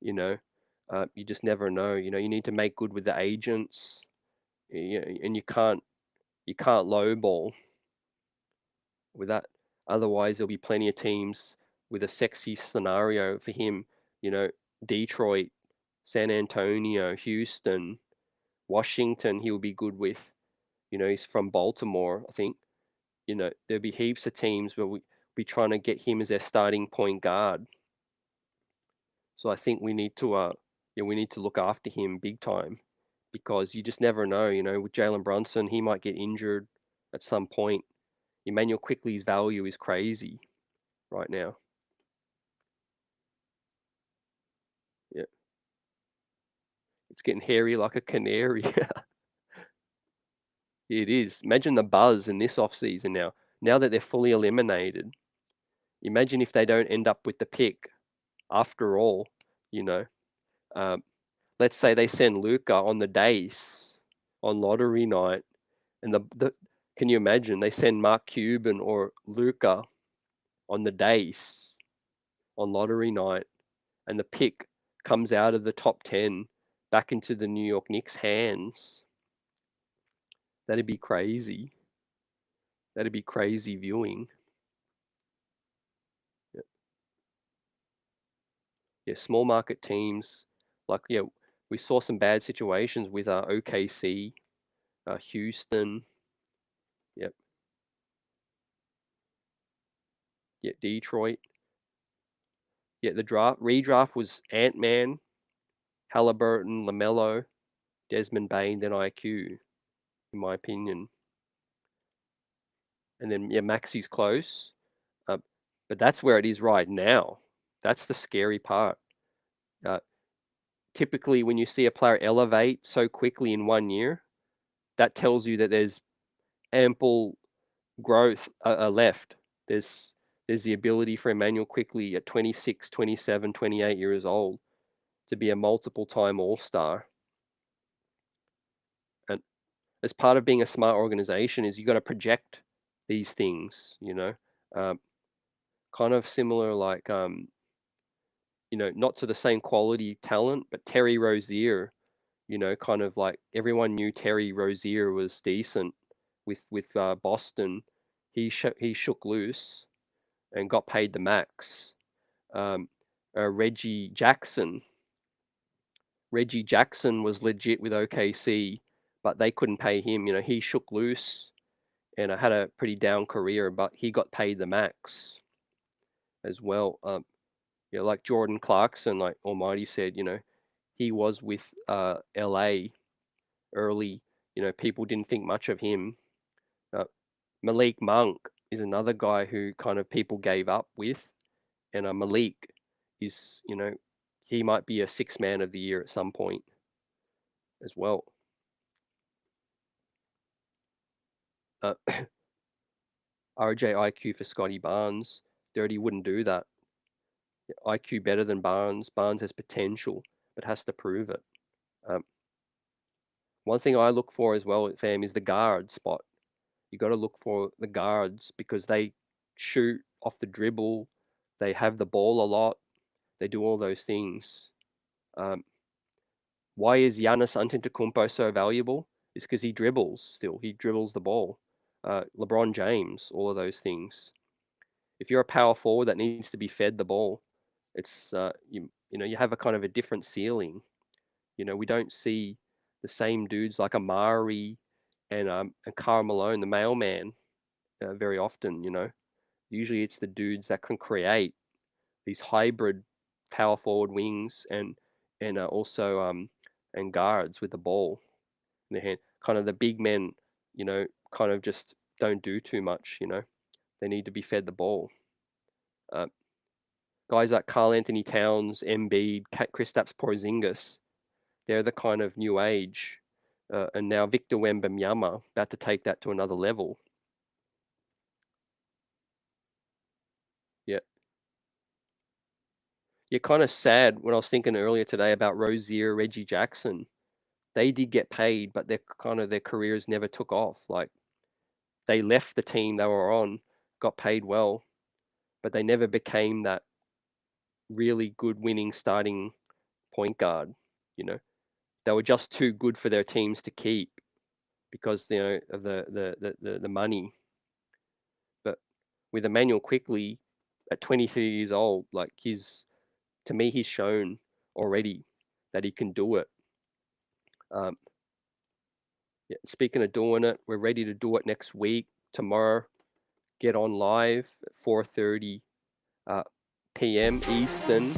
You know, you just never know. You need to make good with the agents, and you can't lowball with that. Otherwise, there'll be plenty of teams with a sexy scenario for him. Detroit, San Antonio, Houston, Washington. He'll be good with. He's from Baltimore, I think. There'll be heaps of teams where we be trying to get him as their starting point guard. So I think we need to look after him big time, because you just never know. With Jalen Brunson, he might get injured at some point. Emmanuel Quickley's value is crazy right now. Yeah, it's getting hairy like a canary. It is. Imagine the buzz in this offseason now. Now that they're fully eliminated, imagine if they don't end up with the pick after all. Let's say they send Luka on the days on lottery night, and can you imagine they send Mark Cuban or Luka on the days on lottery night, and the pick comes out of the top 10 back into the New York Knicks' hands? That'd be crazy. That'd be crazy viewing. Yeah, yeah, small market teams, like, we saw some bad situations with OKC, Houston. Yep. Yeah, Detroit. Yeah, the redraft was Ant-Man, Halliburton, LaMelo, Desmond Bain, then IQ, in my opinion. And then, Maxi's close. But that's where it is right now. That's the scary part. Typically, when you see a player elevate so quickly in 1 year, that tells you that there's ample growth left. There's the ability for Emmanuel Quickley at 26, 27, 28 years old to be a multiple-time All-Star. And as part of being a smart organization is you got to project these things, kind of similar, like, not to the same quality talent, but Terry Rozier, kind of like everyone knew Terry Rozier was decent with Boston. He shook loose and got paid the max. Reggie Jackson was legit with OKC, but they couldn't pay him. He shook loose and had a pretty down career, but he got paid the max as well. Like Jordan Clarkson, like Almighty said, he was with LA early. People didn't think much of him. Malik Monk is another guy who kind of people gave up with, and Malik is, he might be a sixth man of the year at some point as well. RJ IQ for Scotty Barnes. Dirty wouldn't do that. IQ better than Barnes. Barnes has potential, but has to prove it. One thing I look for as well, fam, is the guard spot. You got to look for the guards because they shoot off the dribble, they have the ball a lot, they do all those things. Why is Giannis Antetokounmpo so valuable? It's because he dribbles still. He dribbles the ball. LeBron James, all of those things. If you're a power forward that needs to be fed the ball, it's you have a kind of a different ceiling. We don't see the same dudes like Amari and Karl Malone, the mailman, very often. Usually it's the dudes that can create these hybrid power forward wings and also and guards with the ball in their hand. Kind of the big men, kind of just don't do too much. They need to be fed the ball. Guys like Karl Anthony Towns, Embiid, Kristaps Porzingis, they're the kind of new age. And now Victor Wembanyama about to take that to another level. Yeah. Yeah, kind of sad when I was thinking earlier today about Rozier, Reggie Jackson. They did get paid, but their careers never took off. Like, they left the team they were on, got paid well, but they never became that really good winning starting point guard. You know, they were just too good for their teams to keep because of the money. But with Emmanuel Quickley at 23 years old, like to me he's shown already that he can do it. Yeah, speaking of doing it, we're ready to do it next week. Tomorrow, get on live at 4:30 p.m. Eastern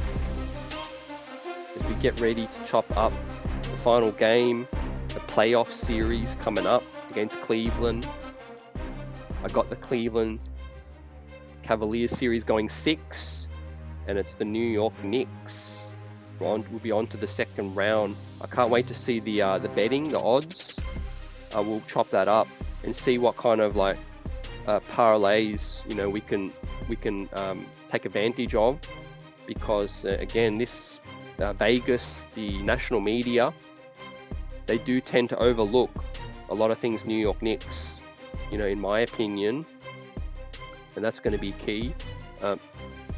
as we get ready to chop up the final game, the playoff series coming up against Cleveland. I got the Cleveland Cavaliers series going 6, and it's the New York Knicks. We'll be on to the second round. I can't wait to see the betting, the odds. We'll chop that up and see what kind of like parlays we can take advantage of, because again, this Vegas, the national media, they do tend to overlook a lot of things New York Knicks, in my opinion, and that's going to be key.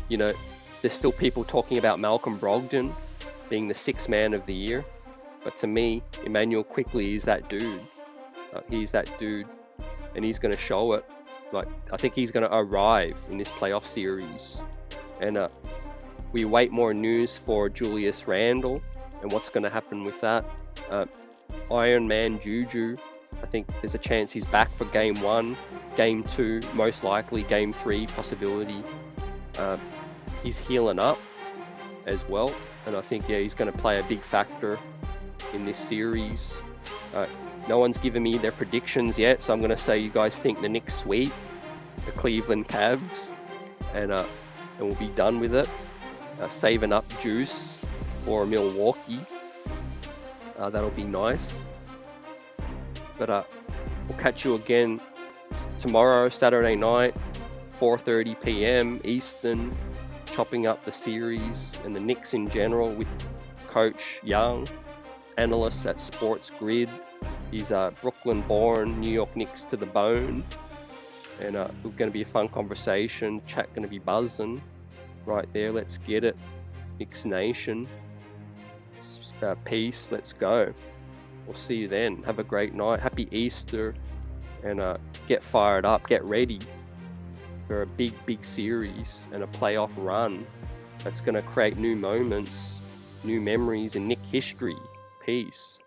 There's still people talking about Malcolm Brogdon being the 6th man of the year, but to me, Emmanuel Quickley is that dude. He's that dude, and he's going to show it. Like, I think he's going to arrive in this playoff series. And we wait more news for Julius Randle and what's going to happen with that. Iron Man Juju, I think there's a chance he's back for Game 1, Game 2, most likely Game 3 possibility. He's healing up as well, and I think he's going to play a big factor in this series. No one's given me their predictions yet, so I'm going to say you guys think the Knicks sweep the Cleveland Cavs, and we'll be done with it. Saving up juice for Milwaukee. That'll be nice. But we'll catch you again tomorrow, Saturday night, 4:30 p.m. Eastern, chopping up the series and the Knicks in general with Coach Young, analyst at Sports Grid. He's Brooklyn-born, New York Knicks to the bone, and it's going to be a fun conversation. Chat going to be buzzing right there. Let's get it, Knicks Nation. Peace. Let's go. We'll see you then. Have a great night. Happy Easter, and get fired up. Get ready for a big series and a playoff run that's going to create new moments, new memories in Knick history. Peace.